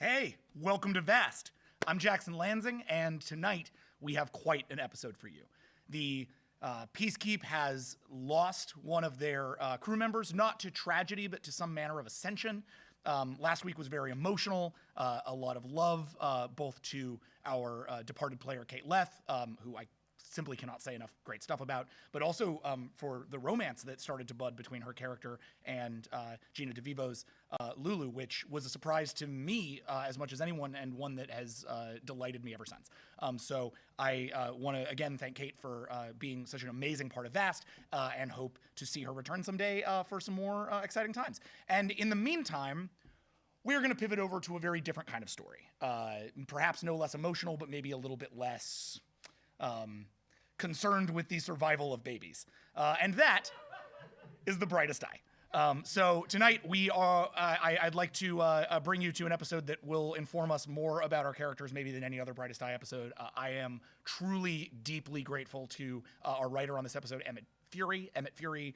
Hey, welcome to Vast. I'm Jackson Lansing, and tonight we have quite an episode for you. The Peacekeep has lost one of their crew members, not to tragedy, but to some manner of ascension. Last week was very emotional, a lot of love, both to our departed player, Kate Leth, who I simply cannot say enough great stuff about, but also for the romance that started to bud between her character and Gina DeVivo's Lulu, which was a surprise to me as much as anyone, and one that has delighted me ever since. So I want to again thank Kate for being such an amazing part of Vast, and hope to see her return someday for some more exciting times. And in the meantime, we're going to pivot over to a very different kind of story. Perhaps no less emotional, but maybe a little bit less concerned with the survival of babies. And that is The Brightest Eye. So tonight I'd like to bring you to an episode that will inform us more about our characters maybe than any other Brightest Eye episode. I am truly, deeply grateful to our writer on this episode, Emmett Fury. Emmett Fury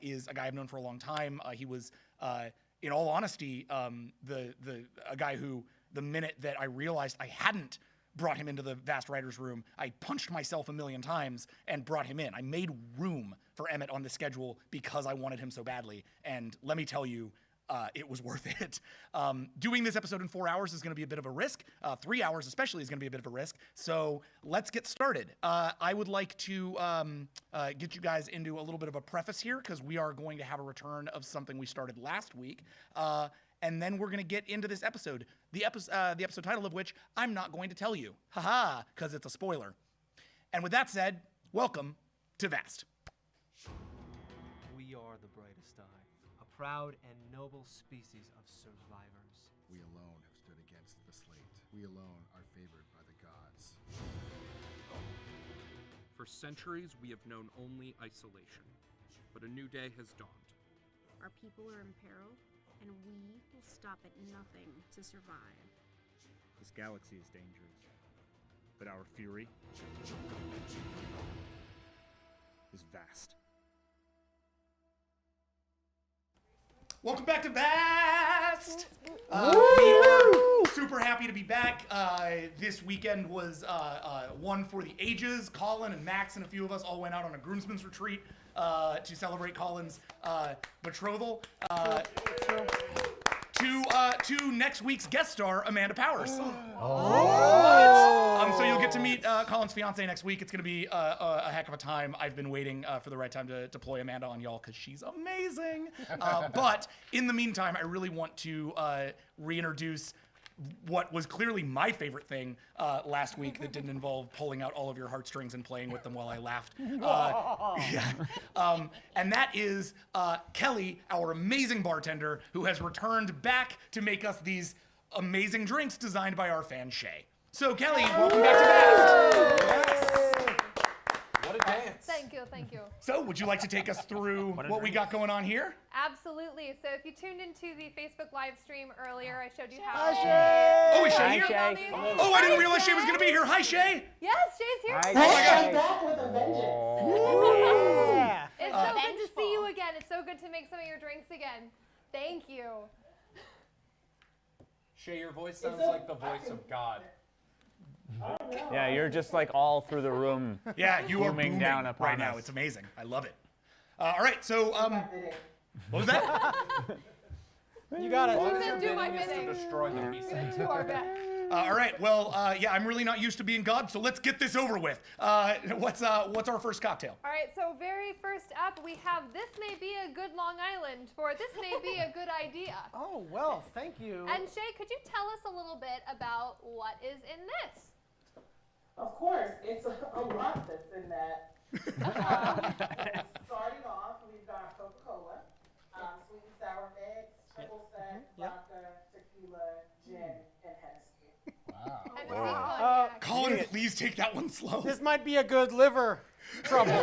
is a guy I've known for a long time. He was, in all honesty, a guy who, the minute that I realized I hadn't brought him into the Vast Writers Room, I punched myself a million times and brought him in. I made room for Emmett on the schedule because I wanted him so badly. And let me tell you, it was worth it. Doing this episode in 4 hours is going to be a bit of a risk. 3 hours especially is going to be a bit of a risk. So let's get started. I would like to get you guys into a little bit of a preface here, because we are going to have a return of something we started last week. And then we're going to get into this episode, the episode title of which I'm not going to tell you. Haha, because it's a spoiler. And with that said, welcome to Vast. We are the Brightest Eye, a proud and noble species of survivors. We alone have stood against the slate. We alone are favored by the gods. For centuries, we have known only isolation, but a new day has dawned. Our people are in peril, and we will stop at nothing to survive. This galaxy is dangerous, but our fury is vast. Welcome back to Vast! We are super happy to be back. This weekend was one for the ages. Colin and Max and a few of us all went out on a groomsmen's retreat to celebrate Colin's betrothal to next week's guest star, Amanda Powers. So you'll get to meet Colin's fiance next week. It's going to be a heck of a time. I've been waiting for the right time to deploy Amanda on y'all because she's amazing. But in the meantime, I really want to reintroduce what was clearly my favorite thing last week that didn't involve pulling out all of your heartstrings and playing with them while I laughed. And that is Kelly, our amazing bartender, who has returned back to make us these amazing drinks designed by our fan Shay. So Kelly, welcome back to Vast. What a dance! Thank you. So would you like to take us through what we got going on here? Absolutely. So if you tuned into the Facebook live stream earlier, I showed you how. Oh, is Shay here? Shay. Oh, I didn't realize Shay was going to be here. Hi, Shay. Yes, Shay's here. Oh my gosh. Back with a vengeance. Yeah. It's so good to see you again. It's so good to make some of your drinks again. Thank you. Shay, your voice sounds like the voice of God. Yeah, you're just like all through the room. Yeah, you are booming down upon right now. us. It's amazing. I love it. All right, so what was that? You got it. You can do my bidding. To destroy the beast. We're gonna do our best. All right, well, yeah, I'm really not used to being God, so let's get this over with. What's our first cocktail? All right, so very first up, we have This May Be a Good Long Island for This May Be a Good Idea. Oh, well, thank you. And Shay, could you tell us a little bit about what is in this? Of course, it's a lot that's in that. Starting off, we've got Coca-Cola, sweet and sour mix, triple sec, vodka, tequila, gin, and Hennessy. Wow. Colin, please take that one slow. This might be a good liver trouble.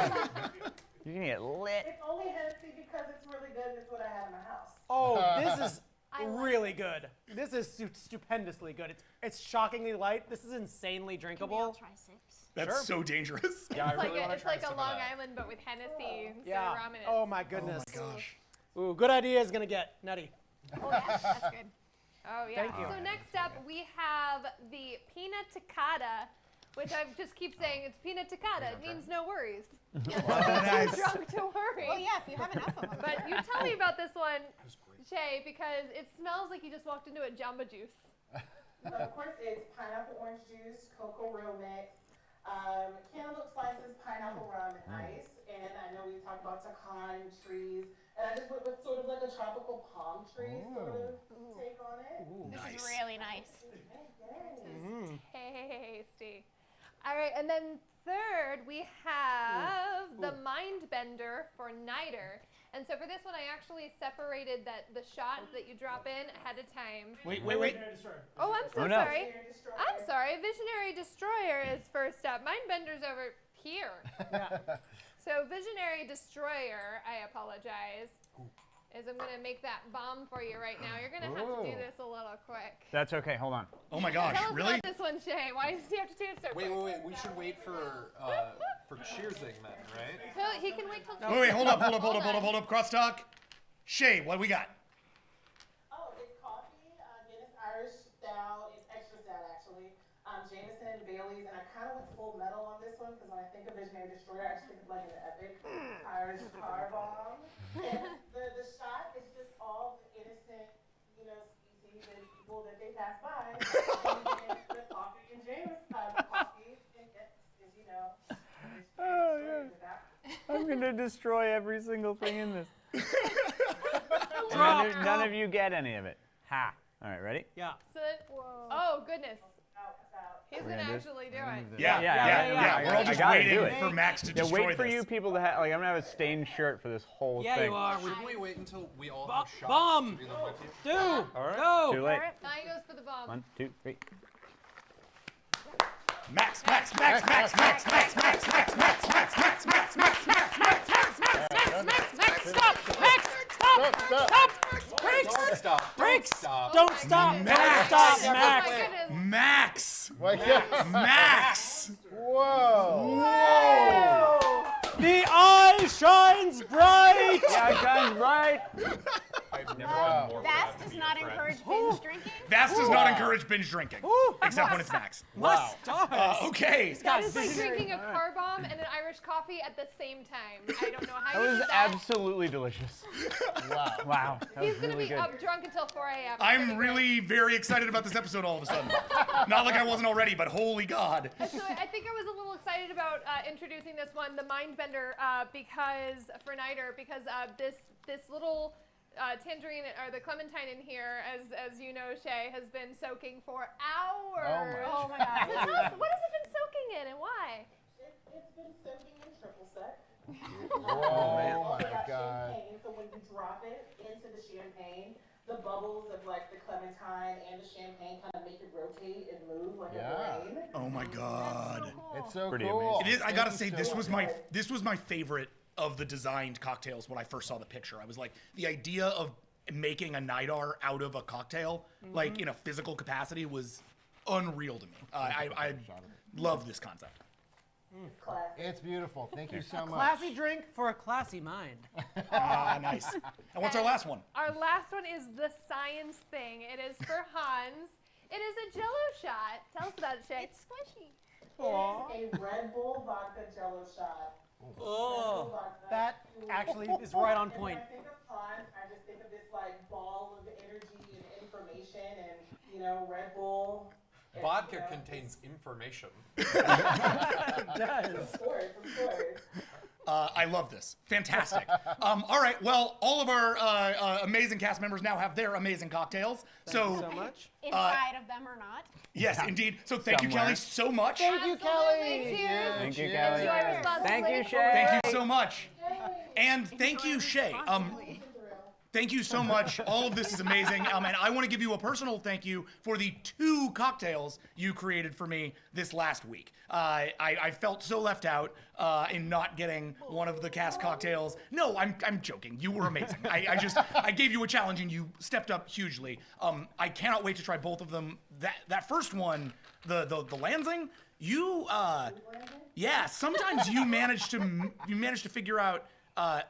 You're gonna get lit. It's only Hennessy because it's really good and it's what I have in my house. Oh, this is really good. This is stupendously good. It's shockingly light. This is insanely drinkable. Can we all try sips? That's so dangerous. Yeah, I really want to It's try like some a Long of that. Island, but with Hennessy instead Yeah. of rum in it. Oh my goodness. Oh my gosh. Ooh, good idea is gonna get nutty. Oh, yeah, that's good. Oh, yeah. Thank you. So next up, we have the pina colada, which I just keep saying it's pina colada. It means no worries. Nice. Too drunk to worry. Well, yeah, if you have enough of them. But you tell me about this one, Shay, because it smells like you just walked into a Jamba Juice. So of course, it's pineapple orange juice, cocoa real mix, cantaloupe slices, pineapple rum, and ice. And I know we talked about pecan trees, and I just went with sort of like a tropical palm tree sort of take on it. This is really nice. Tasty. All right, and then third, we have the Mind Bender for Niter. And so for this one, I actually separated the shot that you drop in ahead of time. Wait. Oh, I'm so no. sorry. I'm sorry. Visionary Destroyer is first up. Mind Bender's over here. So Visionary Destroyer, I apologize, is I'm going to make that bomb for you right now. You're going to have to do this a little quick. That's okay. Hold on. Oh my gosh, Tell us really? about this one, Shay. Why does he have to do it so quick? Wait. We should wait for cheersing then, right? He can wait till Wait, hold up. Crosstalk. Shay, what we got? Oh, it's coffee, Guinness Irish Stout. It's extra stout, actually. Jameson and Bailey's, and I kind of went full metal on this one because when I think of Visionary Destroyer, I just think of like an epic Irish car bomb. And the shot is just all the innocent, species and people that they pass by. And the coffee and Jameson, coffee and as you know. Oh, yeah. I'm gonna destroy every single thing in this. None of you get any of it. Ha. All right, ready? Yeah. So oh, goodness. He's We're going to gonna actually do it. Yeah. We're all just I gotta waiting do it. for Max to Yeah, destroy wait for this. you people to have, I'm gonna have a stained shirt for this whole Yeah, thing. you are. Shouldn't we wait until we all have shots Bomb! to do them with you? Do! All right. Go! Too late. Now he goes for the bomb. 1, 2, 3. Max. Don't stop! Max! Don't stop, Oh Max! my goodness. Max! Like, Max! whoa! The eye shines bright! Yeah, it shines bright. I've never been more Vast proud to does be not your friend. encourage binge drinking. Vast does not encourage binge drinking, except when it's Max. Must stars! Okay. That is like drinking a car bomb and an Irish coffee at the same time. I don't know how That you was did that. absolutely delicious. Wow. That He's was going to really be good. up drunk until 4 a.m. I'm really very excited about this episode all of a sudden. Not like I wasn't already, but holy God. So I think I was a little excited about introducing this one, the Mindbender, because for Niter, because this little tangerine or the clementine in here, as you know, Shay, has been soaking for hours. Oh my god. So tell us, what has it been soaking in and why? It's been soaking in triple sec. Oh my got God. champagne, so when you drop it into the champagne, the bubbles of like the clementine and the champagne kind of make it rotate and move like a brain. Oh my God. It's so Pretty cool. amazing. It is. I gotta say, Thank you this so was much. my favorite of the designed cocktails when I first saw the picture. I was like, the idea of making a Nidar out of a cocktail, like in a physical capacity, was unreal to me. I love this concept. Classic. It's beautiful. Thank you so much. Classy drink for a classy mind. Nice. And what's our last one? Our last one is the science thing. It is for Hans. It is a Jello shot. Tell us about it, Shay. It's squishy. It is a Red Bull vodka Jello shot. Oh, Vodka. that actually is right on And point. when I think of Hans, I just think of this like ball of energy and information, and Red Bull. and, Vodka contains information. It does. Of course. I love this. Fantastic. All right. Well, all of our amazing cast members now have their amazing cocktails. So much. Inside of them or not. Yes, indeed. So thank you, Somewhere. Kelly, so much. Thank you, Kelly. Cheers. Thank you, Cheers. Kelly. Enjoy responsibly. Thank you, Shay. Thank you so much. And thank you, Shay. Thank you so much. All of this is amazing. And I want to give you a personal thank you for the 2 cocktails you created for me this last week. I felt so left out in not getting one of the cast cocktails. No, I'm joking. You were amazing. I gave you a challenge and you stepped up hugely. I cannot wait to try both of them. That first one, the Lansing, sometimes you manage to figure out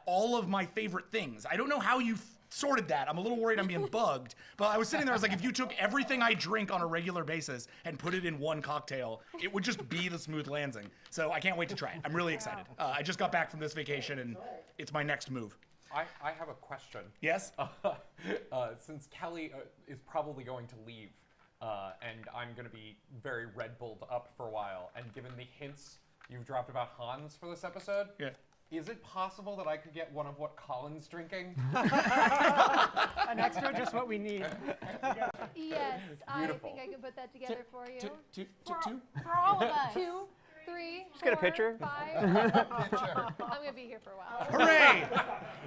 all of my favorite things. I don't know how you sorted that. I'm a little worried I'm being bugged. But I was sitting there, I was like, if you took everything I drink on a regular basis and put it in one cocktail, it would just be the smooth Lansing. So I can't wait to try it. I'm really excited. I just got back from this vacation, and it's my next move. I have a question. Yes? Since Kelly is probably going to leave, and I'm going to be very Red Bulled up for a while, and given the hints you've dropped about Hans for this episode, is it possible that I could get one of what Colin's drinking? An extra, just what we need. Yes, Beautiful. I think I can put that together for you. Two? For all of us. 2, 3, Just get a 4, picture. 5. I'm gonna be here for a while. Hooray!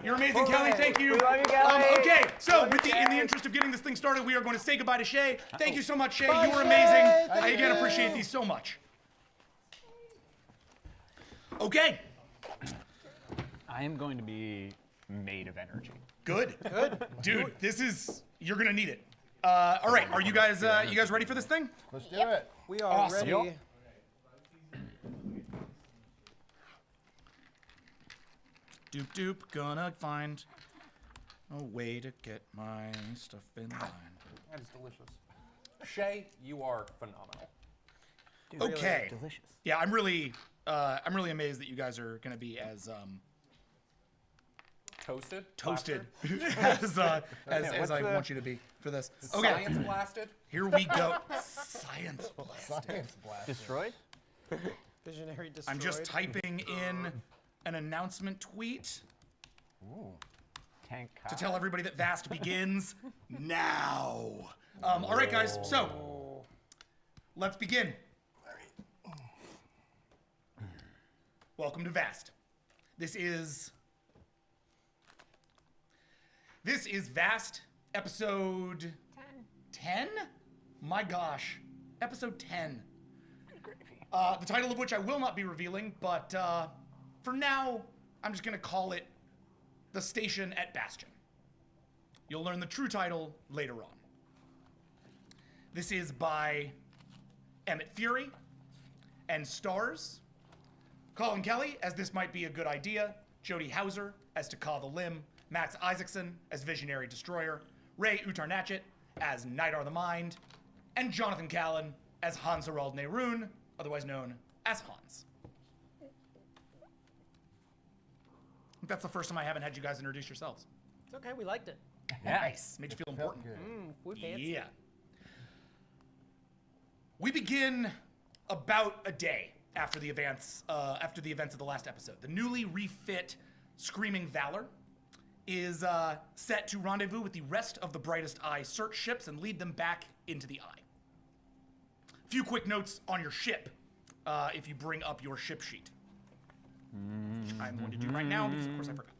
You're amazing, Kelly. Thank you. We love you, Kelly. Okay, so Love you, in the Kelly. interest of getting this thing started, we are going to say goodbye to Shay. Thank you so much, Shay. You were amazing. I again appreciate these so much. Okay. I am going to be made of energy. Good. Dude, you're gonna need it. All right, are you guys ready for this thing? Let's do it. We are Awesome. ready. Doop doop, gonna find a way to get my stuff in line. That is delicious. Shay, you are phenomenal. Okay. Delicious. Yeah, I'm really amazed that you guys are gonna be as Toasted? toasted Plastered? as I want you to be for this. Okay, Science blasted? here we go. Science blast. Science blast. Destroyed? Visionary destroyed. I'm just typing in an announcement tweet Tank to tell everybody that Vast begins now. All right, guys. So let's begin. Welcome to Vast. This is Vast episode 10. My gosh, episode 10. The title of which I will not be revealing, but for now, I'm just gonna call it The Station at Bastion. You'll learn the true title later on. This is by Emmett Fury and stars Colin Kelly as This Might Be a Good Idea, Jodie Hauser as Taka the Limb, Max Isaacson as Visionary Destroyer, Ray Utarnachet as Nidar the Mind, and Jonathan Callan as Hans Harald Nehrun, otherwise known as Hans. I think that's the first time I haven't had you guys introduce yourselves. It's okay, we liked it. Nice. Made you feel important. We fancy. Yeah. We begin about a day after the events of the last episode. The newly refit Screaming Valor is set to rendezvous with the rest of the Brightest Eye search ships and lead them back into the Eye. A few quick notes on your ship, if you bring up your ship sheet. Which I'm going to do right now because, of course, I forgot.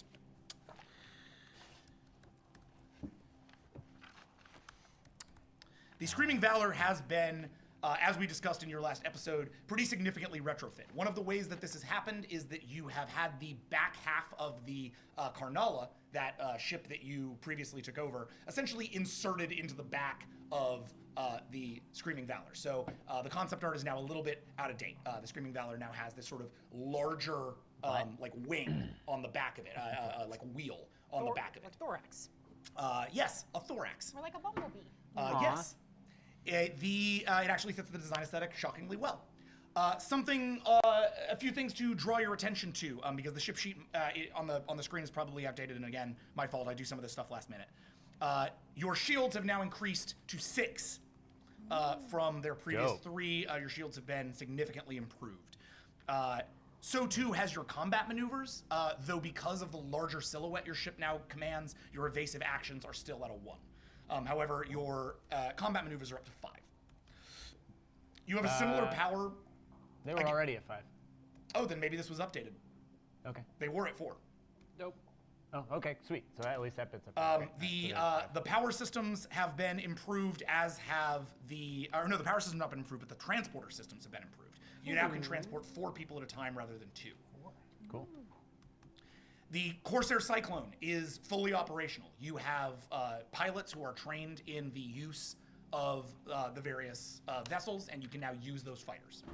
The Screaming Valor has been, as we discussed in your last episode, pretty significantly retrofit. One of the ways that this has happened is that you have had the back half of the Karnala, that ship that you previously took over, essentially inserted into the back of the Screaming Valor. So the concept art is now a little bit out of date. The Screaming Valor now has this sort of larger, like wing on the back of it, like a wheel on the back of it. Like thorax. Yes, a thorax. Or like a bumblebee. Yes. It actually fits the design aesthetic shockingly well. A few things to draw your attention to, because the ship sheet on the screen is probably outdated, and again, my fault. I do some of this stuff last minute. Your shields have now increased to 6 from their previous 3. Your shields have been significantly improved. So too has your combat maneuvers, though because of the larger silhouette your ship now commands, your evasive actions are still at a 1. However, your combat maneuvers are up to 5. You have a similar power. They were already at 5. Oh, then maybe this was updated. Okay. They were at 4. Nope. Oh, okay, sweet. So at least that bit's up. The power systems have been improved, as have the power systems have not been improved, but the transporter systems have been improved. You now can transport 4 people at a time rather than 2. Cool. The Corsair Cyclone is fully operational. You have pilots who are trained in the use of the various vessels, and you can now use those fighters.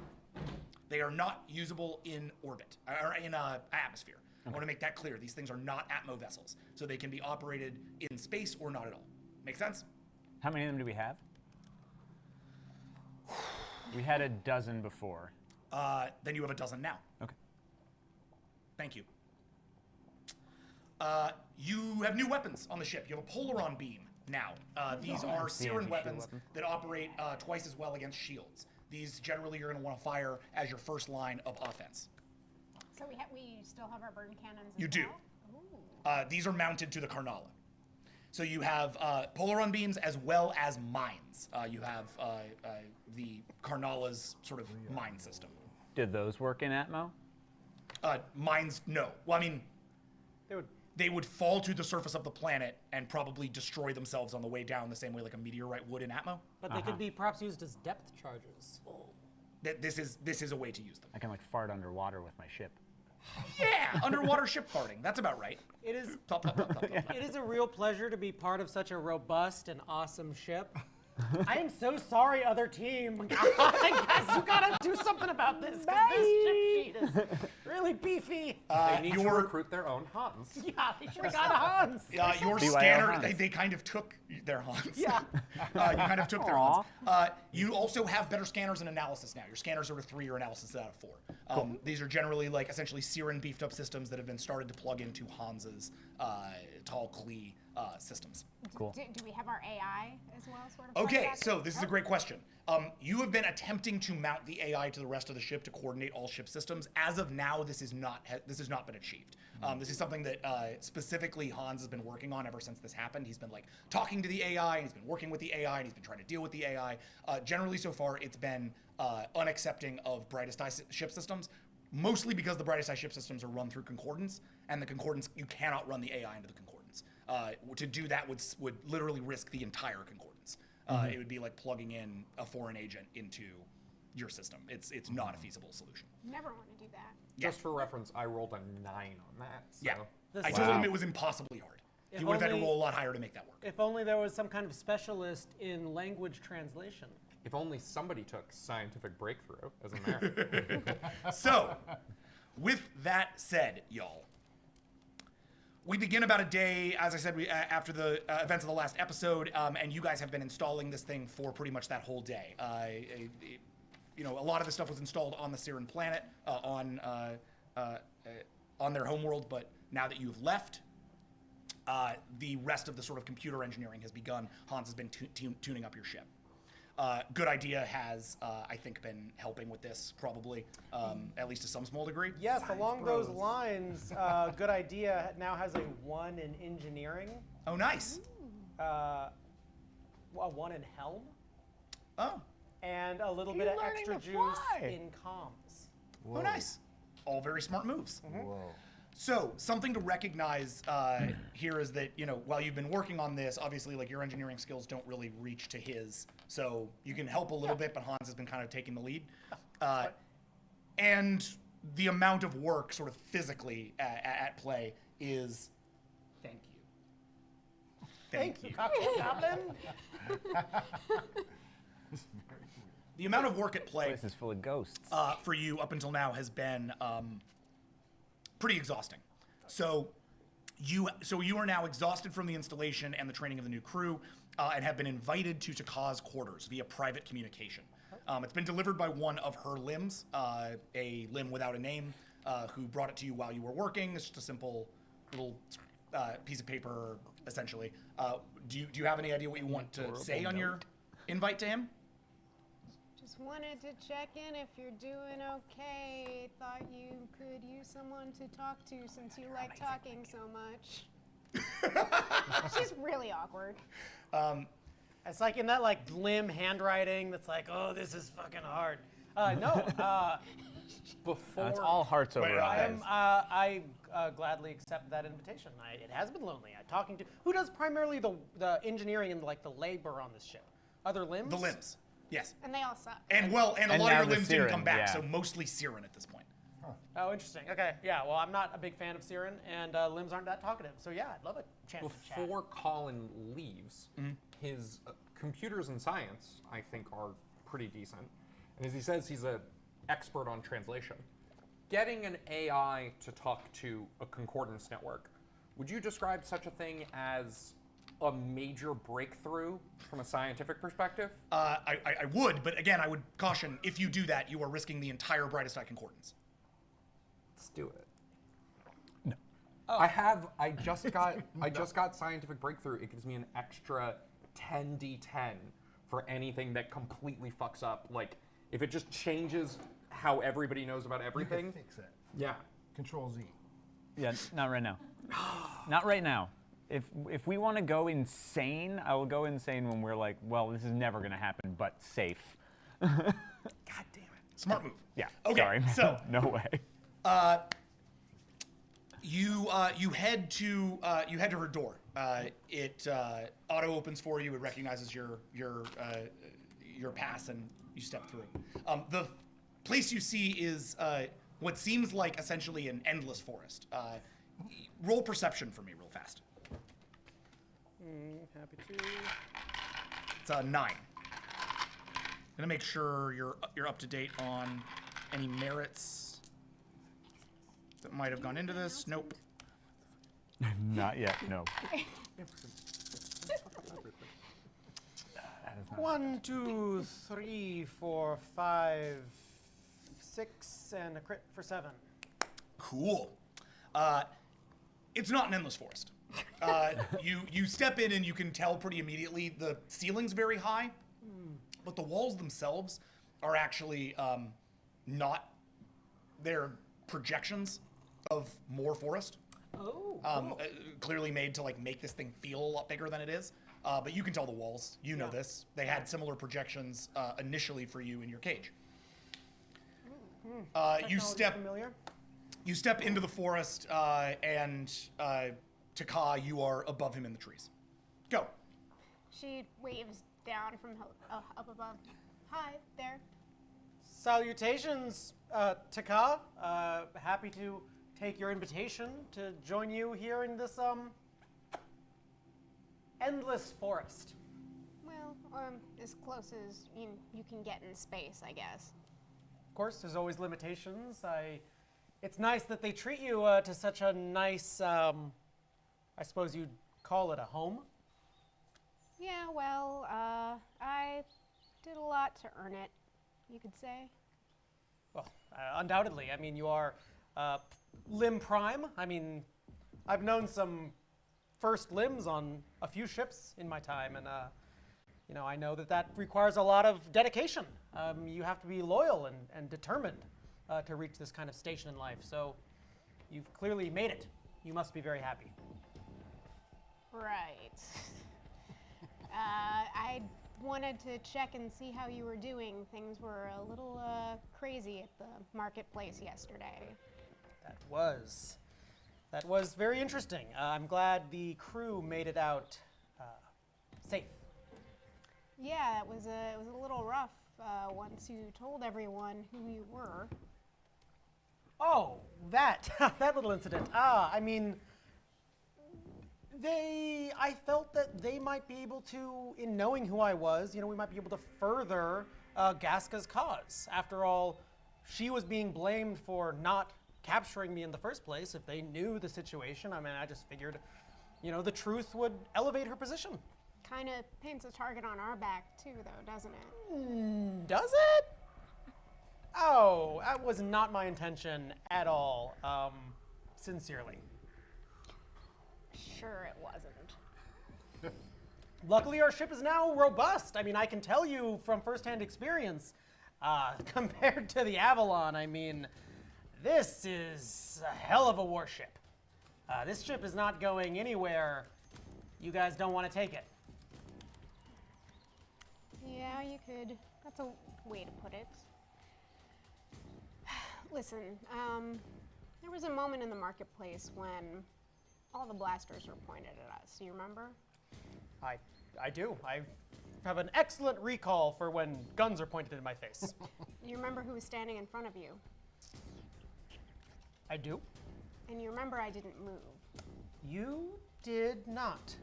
They are not usable in orbit, or in atmosphere. I want to make that clear. These things are not Atmo vessels, so they can be operated in space or not at all. Make sense? How many of them do we have? We had a dozen before. Then you have a dozen now. Okay. Thank you. You have new weapons on the ship. You have a Polaron beam now. These are Siren weapons that operate twice as well against shields. These generally you're going to want to fire as your first line of offense. So we still have our burn cannons. You do. These are mounted to the Carnala. So you have Polaron beams as well as mines. You have the Carnala's sort of mine system. Did those work in Atmo? Mines, no. Well, I mean, they would fall to the surface of the planet and probably destroy themselves on the way down the same way like a meteorite would in Atmo. But they could be perhaps used as depth charges. This is a way to use them. I can like fart underwater with my ship. Yeah, underwater ship farting. That's about right. It is. Plop, plop, plop, plop, plop, plop. It is a real pleasure to be part of such a robust and awesome ship. I am so sorry, other team. I guess you gotta do something about this, because this ship sheet is really beefy. They need to recruit their own Hans. Yeah, they should have got a Hans. Your scanner, they kind of took their Hans. Yeah. You kind of took their Hans. You also have better scanners and analysis now. Your scanners are a 3, your analysis is out of 4. Cool. These are generally like essentially Siren beefed up systems that have been started to plug into Hans's tall Klee systems. Cool. Do we have our AI as well? Sort of. Okay, so this is a great question. You have been attempting to mount the AI to the rest of the ship to coordinate all ship systems. As of now, this has not been achieved. This is something that specifically Hans has been working on ever since this happened. He's been like talking to the AI, and he's been working with the AI, and he's been trying to deal with the AI. Generally, so far, it's been unaccepting of Brightest Eye ship systems, mostly because the Brightest Eye ship systems are run through Concordance, and the Concordance, you cannot run the AI into the Concordance. To do that would literally risk the entire Concordance. It would be like plugging in a foreign agent into your system. It's not a feasible solution. Never want to do that. Just for reference, I rolled a 9 on that. So. Yeah. I told him it was impossibly hard. He would have had to roll a lot higher to make that work. If only there was some kind of specialist in language translation. If only somebody took scientific breakthrough as a merit. So, with that said, y'all, we begin about a day, as I said, after the events of the last episode, and you guys have been installing this thing for pretty much that whole day. A lot of the stuff was installed on the Siren planet, on their homeworld, but now that you've left, the rest of the sort of computer engineering has begun. Hans has been tuning up your ship. Good Idea has, I think, been helping with this, probably, at least to some small degree. Yes, along those lines, Good Idea now has a 1 in engineering. Oh, nice. A 1 in helm. Oh. And a little bit of extra juice in comms. Whoa. Oh, nice. All very smart moves. Whoa. So, something to recognize here is that, while you've been working on this, obviously, like, your engineering skills don't really reach to his. So, you can help a little bit, but Hans has been kind of taking the lead. And the amount of work, sort of physically, at play is... Thank you. Thank you. Cocktail Goblin. The amount of work at play... This place is full of ghosts. For you up until now has been... pretty exhausting. So you are now exhausted from the installation and the training of the new crew, and have been invited to Takaz quarters via private communication. It's been delivered by one of her limbs, a limb without a name, who brought it to you while you were working. It's just a simple little piece of paper, essentially. Do you have any idea what you want to say on your invite to him? Just wanted to check in if you're doing okay. Thought you could use someone to talk to since you like talking so much. She's really awkward. It's like in that like limb handwriting that's like, oh, this is fucking hard. Before it's all hearts over eyes. I gladly accept that invitation. It has been lonely. Talking to who does primarily the engineering and like the labor on this ship? Other limbs? The limbs. Yes. And they all suck. And a lot of your limbs didn't come back, so mostly Siren at this point. Huh. Oh, interesting. Okay, yeah. Well, I'm not a big fan of Siren, and limbs aren't that talkative. So yeah, I'd love a chance to chat. Before Colin leaves, his computers and science, I think, are pretty decent. And as he says, he's an expert on translation. getting an AI to talk to a concordance network, would you describe such a thing as a major breakthrough from a scientific perspective? I would, but again, I would caution, if you do that, you are risking the entire brightest eye concordance. Let's do it. No. Oh. I just got scientific breakthrough. It gives me an extra 10d10 for anything that completely fucks up. Like, if it just changes how everybody knows about everything. You can fix it. Yeah. Control Z. Yeah, not right now. Not right now. If we want to go insane, I will go insane when we're like, well, this is never going to happen, but safe. God damn it. Smart move. Yeah. Okay, Sorry. so no way. You head to her door. It auto opens for you. It recognizes your pass, and you step through. The place you see is what seems like essentially an endless forest. Roll perception for me, real fast. Happy to. It's a 9. Gonna make sure you're up to date on any merits that might have gone into this. Nope. Not yet. No. 1, 2, 3, 4, 5, 6, and a crit for 7. Cool. It's not an endless forest. You step in and you can tell pretty immediately the ceiling's very high, but the walls themselves are actually not. They're projections of more forest. Oh. Cool. Clearly made to like make this thing feel a lot bigger than it is. But you can tell the walls. You know this. They had similar projections initially for you in your cage. You step into the forest, and Taka, you are above him in the trees. Go. She waves down from up above. Hi, there. Salutations, Taka. Happy to take your invitation to join you here in this endless forest. Well, as close as you can get in space, I guess. Of course, there's always limitations. It's nice that they treat you to such a nice, I suppose you'd call it a home. Yeah, well, I did a lot to earn it, you could say. Well, undoubtedly. I mean, you are limb prime. I mean, I've known some first limbs on a few ships in my time, and I know that requires a lot of dedication. You have to be loyal and determined to reach this kind of station in life. So you've clearly made it. You must be very happy. Right. I wanted to check and see how you were doing. Things were a little crazy at the marketplace yesterday. That was very interesting. I'm glad the crew made it out safe. Yeah, it was a little rough once you told everyone who you were. Oh, that little incident. I mean, I felt that they might be able to, in knowing who I was, we might be able to further Gaska's cause. After all, she was being blamed for not capturing me in the first place. If they knew the situation, I mean, I just figured, the truth would elevate her position. Kind of paints a target on our back too, though, doesn't it? Does it? Oh, that was not my intention at all. Sincerely. Sure it wasn't. Luckily, our ship is now robust. I mean, I can tell you from firsthand experience, compared to the Avalon, I mean, this is a hell of a warship. This ship is not going anywhere you guys don't want to take it. Yeah, you could. That's a way to put it. Listen, there was a moment in the marketplace when all the blasters were pointed at us. Do you remember? I do. I have an excellent recall for when guns are pointed in my face. You remember who was standing in front of you? I do. And you remember I didn't move. You did not.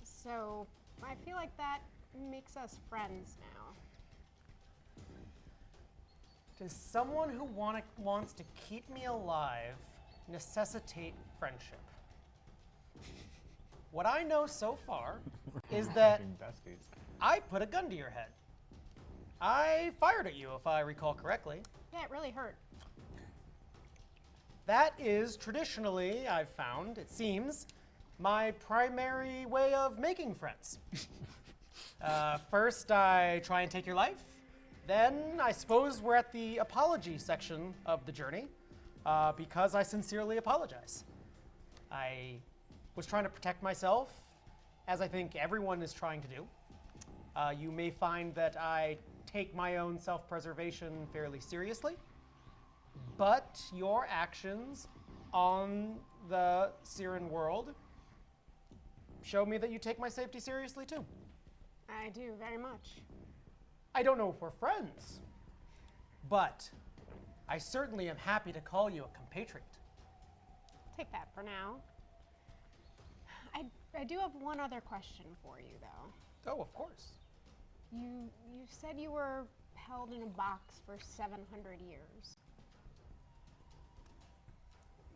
So I feel like that makes us friends now. Does someone who wants to keep me alive necessitate friendship? What I know so far is that I put a gun to your head. I fired at you, if I recall correctly. Yeah, it really hurt. That is traditionally, I've found, it seems, my primary way of making friends. First, I try and take your life. Then, I suppose we're at the apology section of the journey, because I sincerely apologize. I was trying to protect myself, as I think everyone is trying to do. You may find that I take my own self-preservation fairly seriously, but your actions on the Siren world show me that you take my safety seriously too. I do, very much. I don't know if we're friends, but I certainly am happy to call you a compatriot. Take that for now. I do have one other question for you, though. Oh, of course. You said you were held in a box for 700 years.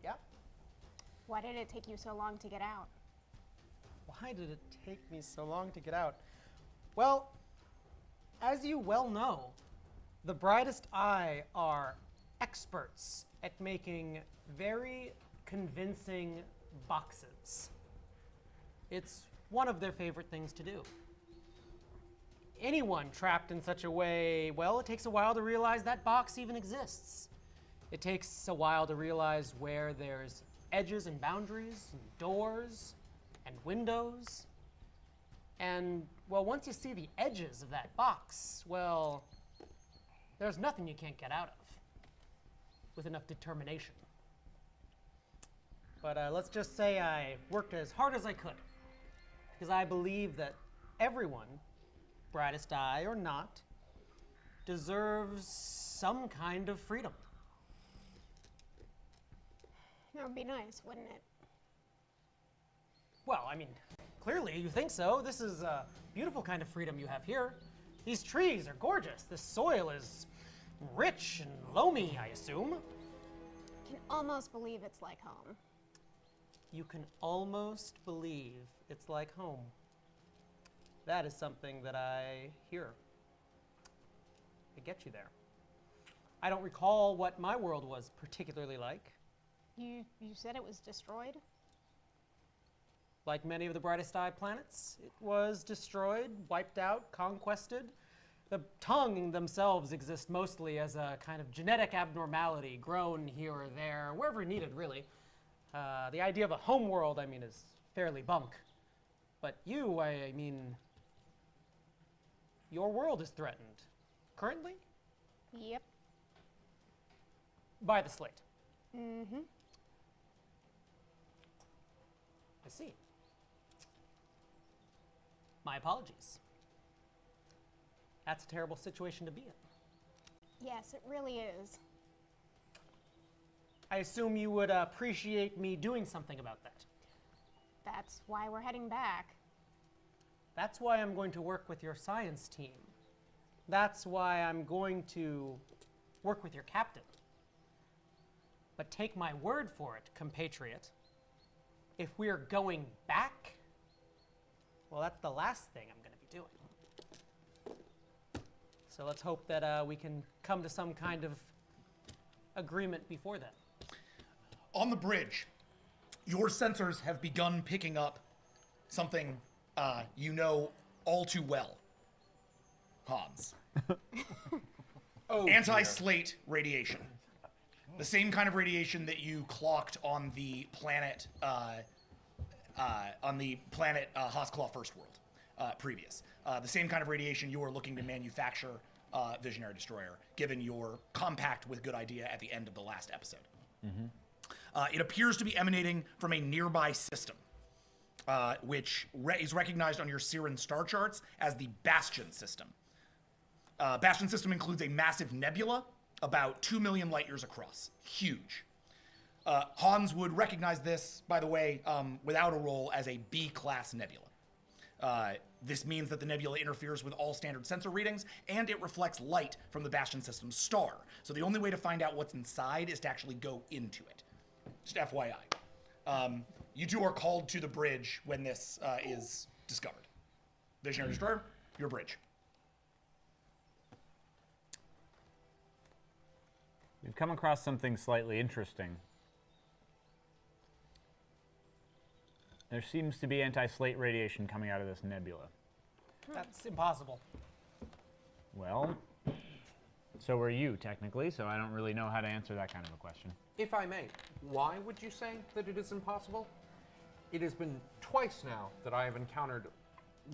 Yeah. Why did it take you so long to get out? Why did it take me so long to get out? Well, as you well know, the Brightest Eye are experts at making very convincing boxes. It's one of their favorite things to do. Anyone trapped in such a way, well, it takes a while to realize that box even exists. It takes a while to realize where there's edges and boundaries, and doors, and windows. And, well, once you see the edges of that box, well, there's nothing you can't get out of with enough determination. But let's just say I worked as hard as I could, because I believe that everyone, Brightest Eye or not, deserves some kind of freedom. That would be nice, wouldn't it? Well, I mean, clearly you think so. This is a beautiful kind of freedom you have here. These trees are gorgeous. This soil is rich and loamy, I assume. Can almost believe it's like home. You can almost believe it's like home. That is something that I hear. I get you there. I don't recall what my world was particularly like. You said it was destroyed? Like many of the Brightest Eye planets, it was destroyed, wiped out, conquested. The tongue themselves exist mostly as a kind of genetic abnormality, grown here or there, wherever needed, really. The idea of a home world, I mean, is fairly bunk. But you, I mean, your world is threatened. Currently? Yep. By the slate. Mm-hmm. I see. My apologies. That's a terrible situation to be in. Yes, it really is. I assume you would appreciate me doing something about that. That's why we're heading back. That's why I'm going to work with your science team. That's why I'm going to work with your captain. But take my word for it, compatriot. If we're going back, well, that's the last thing I'm going to be doing. So let's hope that we can come to some kind of agreement before then. On the bridge, your sensors have begun picking up something you know all too well, Hans. Oh, anti-slate radiation. The same kind of radiation that you clocked on the planet, Hasclaw First World, previous. The same kind of radiation you are looking to manufacture Visionary Destroyer, given your compact with good idea at the end of the last episode. It appears to be emanating from a nearby system, which is recognized on your Siren star charts as the Bastion system. Bastion system includes a massive nebula, about 2 million light years across. Huge. Hans would recognize this, by the way, without a roll, as a B-class nebula. This means that the nebula interferes with all standard sensor readings, and it reflects light from the Bastion system's star. So the only way to find out what's inside is to actually go into it. Just FYI. You two are called to the bridge when this is discovered. Visionary Destroyer, your bridge. We've come across something slightly interesting. There seems to be anti-slate radiation coming out of this nebula. That's impossible. Well, so are you, technically, so I don't really know how to answer that kind of a question. If I may, why would you say that it is impossible? It has been twice now that I have encountered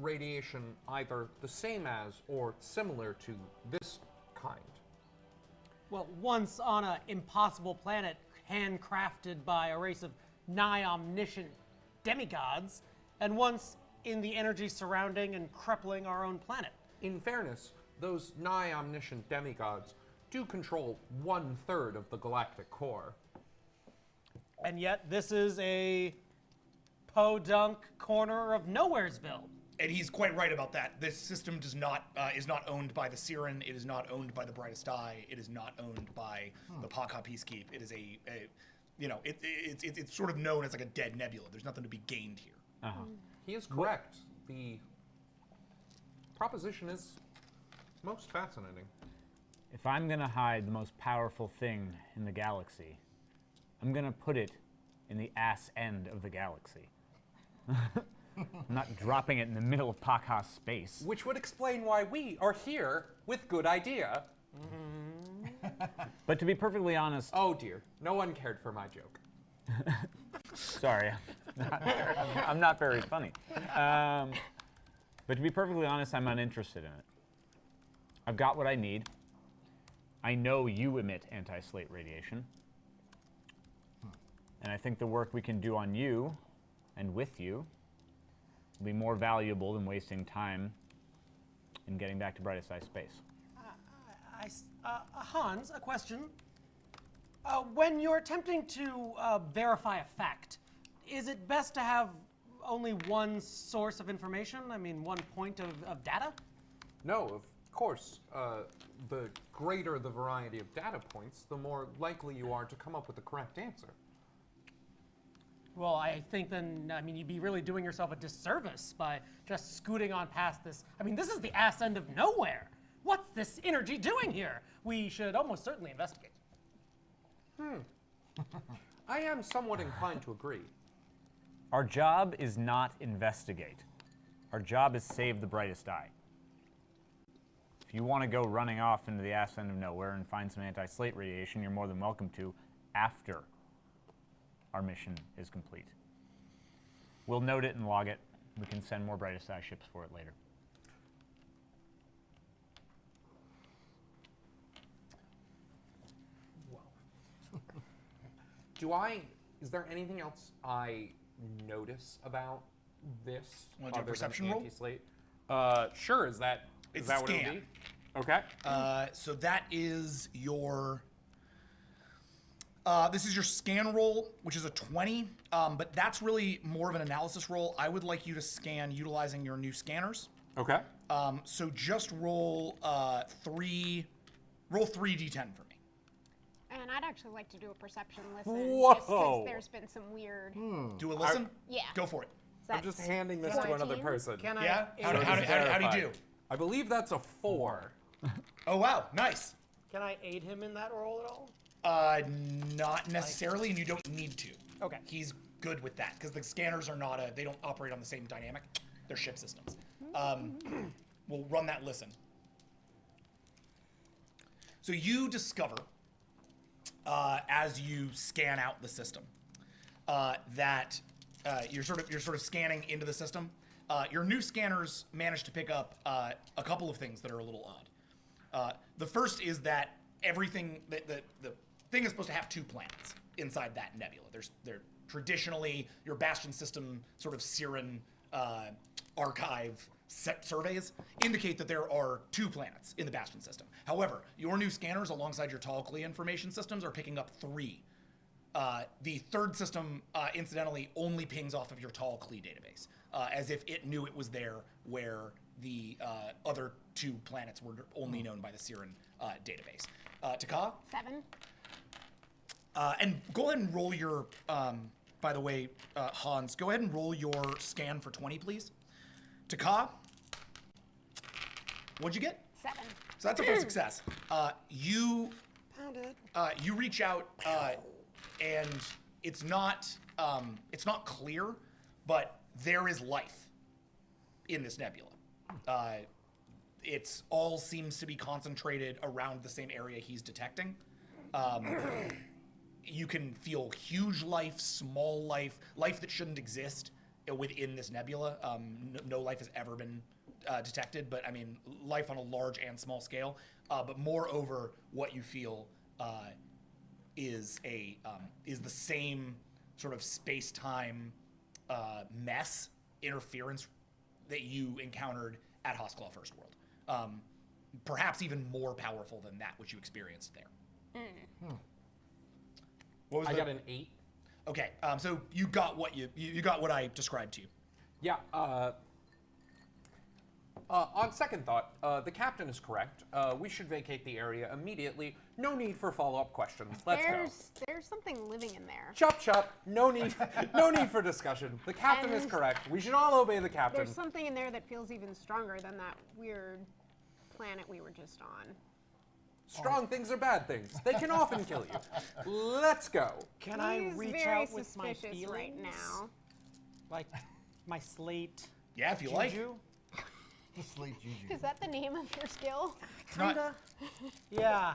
radiation either the same as or similar to this kind. Well, once on an impossible planet handcrafted by a race of nigh omniscient demigods, and once in the energy surrounding and crippling our own planet. In fairness, those nigh omniscient demigods do control 1/3 of the galactic core. And yet, this is a podunk corner of Nowheresville. And he's quite right about that. This system is not owned by the Siren. It is not owned by the Brightest Eye. It is not owned by the Paka Peacekeep. It is it's sort of known as like a dead nebula. There's nothing to be gained here. Uh-huh. He is correct. The proposition is most fascinating. If I'm going to hide the most powerful thing in the galaxy, I'm going to put it in the ass end of the galaxy. I'm not dropping it in the middle of Pakha space. Which would explain why we are here with good idea. But to be perfectly honest... Oh dear, no one cared for my joke. Sorry, I'm not very funny. But to be perfectly honest, I'm uninterested in it. I've got what I need. I know you emit anti-slate radiation. And I think the work we can do on you and with you will be more valuable than wasting time in getting back to Brightest Eye space. Hans, a question. When you're attempting to verify a fact, is it best to have only one source of information? I mean, one point of data? No, of course. The greater the variety of data points, the more likely you are to come up with the correct answer. Well, I think then, I mean, you'd be really doing yourself a disservice by just scooting on past this. I mean, this is the ass end of nowhere. What's this energy doing here? We should almost certainly investigate. I am somewhat inclined to agree. Our job is not investigate. Our job is save the Brightest Eye. If you want to go running off into the ass end of nowhere and find some anti-slate radiation, you're more than welcome to after our mission is complete. We'll note it and log it. We can send more Brightest Eye ships for it later. Is there anything else I notice about this? Want to do a perception roll? Anti-slate? Sure, is that It's what it scan. would be? Okay. So that is your... this is your scan roll, which is a 20, but that's really more of an analysis roll. I would like you to scan utilizing your new scanners. Okay. So just roll 3d10 for me. And I'd actually like to do a perception listen. Whoa. Just 'cause there's been some weird. Do a listen? Yeah. Go for it. I'm just handing this to another person. Can Yeah? I? How do you do? I believe that's a 4. Oh, wow. Nice. Can I aid him in that role at all? Not necessarily, and you don't need to. Okay. He's good with that, because the scanners are not they don't operate on the same dynamic. They're ship systems. We'll run that listen. So you discover, as you scan out the system, that you're sort of scanning into the system. Your new scanners managed to pick up a couple of things that are a little odd. The first is that everything, the thing is supposed to have 2 planets inside that nebula. They're traditionally your Bastion system sort of Siren archive set surveys indicate that there are 2 planets in the Bastion system. However, your new scanners alongside your Tall Klee information systems are picking up 3 The third system, incidentally, only pings off of your tall Klee database, as if it knew it was there where the other 2 planets were only known by the Siren database. Taka? 7. And go ahead and roll your, by the way, Hans, go ahead and roll your scan for 20, please. Taka? What'd you get? 7. So that's a full success. You reach out, and it's not clear, but there is life in this nebula. It's all seems to be concentrated around the same area he's detecting. You can feel huge life, small life, life that shouldn't exist within this nebula. No life has ever been detected, but I mean, life on a large and small scale. But moreover, what you feel is the same sort of space-time mess interference that you encountered at Hosklaw First World. Perhaps even more powerful than that which you experienced there. What was I got an 8. Okay, so you got what you got what I described to you. Yeah. On second thought, the captain is correct. We should vacate the area immediately. No need for follow-up questions. Let's go. There's something living in there. Chop chop. No need. No need for discussion. The captain is correct. We should all obey the captain. There's something in there that feels even stronger than that weird planet we were just on. Strong things are bad things. They can often kill you. Let's go. Can I He's reach very out with my suspicious feelings? right now. Like my slate. Yeah, if you like. Juju? Slate Juju. Is that the name of your skill? Kinda. Yeah.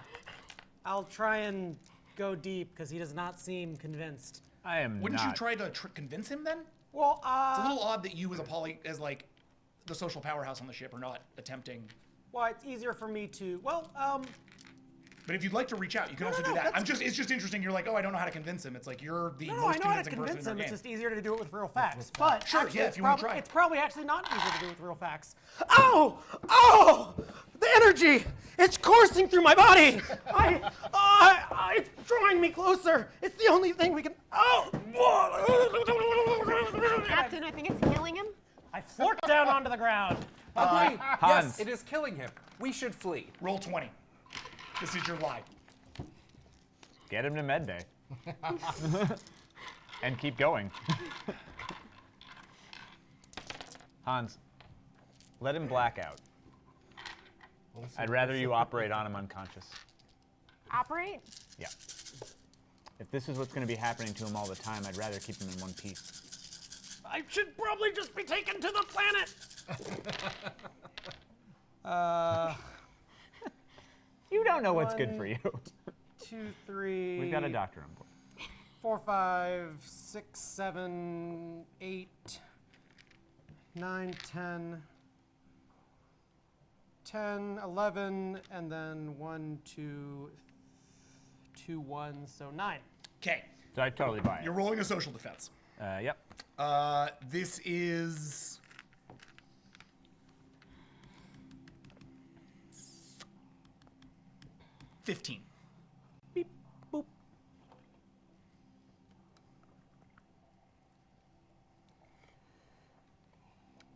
I'll try and go deep because he does not seem convinced. I am Wouldn't not. you try to convince him then? Well, It's a little odd that you as like the social powerhouse on the ship are not attempting. well, it's easier for me to. Well, But if you'd like to reach out, you can also do that. It's just interesting. You're like, oh, I don't know how to convince him. It's like you're the no, I most know how to convincing person convince in him. the It's game. just easier to do it with real facts. But Sure, actually, yeah, it's if you want to try. It's probably actually not easier to do with real facts. Oh! Oh! The energy! It's coursing through my body! It's drawing me closer! It's the only thing we can. Oh! Captain, I think it's killing him. I florked down onto the ground. Agree. Hans. Yes, it is killing him. We should flee. Roll 20. This is your lie. Get him to medbay. And keep going. Hans, let him black out. I'd rather you operate on him unconscious. Operate? Yeah. If this is what's going to be happening to him all the time, I'd rather keep him in one piece. I should probably just be taken to the planet. You don't know what's good for you. 2, 3. We've got a doctor on board. 4, 5, 6, 7, 8, 9, 10, 10, 11, and then 1, 2, 1, so 9. Okay. So I totally buy it. You're rolling a social defense. Yep. This is 15. Beep, boop.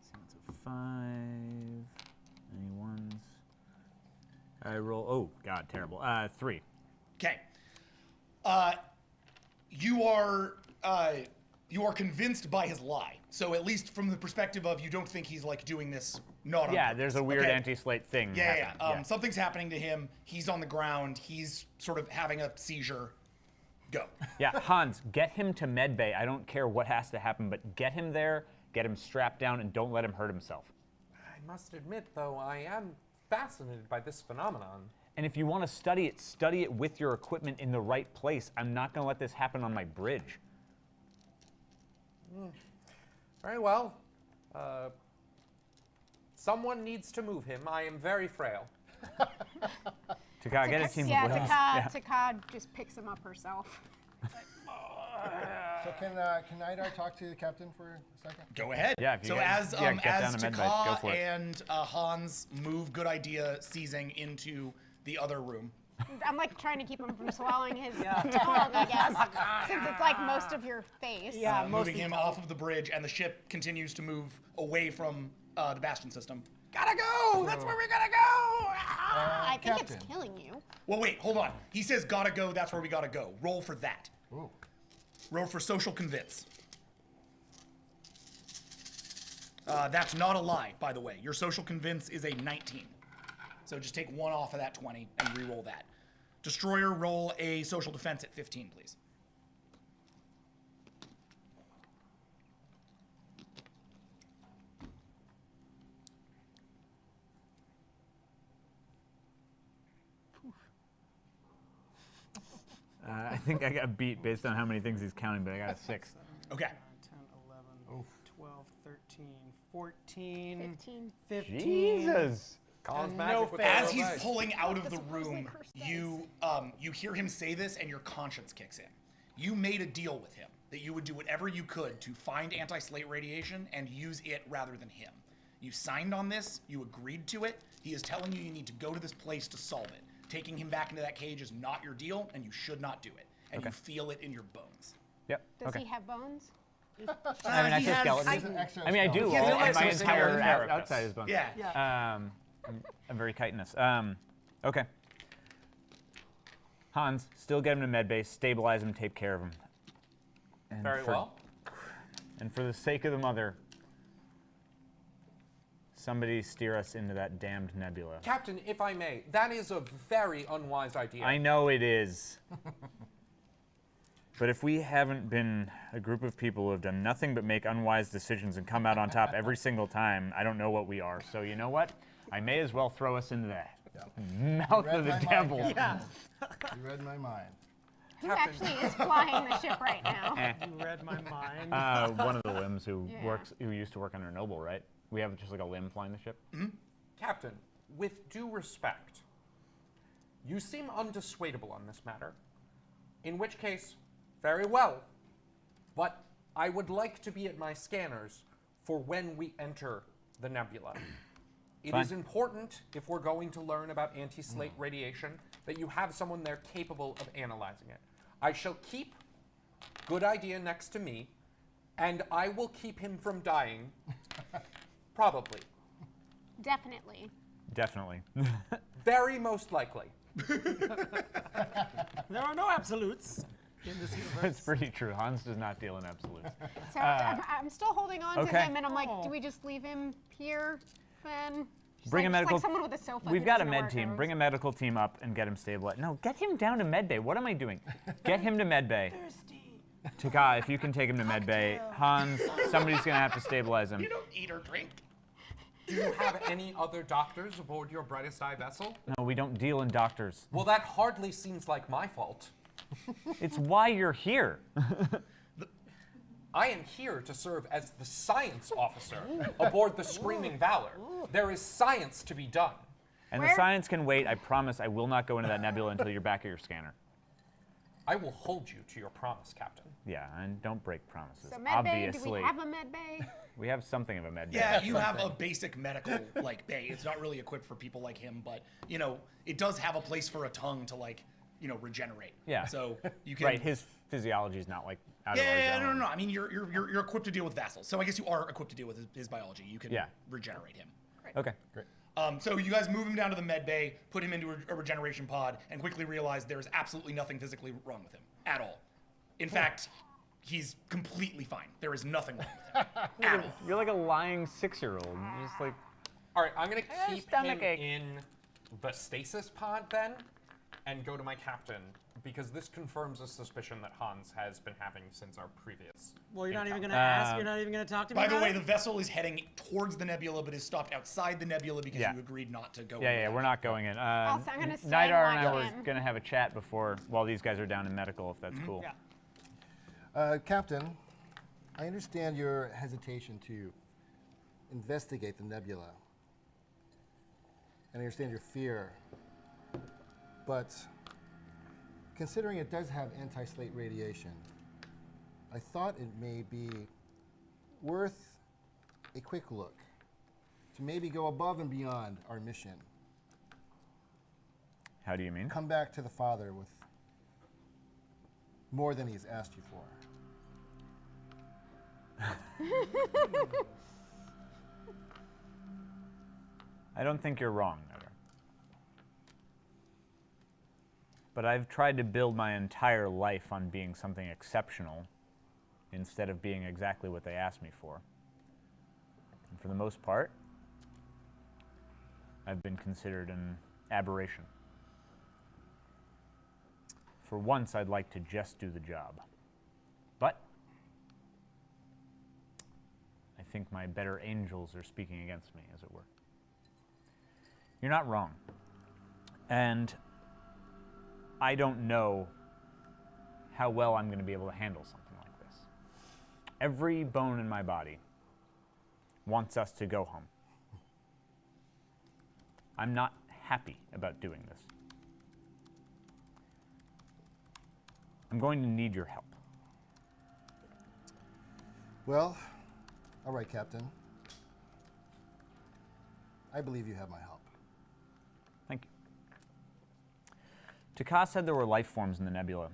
So it's a 5. Any ones? I roll. Oh, God, terrible. 3. Okay. You are convinced by his lie. So at least from the perspective of you don't think he's like doing this not on Yeah, purpose. there's a weird Okay. anti-slate thing. Yeah. happening. Something's happening to him. He's on the ground. He's sort of having a seizure. Go. Yeah, Hans, get him to medbay. I don't care what has to happen, but get him there, get him strapped down, and don't let him hurt himself. I must admit, though, I am fascinated by this phenomenon. And if you want to study it with your equipment in the right place. I'm not going to let this happen on my bridge. Very well. Someone needs to move him. I am very frail. Taka, get a team Yeah, of ladies. Taka just picks him up herself. So can Nidar talk to the captain for a second? Go ahead. Yeah, if you so get- as yeah, get down to medbay. Go Taka for it. and Hans move, good idea, seizing into the other room. I'm like trying to keep him from swallowing his tongue, I guess, since it's like most of your face. Yeah, moving him off of the bridge, and the ship continues to move away from the Bastion system. Gotta go! That's where we gotta go! I think it's Captain. killing you. Well, wait, hold on. He says gotta go, that's where we gotta go. Roll for that. Ooh. Roll for social convince. That's not a lie, by the way. Your social convince is a 19. So just take 1 off of that 20 and re-roll that. Destroyer, roll a social defense at 15, please. I think I got beat based on how many things he's counting, but I got a 6. Okay. 10, 11, 12, 13, 14, 15. 15. Jesus. Cause And magic no with fail. As he's dice. pulling out of the That's supposedly room, cursed dice. you hear him say this, and your conscience kicks in. You made a deal with him that you would do whatever you could to find anti-slate radiation and use it rather than him. You signed on this. You agreed to it. He is telling you need to go to this place to solve it. Taking him back into that cage is not your deal, and you should not do it. And you feel it in your bones. Yep. Does okay. he have bones? I mean, I he say has- skeleton. He's an I mean, I do. exoskeleton. All, has my an entire exoskeleton. outside is bone. Yeah. I'm very chitinous. Okay. Hans, still get him to medbay, stabilize him, take care of him. And Very for- well. And for the sake of the mother, somebody steer us into that damned nebula. Captain, if I may, that is a very unwise idea. I know it is. But if we haven't been a group of people who have done nothing but make unwise decisions and come out on top every single time, I don't know what we are. So you know what? I may as well throw us into that mouth Read of the my mind, devil. Captain. You read my mind. Who actually is flying the ship right now? You read my mind. One of the limbs who Yeah. who used to work under Noble, right? We have just like a limb flying the ship. Captain, with due respect, you seem undissuadable on this matter. In which case, very well. But I would like to be at my scanners for when we enter the nebula. It Fine. is important, if we're going to learn about anti-slate radiation, that you have someone there capable of analyzing it. I shall keep good idea next to me, and I will keep him from dying. Probably. Definitely. Definitely. Very most likely. There are no absolutes in this universe. It's pretty true. Hans does not deal in absolutes. So I'm still holding on to okay. him, and I'm like, do we just leave him here, then? Just Bring like, a just medical. like someone with a sofa. We've who got a doesn't know where med it team. goes. Bring a medical team up and get him stabilized. No, get him down to med bay. What am I doing? Get him to med bay. Taka, if you can take him to med bay. Hans, somebody's gonna have to stabilize him. You don't eat or drink. Do you have any other doctors aboard your brightest eye vessel? No, we don't deal in doctors. Well, that hardly seems like my fault. It's why you're here. I am here to serve as the science officer aboard the Screaming Valor. There is science to be done. And the Where- science can wait. I promise I will not go into that nebula until you're back at your scanner. I will hold you to your promise, Captain. Yeah, and don't break promises. So med bay, do Obviously. we have a med bay? We have something of a med bay. Yeah, you have a basic medical like bay. It's not really equipped for people like him, but you know, it does have a place for a tongue to like, you know, regenerate. Yeah. So you can. Right, his physiology is not like out of our Yeah, zone. no. I mean, you're equipped to deal with vassals. So I guess you are equipped to deal with his biology. You can Yeah. regenerate him. Okay. Great. So you guys move him down to the med bay, put him into a regeneration pod, and quickly realize there's absolutely nothing physically wrong with him at all. In fact, he's completely fine. There is nothing wrong with him at all. You're like a lying 6-year-old. You're just like, All right, I'm going to got a keep stomach him ache. in the stasis pod then and go to my captain because this confirms a suspicion that Hans has been having since our previous. Well, you're not even going to ask. You're not even going to talk to me By the about way, it? the vessel is heading towards the nebula, but is stopped outside the nebula because Yeah. you agreed not to go. yeah, we're not going in. Also, I'm gonna stay and Nidar and I watch were him. going to have a chat before, while these guys are down in medical, if that's cool. Yeah. Captain, I understand your hesitation to investigate the nebula. And I understand your fear. But considering it does have anti-slate radiation, I thought it may be worth a quick look to maybe go above and beyond our mission. How do you mean? come back to the Father with more than he's asked you for. I don't think you're wrong, Netter. But I've tried to build my entire life on being something exceptional instead of being exactly what they asked me for. And for the most part, I've been considered an aberration. For once, I'd like to just do the job. But I think my better angels are speaking against me, as it were. You're not wrong. And I don't know how well I'm going to be able to handle something like this. Every bone in my body wants us to go home. I'm not happy about doing this. I'm going to need your help. Well, all right, Captain. I believe you have my help. Thank you. Taka said there were life forms in the nebula,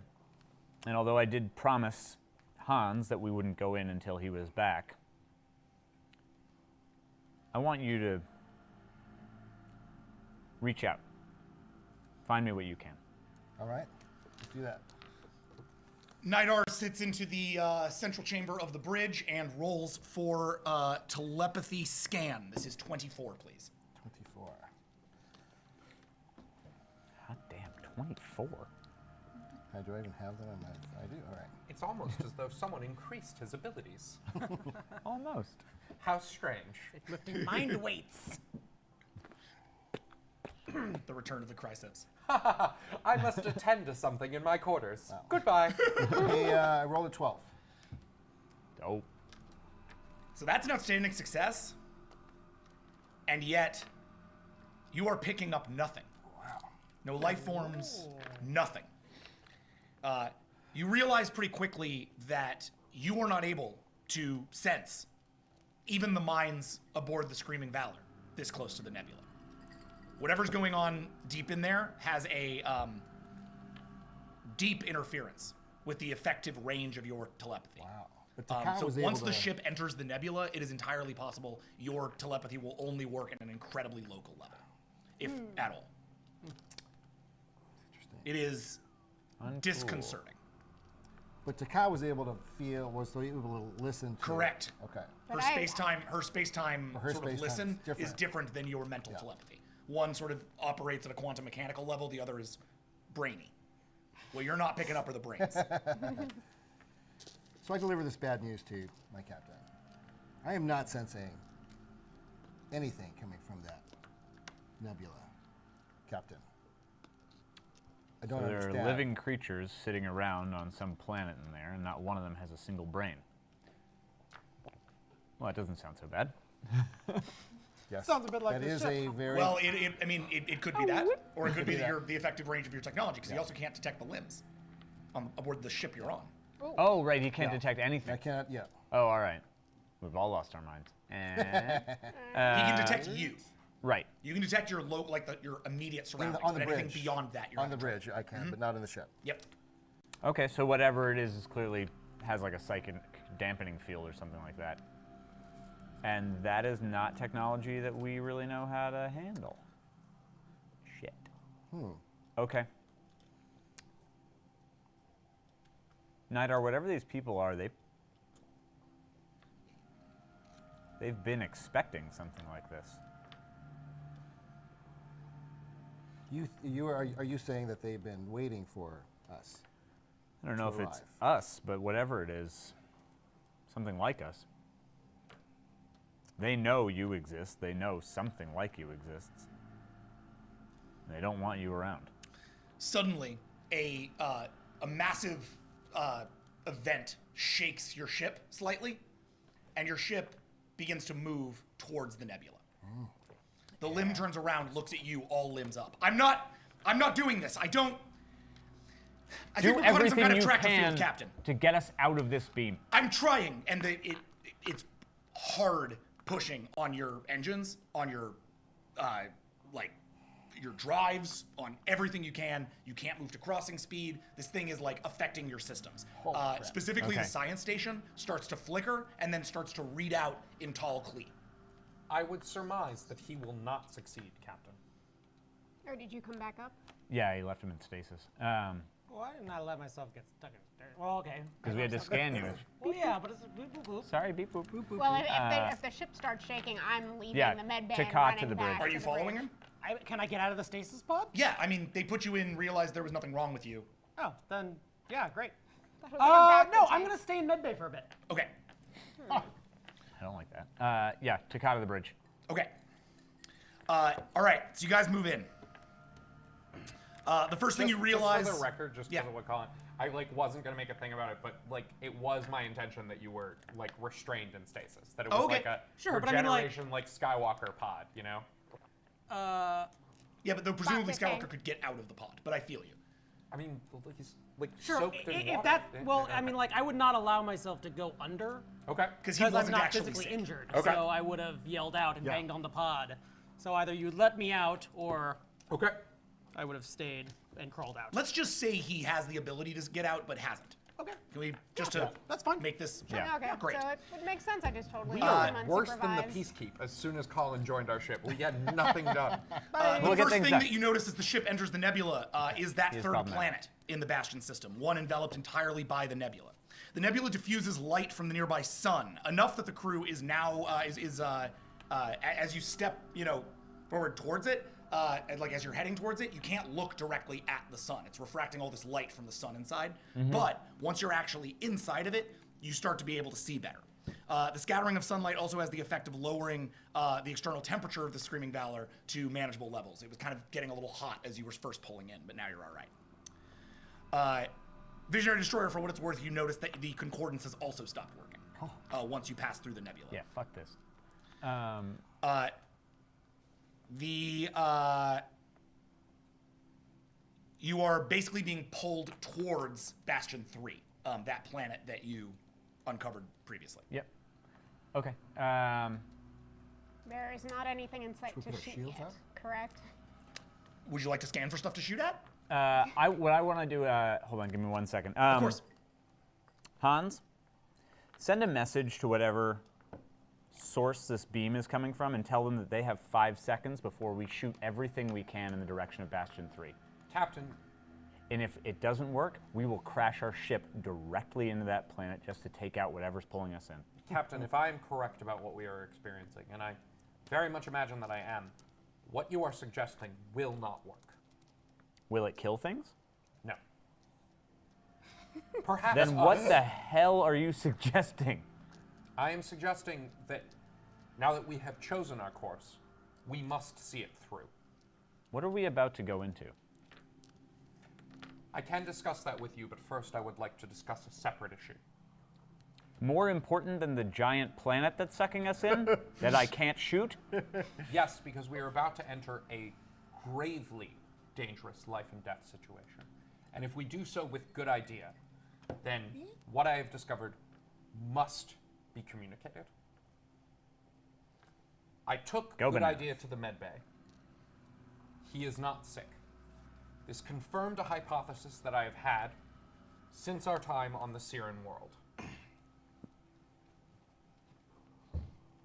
and although I did promise Hans that we wouldn't go in until he was back, I want you to reach out. Find me what you can. All right, let's do that. Nidar sits into the central chamber of the bridge and rolls for telepathy scan. This is 24, please. 24. God damn, 24. Do I even have that on my... I do, all right. It's almost as though someone increased his abilities. Almost. How strange. Lifting mind weights. The return of the Chryseps. I must attend to something in my quarters. Wow. Goodbye. Hey, I rolled a 12. Dope. So that's an outstanding success. And yet, you are picking up nothing. Wow. No life forms, nothing. You realize pretty quickly that you are not able to sense even the minds aboard the Screaming Valor this close to the nebula. Whatever's going on deep in there has a deep interference with the effective range of your telepathy. Wow. But Taka So was once able the to... ship enters the nebula, it is entirely possible your telepathy will only work at an incredibly local level, if at all. Interesting. It is disconcerting. But Taka was able to feel, was able to listen to... Correct. Okay. Her space-time sort of listen is is different than your mental telepathy. One sort of operates at a quantum mechanical level, the other is brainy. What you're not picking up are the brains. So I deliver this bad news to my captain. I am not sensing anything coming from that nebula, Captain. I don't understand. There are living creatures sitting around on some planet in there, and not one of them has a single brain. Well, that doesn't sound so bad. Yes. Sounds a bit like that this is ship. a very... Well, it could be that, or it could be the effective range of your technology, because you also can't detect the limbs aboard the ship you're on. Oh, right, he can't detect anything. I cannot, yeah. Oh, all right. We've all lost our minds. He can detect you. Right. You can detect your your immediate surroundings, on the but anything bridge. beyond that, you're On the not bridge, I can, but not in the ship. Yep. Okay, so whatever it is clearly has like a psychic dampening field or something like that. And that is not technology that we really know how to handle. Shit. Okay. Nidar, whatever these people are, they've been expecting something like this. Are you saying that they've been waiting for us? I don't know if it's us, but whatever it is, something like us. They know you exist. They know something like you exists. They don't want you around. Suddenly, a massive event shakes your ship slightly, and your ship begins to move towards the nebula. The limb turns around, looks at you, all limbs up. I'm not doing this. I think we're caught in some kind of tractor field, Captain. To get us out of this beam. I'm trying, and it's hard pushing on your engines, on your your drives, on everything you can. You can't move to crossing speed. This thing is like affecting your systems. Specifically, the science station starts to flicker and then starts to read out in tall Klee. I would surmise that he will not succeed, Captain. Or did you come back up? Yeah, he left him in stasis. Why didn't I let myself get stuck in dirt? Well, okay. Because we had to scan you. Well, yeah, but it's boop, boop, boop. Sorry, beep boop boop boop. Well, if the ship starts shaking, I'm leaving the med bay and Takat running to the back bridge. Are you to the following bridge. him? Can I get out of the stasis pod? Yeah, I mean, they put you in, realized there was nothing wrong with you. Oh, then, yeah, great. That was like a No, backwards I'm thing. going to stay in medbay for a bit. Okay. I don't like that. Yeah, Takat to the bridge. Okay. All right, so you guys move in. The first thing you realize... Just for the record, just because of what Colin... I, wasn't going to make a thing about it, but, it was my intention that you were, restrained in stasis. That it was, Okay. a Sure, but I mean, regeneration, Skywalker pod, you know? Yeah, but though presumably Thing. Skywalker could get out of the pod, but I feel you. I mean, he's, Sure, soaked in if water. that... Yeah, Well, yeah, I mean, I would not allow myself to go under. Okay. Because he Because I'm wasn't not actually physically sick. injured. Okay. So I would have yelled out and banged on the pod. So either you let me out or Okay. I would have stayed and crawled out. Let's just say he has the ability to get out, but hasn't. Okay. Can we just to that's fine. make this Yeah. Okay, great? so it would make sense. I just totally We left are him worse than the unsupervised. Peacekeep as soon as Colin joined our ship. We had nothing done. The We'll get first things thing done. that you notice as the ship enters the nebula is that He is third problematic. planet in the Bastion system, one enveloped entirely by the nebula. The nebula diffuses light from the nearby sun, enough that the crew is now as you step, forward towards it, as you're heading towards it, you can't look directly at the sun. It's refracting all this light from the sun inside. But once you're actually inside of it, you start to be able to see better. The scattering of sunlight also has the effect of lowering the external temperature of the Screaming Valor to manageable levels. It was kind of getting a little hot as you were first pulling in, but now you're all right. Visionary Destroyer, for what it's worth, you notice that the concordance has also stopped working once you pass through the nebula. Yeah, fuck this. You are basically being pulled towards Bastion 3, that planet that you uncovered previously. Yep. Okay. There is not anything in sight Should we to put our shoot shields yet, up? correct? Would you like to scan for stuff to shoot at? What I want to do, hold on, give me 1 second. Of course. Hans, send a message to whatever source this beam is coming from and tell them that they have 5 seconds before we shoot everything we can in the direction of Bastion 3. Captain, And if it doesn't work, we will crash our ship directly into that planet just to take out whatever's pulling us in. Captain, if I am correct about what we are experiencing, and I very much imagine that I am, what you are suggesting will not work. Will it kill things? No. Perhaps Then what us. the hell are you suggesting? I am suggesting that now that we have chosen our course, we must see it through. What are we about to go into? I can discuss that with you, but first I would like to discuss a separate issue. More important than the giant planet that's sucking us in that I can't shoot? Yes, because we are about to enter a gravely dangerous life and death situation. And if we do so with good idea, then what I have discovered must be communicated. I took Go good bananas. idea to the medbay. He is not sick. This confirmed a hypothesis that I have had since our time on the Siren world.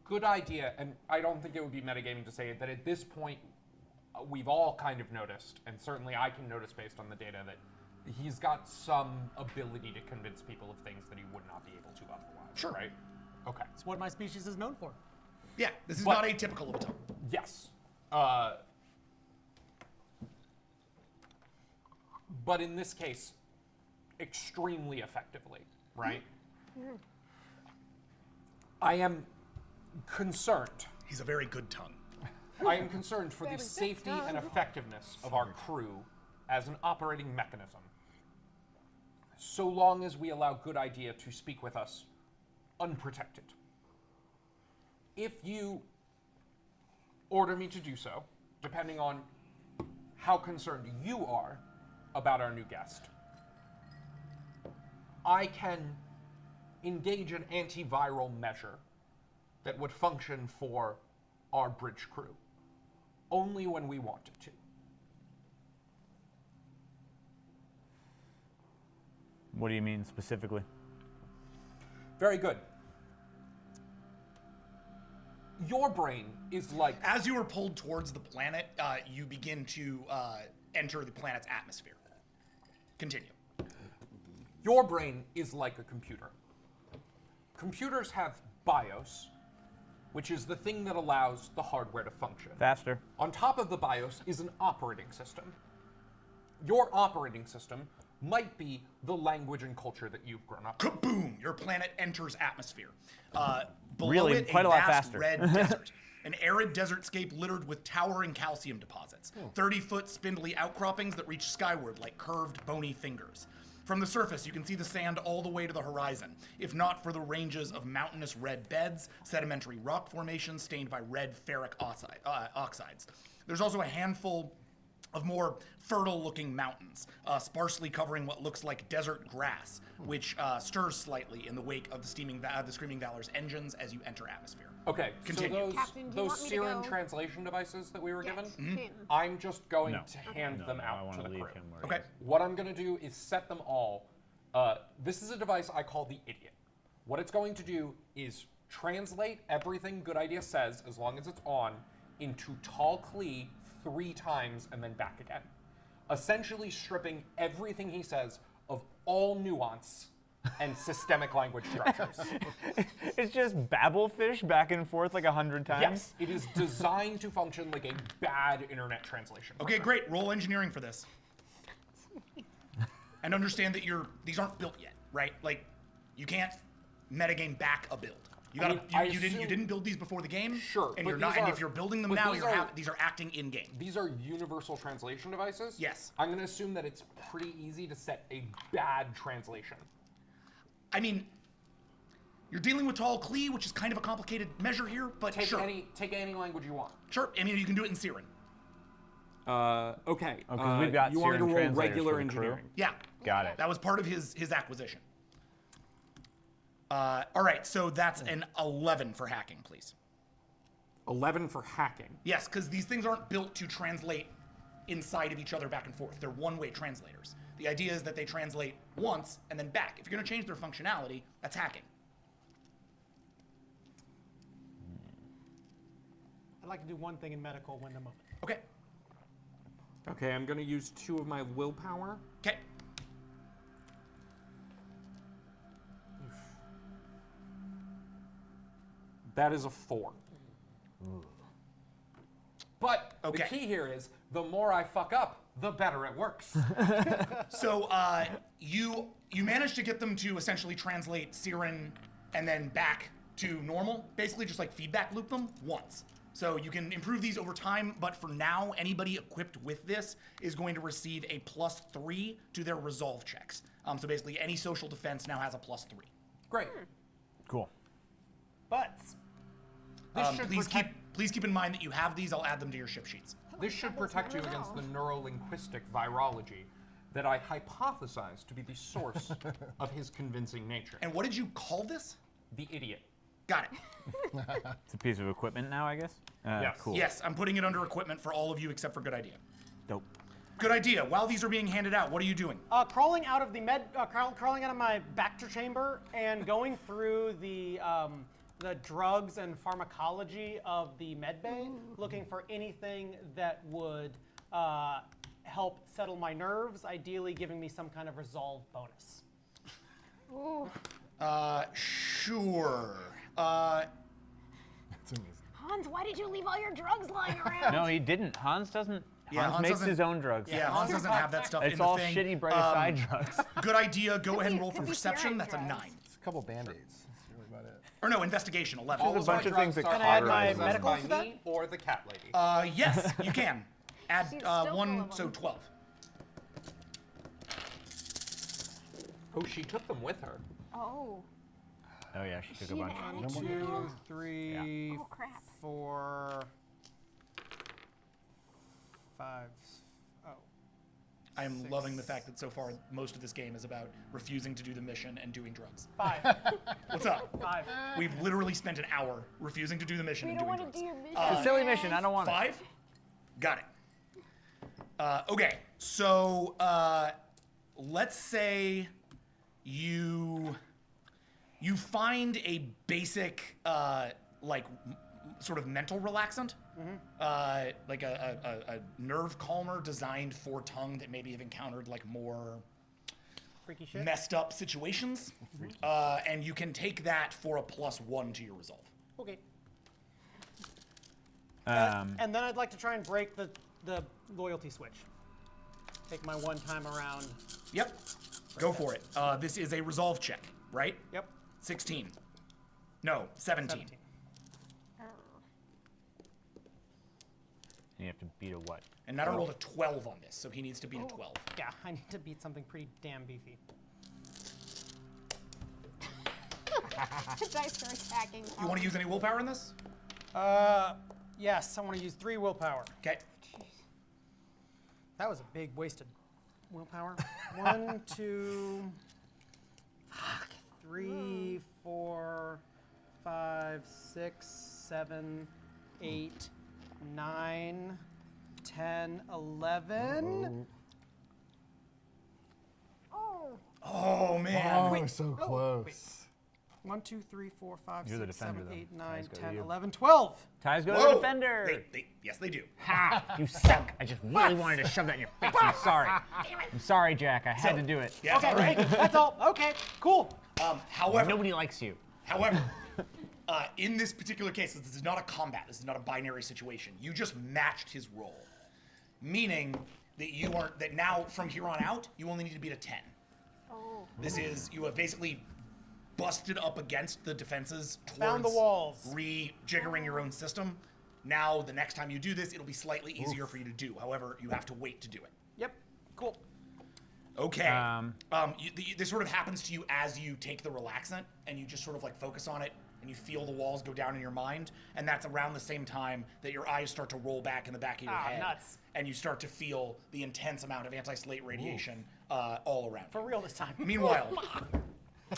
Good idea, and I don't think it would be metagaming to say that at this point, we've all kind of noticed, and certainly I can notice based on the data, that he's got some ability to convince people of things that he would not be able to otherwise. Sure. Right? Okay. It's what my species is known for. Yeah, this is But- not atypical of a tongue. Yes. But in this case, extremely effectively, right? I am concerned. He's a very good tongue. I am concerned for the Very good safety and tongue. effectiveness of our crew as an operating mechanism. So long as we allow good idea to speak with us unprotected. If you order me to do so, depending on how concerned you are about our new guest, I can engage an antiviral measure that would function for our bridge crew only when we want it to. What do you mean specifically? Very good. Your brain is like... As you are pulled towards the planet, you begin to enter the planet's atmosphere. Continue. Your brain is like a computer. Computers have BIOS, which is the thing that allows the hardware to function. Faster. On top of the BIOS is an operating system. Your operating system might be the language and culture that you've grown up with. Kaboom! Your planet enters atmosphere. Below Really, it, quite a lot vast faster. red desert. An arid desertscape littered with towering calcium deposits. 30-foot spindly outcroppings that reach skyward like curved, bony fingers. From the surface, you can see the sand all the way to the horizon, if not for the ranges of mountainous red beds, sedimentary rock formations stained by red ferric oxides. There's also a handful of more fertile-looking mountains, sparsely covering what looks like desert grass, which stirs slightly in the wake of the Screaming Valor's engines as you enter atmosphere. Okay, Continue. so Captain, do you those want me to Siren go? translation devices that we were given, Him. I'm just going No. to hand them I out want to to the leave crew. him where he Okay. is. What I'm going to do is set them all. This is a device I call the Idiot. What it's going to do is translate everything Good Idea says, as long as it's on, into Tall Klee 3 times and then back again. Essentially stripping everything he says of all nuance and systemic language structures. It's just babblefish back and forth like 100 times? Yes, it is designed to function like a bad internet translation. Okay, program. great. Roll engineering for this. And understand that these aren't built yet, right? Like, you can't metagame back a build. You gotta. You didn't build these before the game. Sure, And but you're not. these And are- if you're building them but now, these these are acting in game. These are universal translation devices? Yes. I'm going to assume that it's pretty easy to set a bad translation. I mean, you're dealing with Tall Klee, which is kind of a complicated measure here, but Take sure. any language you want. Sure. I mean, you can do it in Siren. Okay. Oh, 'cause we've got you want me to Siren roll translators regular for the crew? engineering? Yeah. Got it. That was part of his acquisition. All right, so that's an 11 for hacking, please. 11 for hacking. Yes, because these things aren't built to translate inside of each other back and forth. They're one-way translators. The idea is that they translate once and then back. If you're going to change their functionality, that's hacking. I'd like to do one thing in medical when the moment. Okay. Okay, I'm going to use 2 of my willpower. Okay. That is a 4. But Okay. the key here is, the more I fuck up, the better it works. So you managed to get them to essentially translate Siren and then back to normal, basically just like feedback loop them once. So you can improve these over time, but for now, anybody equipped with this is going to receive a +3 to their resolve checks. So basically, any social defense now has a +3. Great. Cool. Butts. This should Please keep in mind that you have these. I'll add them to your ship sheets. This should protect you against the neurolinguistic virology that I hypothesize to be the source of his convincing nature. And what did you call this? The Idiot. Got it. It's a piece of equipment now, I guess? Yes. Cool. Yes, I'm putting it under equipment for all of you except for Good Idea. Dope. Good Idea. While these are being handed out, what are you doing? Crawling out of the crawling out of my Bacter chamber and going through the drugs and pharmacology of the med bay, looking for anything that would help settle my nerves, ideally giving me some kind of resolve bonus. Ooh. Sure. That's amazing. Hans, why did you leave all your drugs lying around? No, he didn't. Hans doesn't. Yeah, Hans Hans makes doesn't- his own drugs. Yeah, Hans doesn't have that stuff in It's the all thing. shitty Brightest Eye drugs. Good Idea. Go ahead and roll for could be perception. Siren That's a drugs. 9. It's a couple band-aids. That's really about it. Or no, investigation. 11. There's a bunch of things that Can I add my cauterize them. medical by to that? me or the cat lady? Yes, you can. Add She's still full 1, of so them. 12. Oh, she took them with her. Oh. Oh, yeah, she took She a bunch. had No more it. 2, 3, Oh, crap. 4, 5. Oh. I am loving the fact that so far most of this game is about refusing to do the mission and doing drugs. 5. What's up? 5. We've literally spent an hour refusing to do the mission We and don't doing want to drugs. do your mission. It's a silly mission. I don't want it. 5? Got it. Okay, so let's say you find a basic sort of mental relaxant, like a nerve calmer designed for tongue that maybe have encountered like more Freaky shit. messed up situations, and you can take that for a +1 to your resolve. Okay. And then I'd like to try and break the loyalty switch. Take my one time around. Yep. Go for it. This is a resolve check, right? Yep. 16. No, 17. And you have to beat a what? And Nutter rolled a 12 on this, so he needs to beat a 12. Yeah, I need to beat something pretty damn beefy. The dice are attacking. You want to use any willpower in this? Yes, I want to use 3 willpower. Okay. That was a big wasted willpower. 1, 2, 3, 4, 5, 6, 7, 8, 9, 10, 11. Oh man. Oh, Wait, so oh, close. wait. 1, 2, 3, 4, 5, You're the 6, 7, defender, 8, though. 9, Ties go to 10, you. 11, 12. Ties go to Whoa. the defender. Yes, they do. Ha! You suck. I just really wanted to shove that in your face. I'm sorry. I'm sorry, Jack. I had to do it. Yeah, Okay, all right. great. That's all. Okay, cool. However, Nobody likes you. However, in this particular case, this is not a combat. This is not a binary situation. You just matched his roll, meaning that now from here on out, you only need to beat a 10. Oh. This is you have basically busted up against the defenses towards Found the walls. rejiggering your own system. Now, the next time you do this, it'll be slightly easier for you to do. However, you have to wait to do it. Yep, cool. Okay. This sort of happens to you as you take the relaxant, and you just sort of like focus on it, and you feel the walls go down in your mind, and that's around the same time that your eyes start to roll back in the back of your head, nuts. and you start to feel the intense amount of anti-slate radiation all around. For real this time. Meanwhile,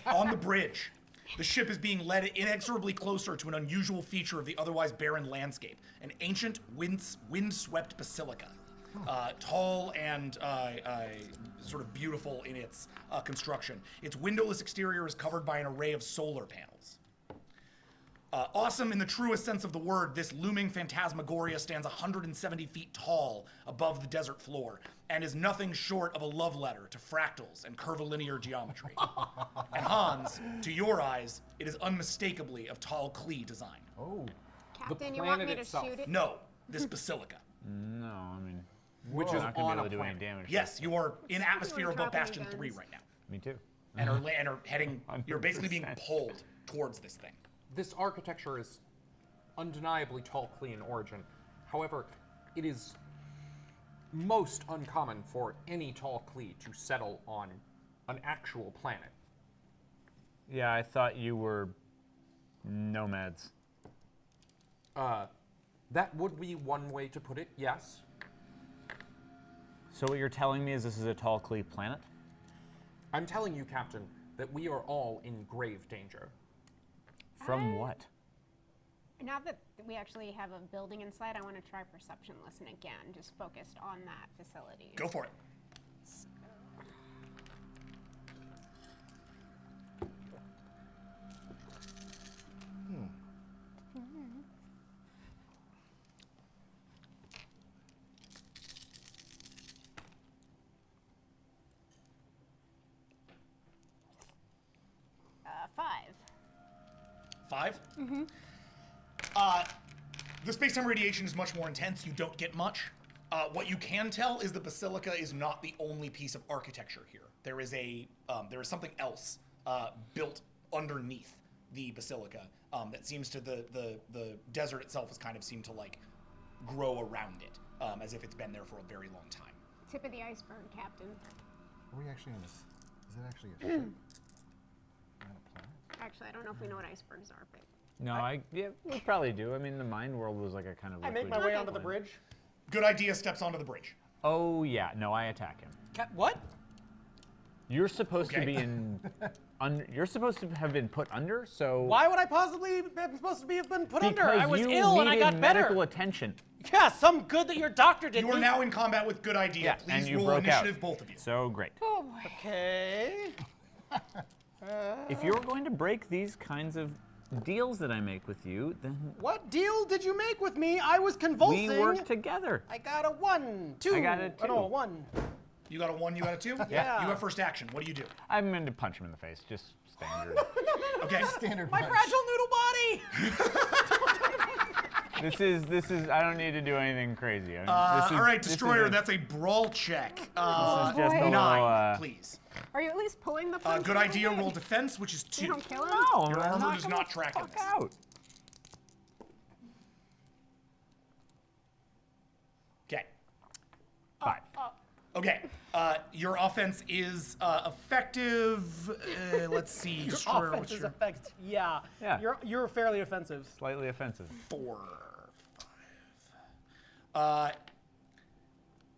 on the bridge, the ship is being led inexorably closer to an unusual feature of the otherwise barren landscape, an ancient wind-swept basilica. Tall and sort of beautiful in its construction. Its windowless exterior is covered by an array of solar panels. Awesome in the truest sense of the word, this looming phantasmagoria stands 170 feet tall above the desert floor and is nothing short of a love letter to fractals and curvilinear geometry. And Hans, to your eyes, it is unmistakably of tall Klee design. Oh. Captain, you want me to itself. shoot it? No, this basilica. No, I mean, Which we're is not going on to a be able to do any planet. damage. Yes, you are in atmosphere we're above dropping Bastion guns. 3 right now. Me too. And are heading, you're basically being 100%. pulled towards this thing. This architecture is undeniably tall, clean in origin. However, it is most uncommon for any tall Klee to settle on an actual planet. Yeah, I thought you were nomads. That would be one way to put it, yes. So what you're telling me is this is a tall Klee planet? I'm telling you, Captain, that we are all in grave danger. From what? Now that we actually have a building inside, I want to try perception listen again, just focused on that facility. Go for it. Five. 5? Mm-hmm. The space-time radiation is much more intense. You don't get much. What you can tell is the basilica is not the only piece of architecture here. There is something else built underneath the basilica that seems to the desert itself has kind of seemed to like grow around it as if it's been there for a very long time. Tip of the iceberg, Captain. Are we actually on this? Is it actually a ship? Not a planet? Actually, I don't know if we know what icebergs are, but No, we probably do. I mean, the mind world was like a kind of. I make my way onto the bridge. Good idea steps onto the bridge. Oh yeah, no, I attack him. What? You're supposed to Okay. be in. You're supposed to have been put under. So Why would I possibly have supposed to have been put under? because I was you ill and I needed got better. medical attention. Yeah, some good that your doctor did. You are now in combat with good idea. Yeah, Please and you roll broke initiative, out. both of you. So great. oh boy. Okay. If you're going to break these kinds of deals that I make with you, then What deal did you make with me? I was convulsing. we work together. I got a 1, 2. I got a 2. Oh, no, 1. You got a 1, you got a 2? Yeah. You have first action. What do you do? I'm going to punch him in the face, just standard. Okay. Standard My punch. fragile noodle body. This is. I don't need to do anything crazy. All right, Destroyer, that's a brawl check. This is just a 9, little, please. Are you at least pulling the punch? Good idea, roll defense, which is 2. You don't kill him? No, Your I'm armor does gonna not track in fuck this. out. Okay. 5. Okay. Your offense is effective. Let's see. Destroyer, Offense what's is your effective. Yeah. Yeah. You're fairly offensive. Slightly offensive. 4, 5.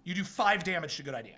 You do 5 damage to Good Idea.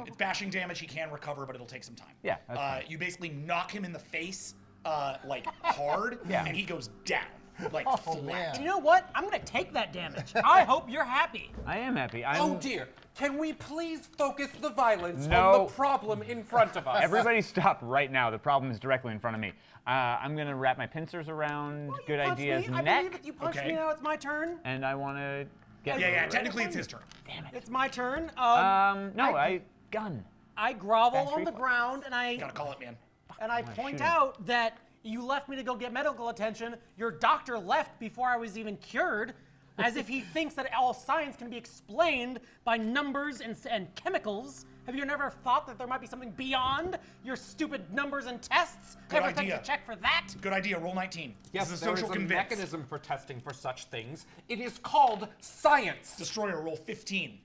It's bashing damage. He can recover, but it'll take some time. Yeah, that's fine. You basically knock him in the face, like hard, Yeah. and he goes down, like Oh, flat. man. You know what? I'm gonna take that damage. I hope you're happy. I am happy. Oh dear. Can we please focus the violence on No. the problem in front of us? Everybody stop right now. The problem is directly in front of me. I'm going to wrap my pincers around Good Punch Idea's me. I neck, believe it. You punched Okay. me. Now it's my turn. and I want to get... Yeah, technically it's his turn. Damn it. It's my turn. No, gun. I grovel Fast on the reflex. ground and Gotta call it, man. I point shoot him. out that you left me to go get medical attention. Your doctor left before I was even cured, as if he thinks that all science can be explained by numbers and chemicals. Have you never thought that there might be something beyond your stupid numbers and tests? Good Ever idea. think to check for that? Good idea. Roll 19. Yes, this is a there is social a convince. mechanism for testing for such things. It is called science. Destroyer, roll 15.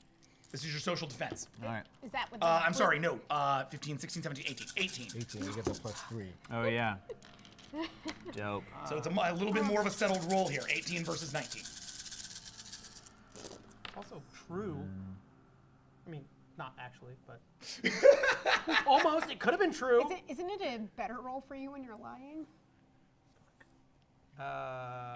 This is your social defense. All right. Is that what I'm sorry, no. 15, 16, 17, 18. 18. 18, you get the +3. Oh, yeah. Dope. So it's a little bit more of a settled roll here. 18 versus 19. Also true. I mean, not actually, but almost. It could have been true. Isn't it a better roll for you when you're lying?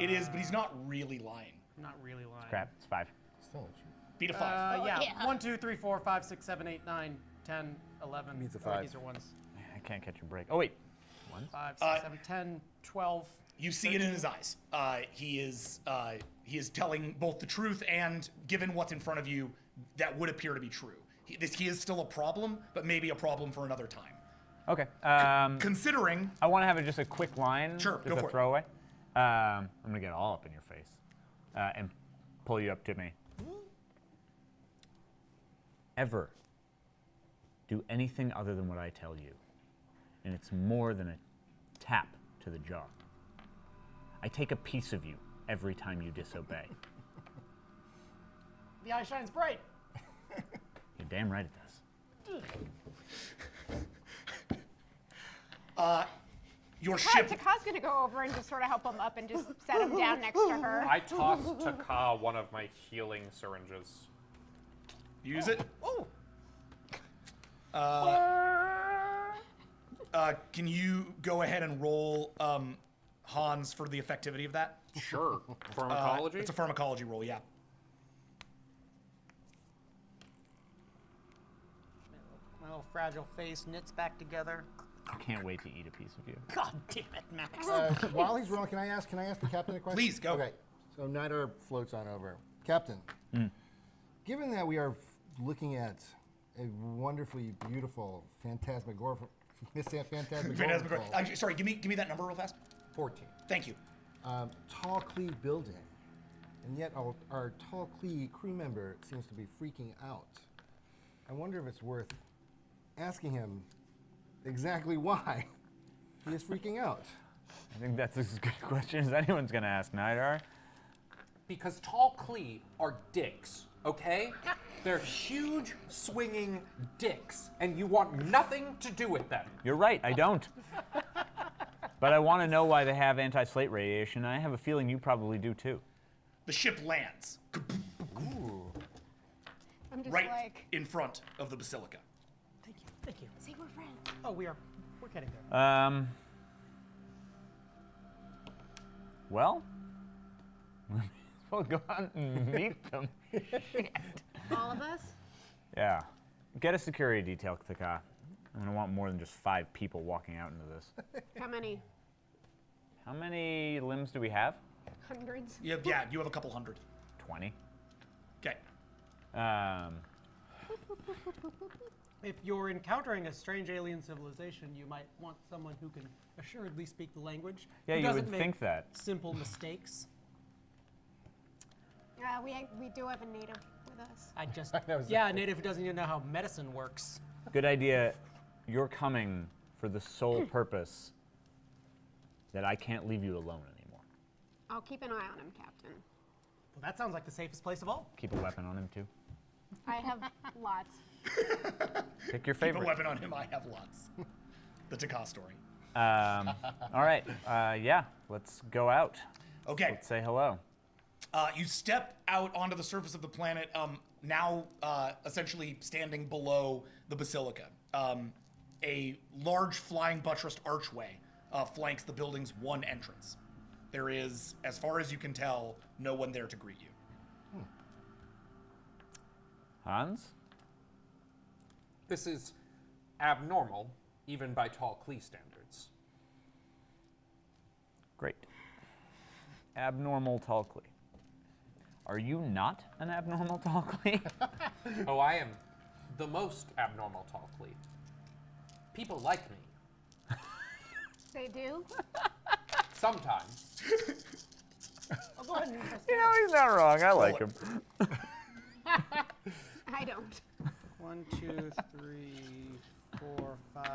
It is, but he's not really lying. I'm not really lying. Crap, it's 5. Still a cheat. Beat a 5. Yeah. yeah. 1, 2, 3, 4, 5, 6, 7, 8, 9, 10, 11. Means a Oh, 5. These are ones. I can't catch a break. Oh, wait. 5, 6, 7, 10, 12. You see it in his eyes. He is telling both the truth and, given what's in front of you, that would appear to be true. He is still a problem, but maybe a problem for another time. Okay. Considering, I want to have just a quick line. Sure, just go a for it. throwaway. I'm going to get all up in your face and pull you up to me. Ever do anything other than what I tell you, and it's more than a tap to the jaw. I take a piece of you every time you disobey. The eye shines bright. You're damn right it does. your ship. Taka's gonna go over and just sort of help him up and just set him down next to her. I tossed to Ka one of my healing syringes. Use it. Oh. Can you go ahead and roll Hans for the effectivity of that? Sure. Pharmacology? It's a pharmacology roll, yeah. My little fragile face knits back together. I can't wait to eat a piece of you. God damn it, Max. While he's rolling, can I ask the captain a question? Please, go. Okay, so Nidar floats on over. Captain, given that we are looking at a wonderfully beautiful phantasmagorical, Phantasmagorical. Sorry, give me that number real fast. 14. Thank you. tall Klee building, and yet our tall Klee crew member seems to be freaking out. I wonder if it's worth asking him exactly why he is freaking out. I think that's as good a question as anyone's going to ask, Nidar. Because tall Klee are dicks, okay? They're huge, swinging dicks, and you want nothing to do with them. You're right, I don't. But I want to know why they have anti-slate radiation, and I have a feeling you probably do too. The ship lands Ooh. I'm just right like, in front of the basilica. Thank you. Thank you. say we're friends. Oh, we're getting there. Well, we'll go out and meet them. All of us? Yeah. Get a security detail, Taka. I'm gonna want more than just 5 people walking out into this. How many? How many limbs do we have? Hundreds. Yeah, you have a couple hundred. 20. Okay. If you're encountering a strange alien civilization, you might want someone who can assuredly speak the language. Yeah, who you doesn't would make think that. simple mistakes. We do have a native with us. I just, a native who doesn't even know how medicine works. Good idea. You're coming for the sole purpose that I can't leave you alone anymore. I'll keep an eye on him, Captain. Well, that sounds like the safest place of all. Keep a weapon on him too. I have lots. Pick your Keep a favorite. weapon on him. I have lots. The Taka story. All right. Yeah. Let's go out. Okay. Let's say hello. You step out onto the surface of the planet, now essentially standing below the basilica. A large flying buttressed archway flanks the building's one entrance. There is, as far as you can tell, no one there to greet you. Hans? This is abnormal, even by tall Klee standards. Great. Abnormal tall Klee. Are you not an abnormal tall Klee? Oh, I am the most abnormal tall Klee. People like me. They do? Sometimes. I'll go ahead and You know, he's not wrong. I like him. I don't. 1, 2, 3, 4, 5,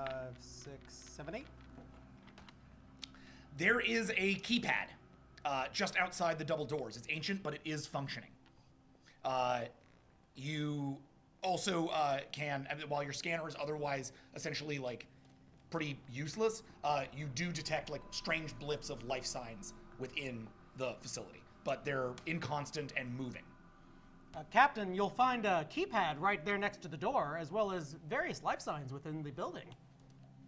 6, 7, 8. There is a keypad just outside the double doors. It's ancient, but it is functioning. You also can, while your scanner is otherwise essentially like pretty useless, you do detect like strange blips of life signs within the facility, but they're inconstant and moving. Captain, you'll find a keypad right there next to the door, as well as various life signs within the building.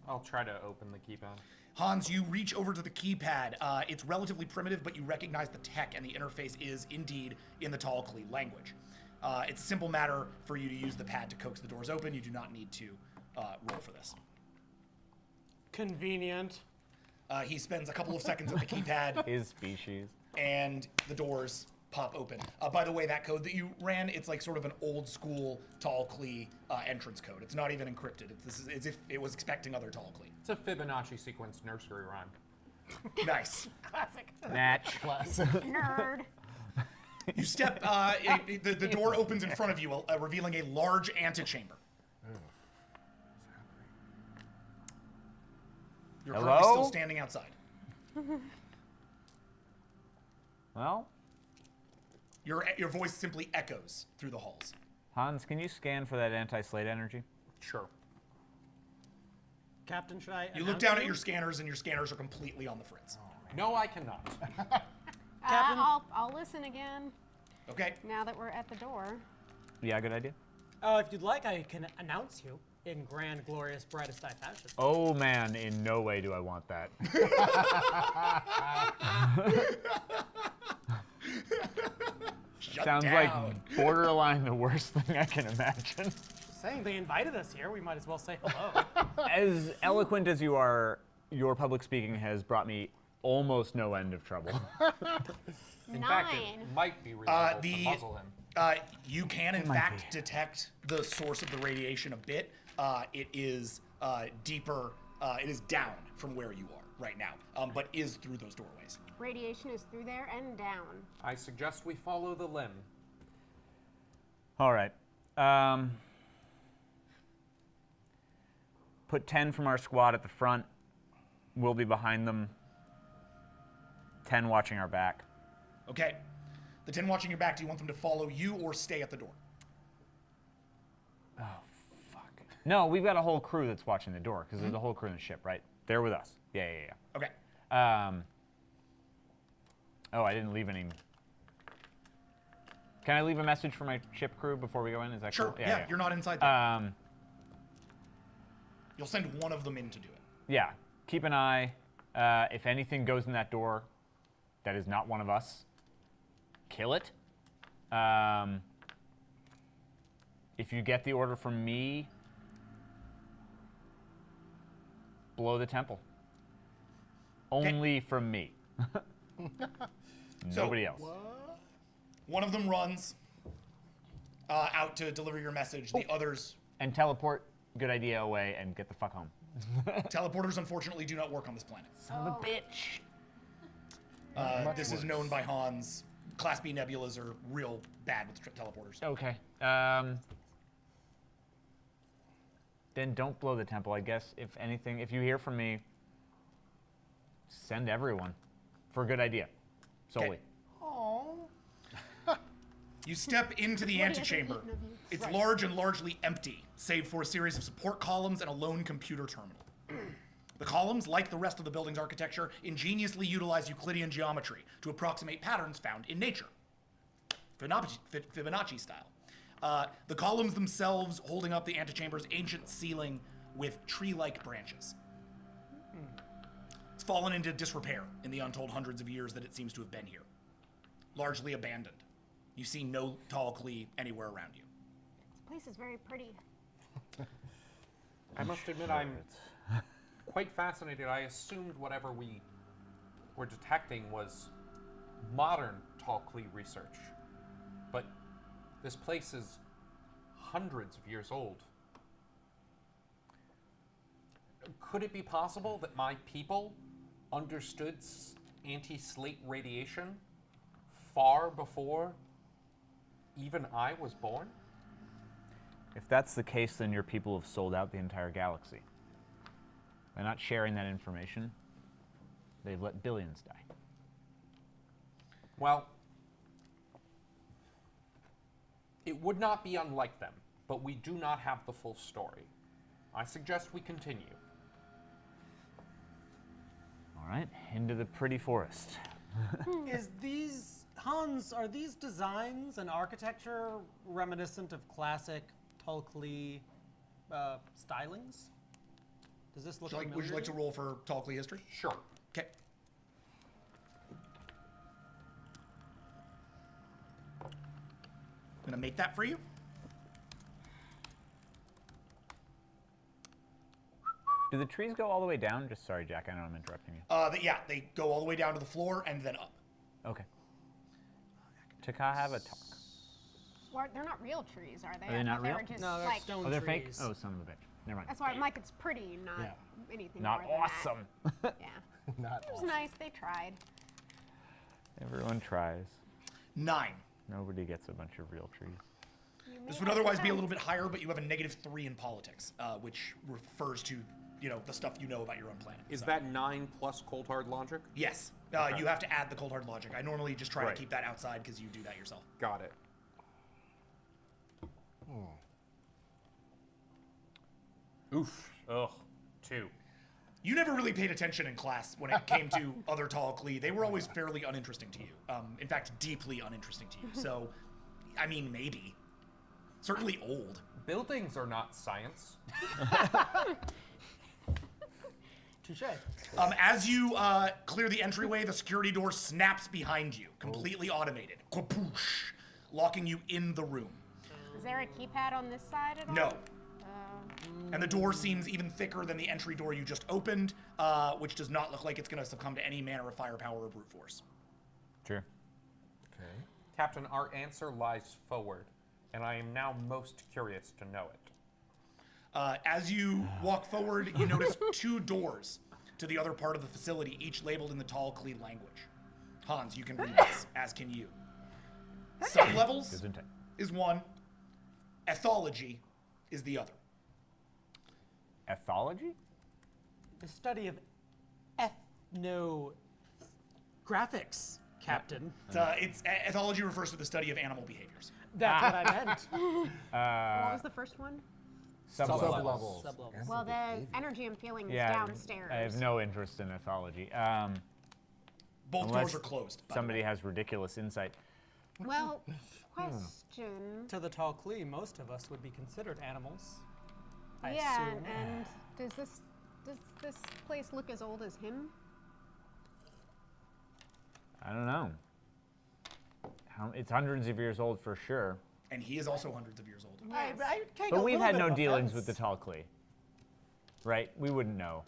I'll try to open the keypad. Hans, you reach over to the keypad. It's relatively primitive, but you recognize the tech, and the interface is indeed in the Tall Klee language. It's a simple matter for you to use the pad to coax the doors open. You do not need to roll for this. Convenient. He spends a couple of seconds at the keypad. His species. And the doors pop open. By the way, that code that you ran, it's like sort of an old school Tall Klee entrance code. It's not even encrypted. It's as if it was expecting other Tall Klee. It's a Fibonacci sequence nursery rhyme. Nice. Classic. Natch. Nerd. You step, the door opens in front of you, revealing a large antechamber. You're currently Hello? still standing outside. Well, Your voice simply echoes through the halls. Hans, can you scan for that anti-slate energy? Sure. Captain, should I You look down at your scanners, and your scanners are completely on the fritz. No, I cannot. Captain? I'll listen again. Okay. Now that we're at the door. Yeah, good idea. If you'd like, I can announce you in grand, glorious, brightest eye fashion. Oh man, in no way do I want that. Sounds like borderline the worst thing I can imagine. Just saying, they invited us here. We might as well say hello. As eloquent as you are, your public speaking has brought me almost no end of trouble. In fact, it might be reasonable to muzzle him. You can, in fact, detect the source of the radiation a bit. It is deeper. It is down from where you are right now, but is through those doorways. Radiation is through there and down. I suggest we follow the limb. All right. Put 10 from our squad at the front. We'll be behind them. 10 watching our back. Okay. The 10 watching your back, do you want them to follow you or stay at the door? Oh, fuck. No, we've got a whole crew that's watching the door, because there's a whole crew in the ship, right? They're with us. Yeah. Okay. Oh, I didn't leave any. Can I leave a message for my ship crew before we go in? Is that Sure. cool? Yeah, you're not inside there. You'll send one of them in to do it. Yeah. Keep an eye. If anything goes in that door that is not one of us, kill it. If you get the order from me, blow the temple. Only from me. Nobody else. One of them runs out to deliver your message. The others... And teleport, good idea, away and get the fuck home. Teleporters, unfortunately, do not work on this planet. Son of a bitch. This is known by Hans. Class B nebulas are real bad with teleporters. Okay. Then don't blow the temple, I guess. If anything, if you hear from me, send everyone. For a good idea. Solely. Oh. You step into the antechamber. It's large and largely empty, save for a series of support columns and a lone computer terminal. The columns, like the rest of the building's architecture, ingeniously utilize Euclidean geometry to approximate patterns found in nature. Fibonacci style. The columns themselves holding up the antechamber's ancient ceiling with tree-like branches. It's fallen into disrepair in the untold hundreds of years that it seems to have been here. Largely abandoned. You see no tall Klee anywhere around you. This place is very pretty. I must admit, I'm quite fascinated. I assumed whatever we were detecting was modern tall Klee research. But this place is hundreds of years old. Could it be possible that my people understood anti-slate radiation far before even I was born? If that's the case, then your people have sold out the entire galaxy. By not sharing that information, they've let billions die. Well, it would not be unlike them, but we do not have the full story. I suggest we continue. All right, into the pretty forest. Is these, Hans, are these designs and architecture reminiscent of classic tall Klee stylings? Does this look familiar? Would you like to roll for tall Klee history? Sure. Okay. I'm gonna make that for you. Do the trees go all the way down? Just sorry, Jack, I know I'm interrupting you. Yeah, they go all the way down to the floor and then up. Okay. Taka have a talk. Well, they're not real trees, are they? Are they not real? They're just No, they're like, stone Oh, they're trees. fake? Oh, son of a bitch. Never mind. that's why I'm like, it's pretty, not anything Not more than awesome. That. Yeah. Not It was awesome. nice, they tried. Everyone tries. 9. Nobody gets a bunch of real trees. You This may would have otherwise be a time. little bit higher, but you have a -3 in politics, which refers to, the stuff you know about your own planet. Is So- that 9 plus cold hard logic? Yes. Okay. You have to add the cold hard logic. I normally just try Right. to keep that outside because you do that yourself. Got it. Oof. Ugh. 2. You never really paid attention in class when it came to other tall Klee. They were always fairly uninteresting to you. In fact, deeply uninteresting to you. So, I mean, maybe. Certainly old. Buildings are not science. Touche. As you clear the entryway, the security door snaps behind you, completely automated. Kapoosh, locking you in the room. Is there a keypad on this side at all? No. And the door seems even thicker than the entry door you just opened, which does not look like it's going to succumb to any manner of firepower or brute force. Sure. Okay. Captain, our answer lies forward, and I am now most curious to know it. As you walk forward, you notice 2 doors to the other part of the facility, each labeled in the tall Klee language. Hans, you can read this, as can you. Sublevels Gesundheit. is one. Ethology is the other. Ethology? The study of ethnographics, Captain. Ethology refers to the study of animal behaviors. That's what I meant. What was the first one? Sublevels. Sublevels. Well, the energy I'm feeling is Yeah, downstairs. I have no interest in ethology. Both Unless doors are closed. by the Somebody way. has ridiculous insight. Well, question. To the tall Klee, most of us would be considered animals. I Yeah, assume. and does this place look as old as him? I don't know. It's hundreds of years old for sure. And he is also hundreds of years old. I take But a we've little had bit no of dealings with the offense. tall Klee. Right? We wouldn't know.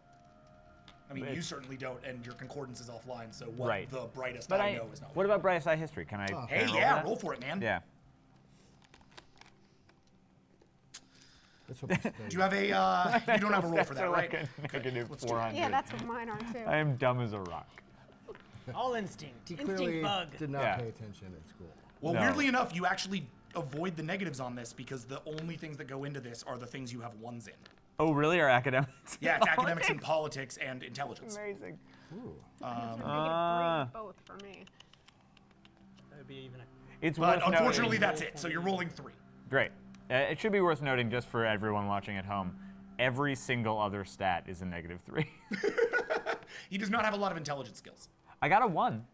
I mean, you It's- certainly don't, and your concordance is offline, so what Right. the brightest But I know is not. what about brightest eye history? Can I? Oh. Hey, can I yeah, that? roll for it, man. Yeah. Let's hope it's Do you have a, you don't have a roll for that, right? Negative let's do it. 400. Yeah, that's what mine are too. I am dumb as a rock. All instinct. He Instinct clearly bug. did not Yeah. pay attention in school. Well, No. weirdly enough, you actually avoid the negatives on this because the only things that go into this are the things you have ones in. Oh, really? Or academics? Yeah, it's academics and politics and intelligence. Amazing. Ooh. -3, both for me. That would be even. It's But worth unfortunately, noting. that's it. So you're rolling 3. Great. It should be worth noting, just for everyone watching at home, every single other stat is a -3. He does not have a lot of intelligence skills. I got a 1.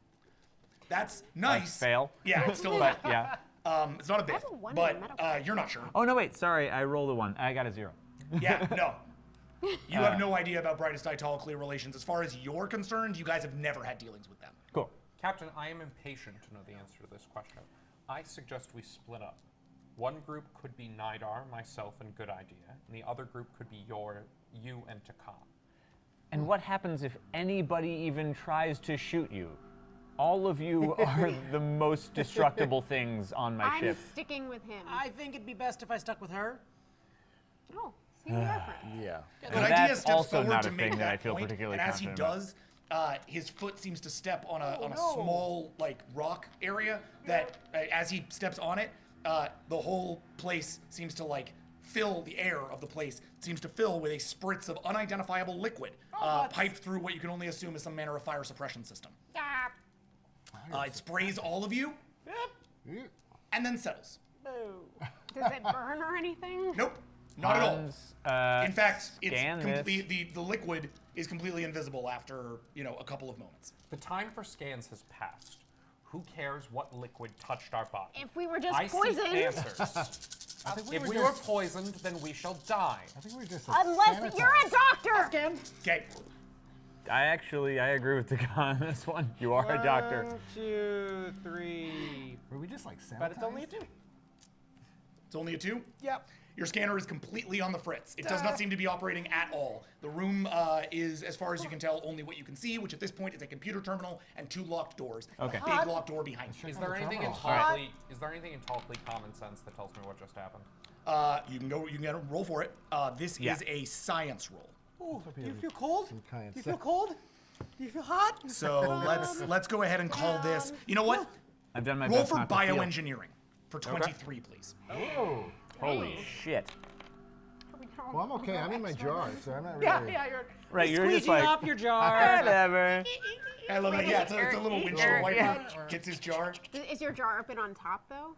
That's nice. Fail. Yeah, it's still a But fail. yeah. It's not a bit, have a 1 in but medical. you're not sure. Oh no, wait. Sorry, I rolled a 1. I got a 0. Yeah, no. You have no idea about brightest eye tall clear relations. As far as you're concerned, you guys have never had dealings with them. Cool. Captain, I am impatient to know the answer to this question. I suggest we split up. One group could be Nidar, myself, and Good Idea, and the other group could be you and Taka. And what happens if anybody even tries to shoot you? All of you are the most destructible things on my I'm ship. sticking with him. I think it'd be best if I stuck with her. Oh, see the difference. Yeah. Good Well, idea that's steps also forward not to a make thing that I feel point, particularly and as he confident does, his foot seems to step on a no. small like rock area that as he steps on it, the whole place seems to like fill the air of the place seems to fill with a spritz of unidentifiable liquid piped through what you can only assume is some manner of fire suppression system. Ah, It sprays all of you and then settles. does it burn or anything? Nope, not at all. Hans, In fact, it's scan this. the liquid is completely invisible after a couple of moments. The time for scans has passed. Who cares what liquid touched our body? If we were just I poisoned. seek answers. If we were poisoned, then we shall die. I think we were just Unless you're a doctor. Okay. I agree with the guy on this one. You are a doctor. 1, 2, 3. Were we just like sanitized? But it's only a 2. It's only a 2? Yep. Your scanner is completely on the fritz. It does not seem to be operating at all. The room is, as far as you can tell, only what you can see, which at this point is a computer terminal and 2 locked doors. Okay. A big locked door behind you. Is there anything in Alright. Talkly common sense that tells me what just happened? You can roll for it. This is a science roll. Oh, do you feel cold? Some kind Do you of feel cold? Do you feel hot? So let's go ahead and call this. You know what? I've done my Roll best for not to feel. bioengineering for 23, please. Oh. Holy shit. Well, I'm okay. I'm in my jar, so I'm not really. Yeah, you're Right, you're just squeezing like, up your jar. whatever. I love that. Yeah, it's a little windshield wiper. Gets his jar. Is your jar open on top though?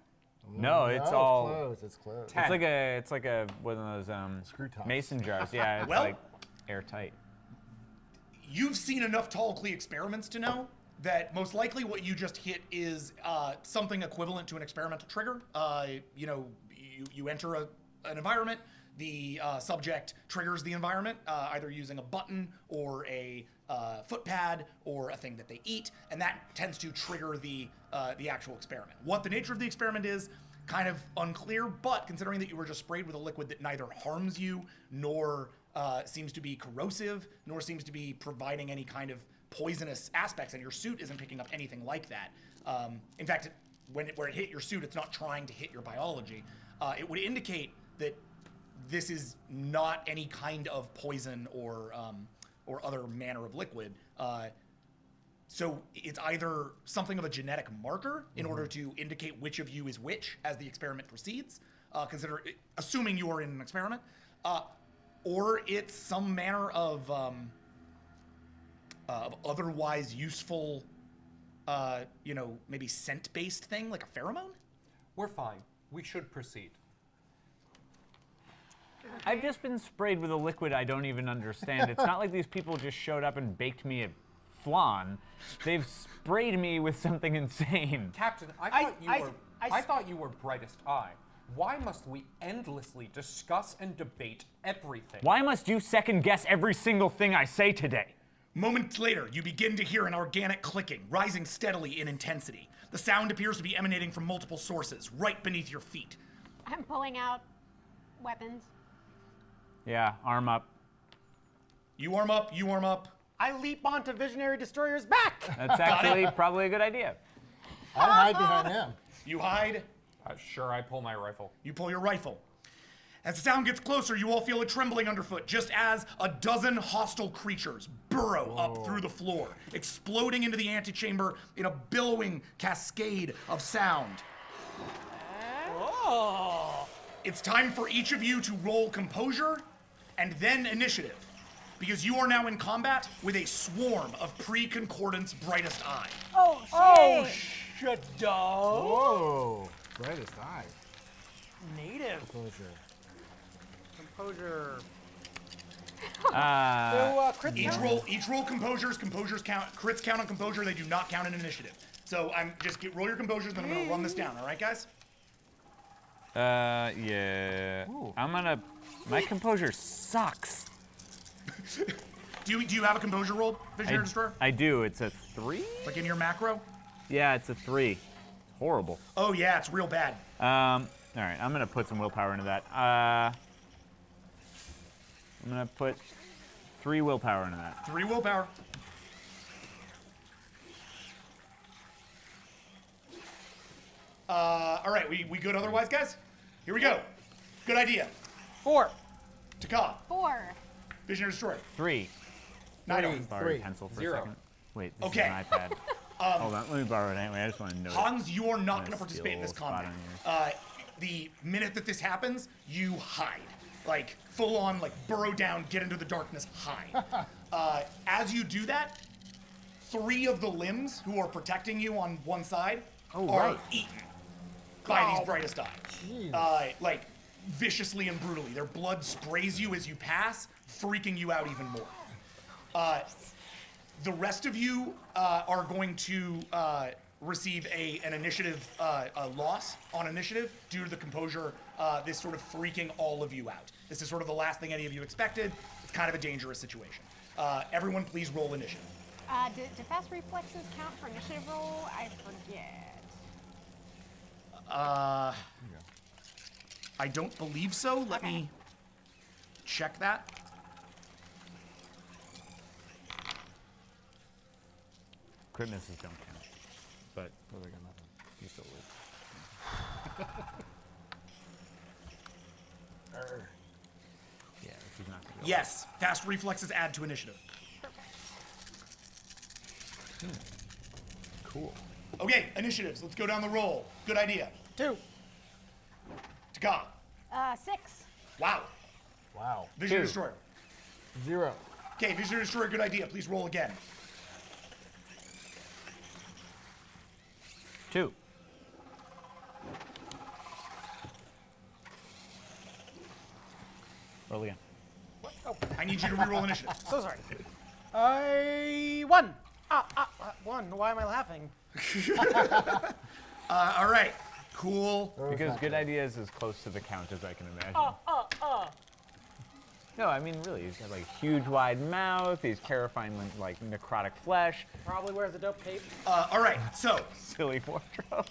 No, it's all. closed. It's closed. It's like a one of those Screw tops. mason jars. Yeah, it's Well- like airtight. You've seen enough tall Klee experiments to know that most likely what you just hit is something equivalent to an experimental trigger. You enter an environment, the subject triggers the environment, either using a button or a foot pad or a thing that they eat, and that tends to trigger the actual experiment. What the nature of the experiment is, kind of unclear, but considering that you were just sprayed with a liquid that neither harms you nor seems to be corrosive, nor seems to be providing any kind of poisonous aspects, and your suit isn't picking up anything like that. In fact, where it hit your suit, it's not trying to hit your biology. It would indicate that this is not any kind of poison or other manner of liquid. So it's either something of a genetic marker in order to indicate which of you is which as the experiment proceeds, assuming you are in an experiment, or it's some manner of otherwise useful, maybe scent-based thing, like a pheromone? We're fine. We should proceed. I've just been sprayed with a liquid I don't even understand. It's not like these people just showed up and baked me a flan. They've sprayed me with something insane. Captain, I thought you were brightest eye. Why must we endlessly discuss and debate everything? Why must you second guess every single thing I say today? Moments later, you begin to hear an organic clicking, rising steadily in intensity. The sound appears to be emanating from multiple sources, right beneath your feet. I'm pulling out weapons. Yeah, arm up. You arm up, I leap onto Visionary Destroyer's back. That's actually probably a good idea. I hide behind him. You hide. Sure, I pull my rifle. You pull your rifle. As the sound gets closer, you all feel a trembling underfoot, just as a dozen hostile creatures burrow up through the floor, exploding into the antechamber in a billowing cascade of sound. Oh. It's time for each of you to roll composure and then initiative, because you are now in combat with a swarm of pre-concordance brightest eye. Oh, shit. Oh, shit, dog. Whoa. Brightest eye. Native. Composure. Composure. Crit Each count? roll composures count, crits count on composure, they do not count in initiative. So I'm just roll your composures, then I'm gonna run this down, all right, guys? Yeah. Ooh. My composure sucks. Do you have a composure roll, Visionary Destroyer? I do. It's a 3? Like in your macro? Yeah, it's a 3. Horrible. Oh yeah, it's real bad. All right, I'm gonna put some willpower into that. I'm gonna put 3 willpower into that. 3 willpower. All right, we good otherwise, guys? Here we go. Good idea. 4. Taka, 4. Visionary Destroyer. 3. Nidar. Borrow your 3. pencil for 0. a second. Wait, this Okay. is an iPad. Hold on, let me borrow it anyway. I just want to know. Hans, you are not I'm going to gonna participate in this steal a spot combat. The minute that this happens, you hide. Like, full on, like, burrow down, get into the darkness, hide. As you do that, 3 of the limbs who are protecting you on one side are eaten by these brightest eye. Like, viciously and brutally. Their blood sprays you as you pass, freaking you out even more. The rest of you are going to receive an initiative loss on initiative due to the composure. This sort of freaking all of you out. This is sort of the last thing any of you expected. It's kind of a dangerous situation. Everyone, please roll initiative. Do fast reflexes count for initiative roll? I forget. I don't believe so. Let me check that. Crit misses don't count. But Oh, they got nothing. you still live. Yeah, this is not gonna go. Yes, fast reflexes add to initiative. Cool. Okay, initiatives. Let's go down the roll. Good idea. 2. Taka. 6. Wow. Wow. Visionary 2. Destroyer. 0. Okay, Visionary Destroyer, good idea. Please roll again. 2. Roll again. I need you to reroll initiative. So sorry. I won. 1. Why am I laughing? All right. Cool. Because good idea is as close to the count as I can imagine. No, I mean really, he's got like a huge wide mouth. He's terrifying like necrotic flesh. Probably wears a dope cape. All right. So Silly wardrobe.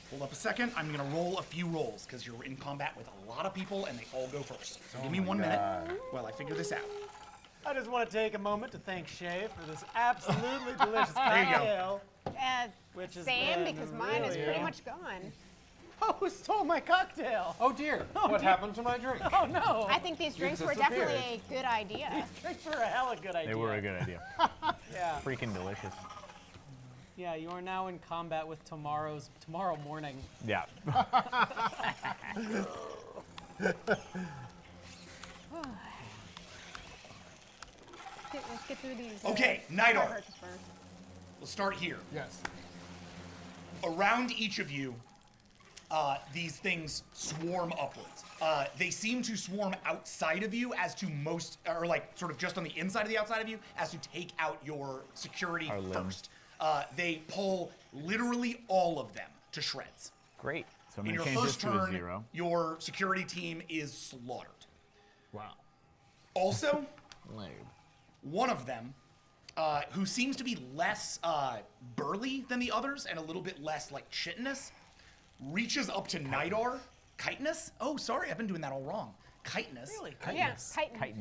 hold up a second. I'm gonna roll a few rolls because you're in combat with a lot of people and they all go first. So give me 1 minute while I figure this out. I just want to take a moment to thank Shay for this absolutely delicious There you go. cocktail. Which is same, been because mine is really- pretty much gone. Oh, who stole my cocktail? Oh dear, what happened to my drink? Oh no. I think these drinks were disappeared. definitely a good idea. Drinks were a hella good idea. They were a good idea. Yeah. Freaking delicious. Yeah, you are now in combat with tomorrow morning. Yeah. Let's get through these. Okay, fire Nidar. purchase first. We'll start here. Yes. Around each of you, these things swarm upwards. They seem to swarm outside of you as to most, or like sort of just on the inside of the outside of you, as to take out your security Our limbs. first. They pull literally all of them to shreds. Great. So I'm In gonna your change this first to a turn, 0. your security team is slaughtered. Wow. Also, one of them, who seems to be less burly than the others and a little bit less like chitinous, reaches up to Nidar. Chitinous? Oh, sorry, I've been doing that all wrong. chitinous. Really? Yes, chitin.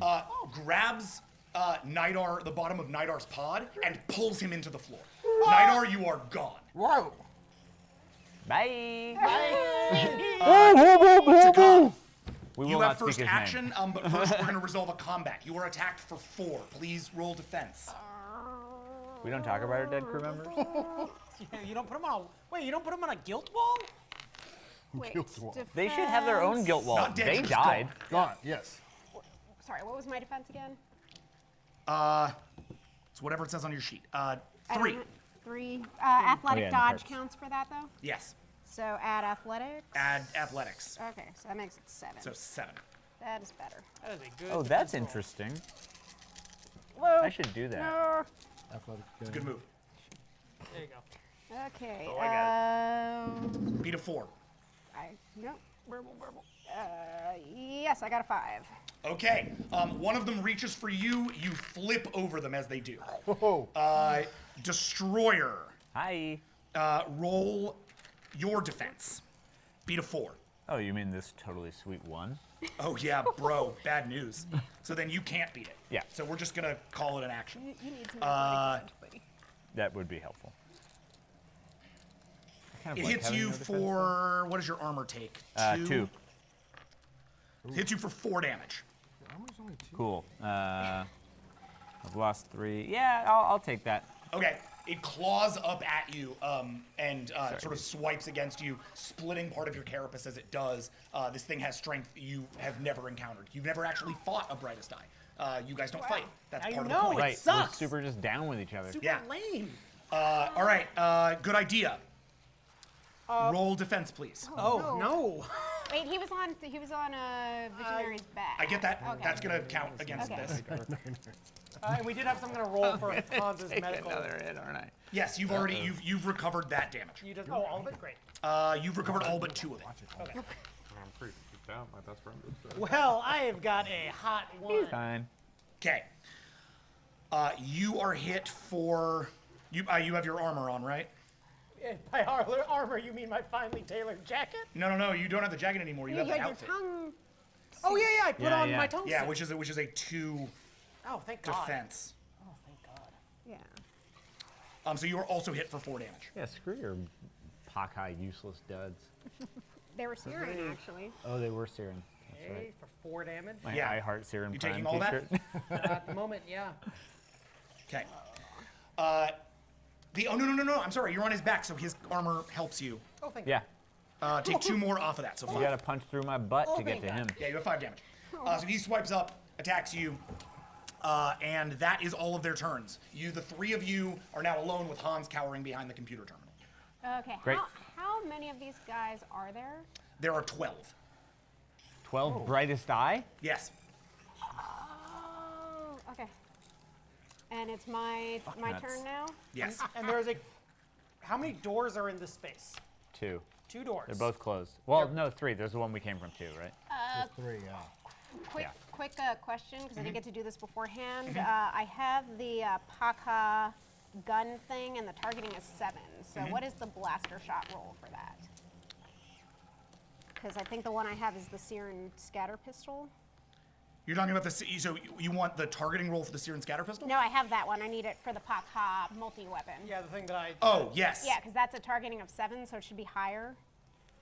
Grabs Nidar, the bottom of Nidar's pod, and pulls him into the floor. Nidar, you are gone. Whoa! Bye. Taka, We will you not have first speak his action, name. but first we're going to resolve a combat. You are attacked for 4. Please roll defense. We don't talk about our dead crew members. Yeah, you don't put them on a. Wait, you don't put them on a guilt wall? Wait, They should have their own guilt wall. Not dead, They just died. Gone. Yes. Sorry, what was my defense again? It's whatever it says on your sheet. I 3. don't know. 3. Athletic in the dodge parts. counts for that, though? Yes. So add athletics. Add athletics. Okay, so that makes it 7. So 7. That is better. That is a good. Oh, that's interesting. Whoa. I should do that. No. Athletic. Good move. There you go. Okay. Oh, I Beat a 4. No. Burble. Yes, I got a 5. Okay. One of them reaches for you. You flip over them as they do. Whoa. Destroyer. Hi. Roll your defense. Beat a 4. Oh, you mean this totally sweet one? Oh yeah, bro. Bad news. So then you can't beat it. Yeah. So we're just gonna call it an action. You need some athletic dodge, buddy. That would be helpful. I kind of It like hits having you no defense, for what does your armor take? though. 2. Hits you for 4 damage. Armor's only 2. Cool. I've lost 3. Yeah, I'll take that. Okay. It claws up at you and sort of swipes against you, splitting part of your carapace as it does. This thing has strength you have never encountered. You've never actually fought a brightest eye. You guys don't fight. That's Now part you of the know point. it. Right, sucks. we're super just down with each other. Super Yeah. lame. All right. Good idea. Roll defense, please. Oh no. Wait, he was on Visionary's back. I get that. Okay. That's gonna count against Okay. this. And we did have some kind of roll for Hans's medical. Another hit, aren't I? Yes, you've already you've recovered that damage. You just all of it. Great. You've recovered all but 2 of it. Okay. I'm pretty freaked out. My best friend is dead. Well, I have got a hot one. Fine. Okay. You are hit for you. You have your armor on, right? By armor, you mean my finely tailored jacket? No. You don't have the jacket anymore. You have the got your outfit. tongue. Oh yeah, I put Yeah, on yeah. my tongue. Yeah, suit. which is a 2 Oh, thank God. defense. Oh, thank God. Yeah. So you are also hit for 4 damage. Yeah, screw your Pock-High useless duds. They were Syrian, actually. Oh, they were Siren. That's Okay, right. for 4 damage. My Yeah. I Heart Siren You Prime taking all that? t-shirt. At the moment, yeah. Okay. No. I'm sorry. You're on his back, so his armor helps you. Oh, thank Yeah. Take 2 more off of that. So You 5. gotta punch through my butt Oh, to get thank to him. Yeah, you have 5 damage. So he swipes up, attacks you, and that is all of their turns. The 3 of you are now alone with Hans cowering behind the computer terminal. Okay. Great. How many of these guys are there? There are 12. 12 brightest eye? Yes. Oh, okay. And it's my nuts. turn now? Yes. And there's a. How many doors are in this space? 2. 2 doors. They're both closed. Well, no, 3. There's the one we came from too, right? There's 3, yeah. Quick question, because I didn't get to do this beforehand. I have the Paka gun thing, and the targeting is 7. So what is the blaster shot roll for that? Because I think the one I have is the Siren scatter pistol. You're talking about so you want the targeting roll for the Siren scatter pistol? No, I have that one. I need it for the Paka multi-weapon. Yeah, the thing that I. Oh, yes. Yeah, because that's a targeting of 7, so it should be higher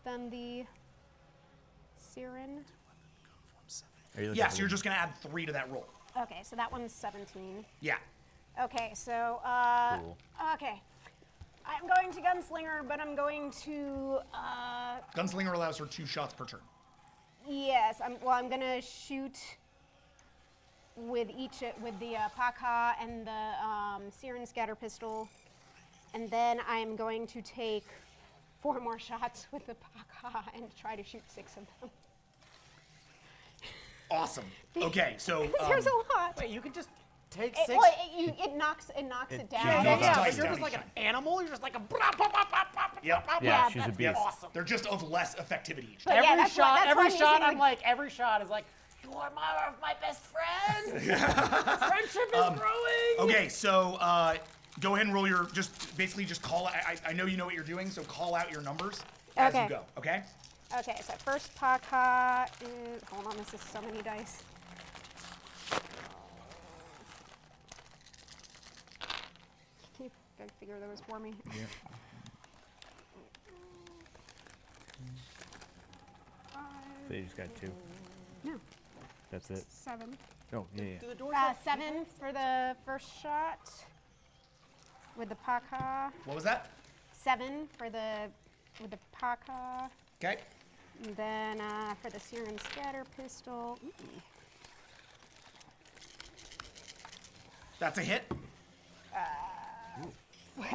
than the Siren. Are you looking Yes, for you're the- just going to add 3 to that roll. Okay, so that one's 17. Yeah. Okay, so, Cool. okay. I'm going to Gunslinger, but I'm going to, Gunslinger allows for 2 shots per turn. yes, I'm gonna shoot with the Paka and the Siren scatter pistol, and then I'm going to take 4 more shots with the Paka and try to shoot 6 of them. Awesome. Okay, so There's a lot. Wait, you can just take It, 6. well, it knocks it down. Yeah, yeah, knocks yeah, dice but you're down just like each an time. animal. You're just like a. Blah, blah, blah, blah, blah, Yep. blah, Yeah, blah. she's a That's beast. Awesome. They're just of less effectivity each But time. yeah, Every that's why- shot, that's why every I'm shot, using, I'm like, every shot is like, you are my best friend. Friendship is growing. Okay, so go ahead and roll your, just call, I know you know what you're doing, so call out your numbers as you Okay. go, okay? Okay, so first Paka is, hold on, this is so many dice. Can you figure those for me? Yeah. So you just got 2. No. That's it. 7. Oh, yeah, yeah. Do the doors 7 for the first shot with the Paka. What was that? 7 for with the Paka. Okay. And then for the sear and scatter pistol. That's a hit. 1, 2,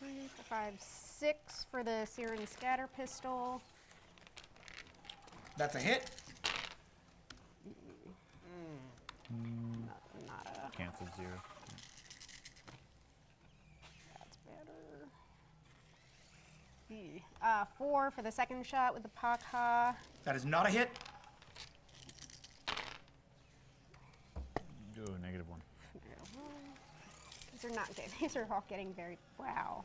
3, 4, 5, 6 for the sear and scatter pistol. That's a hit. Not a. Cancel 0. That's better. 4 for the second shot with the Paka. That is not a hit. Oh, -1. These are not good. These are all getting very. Wow.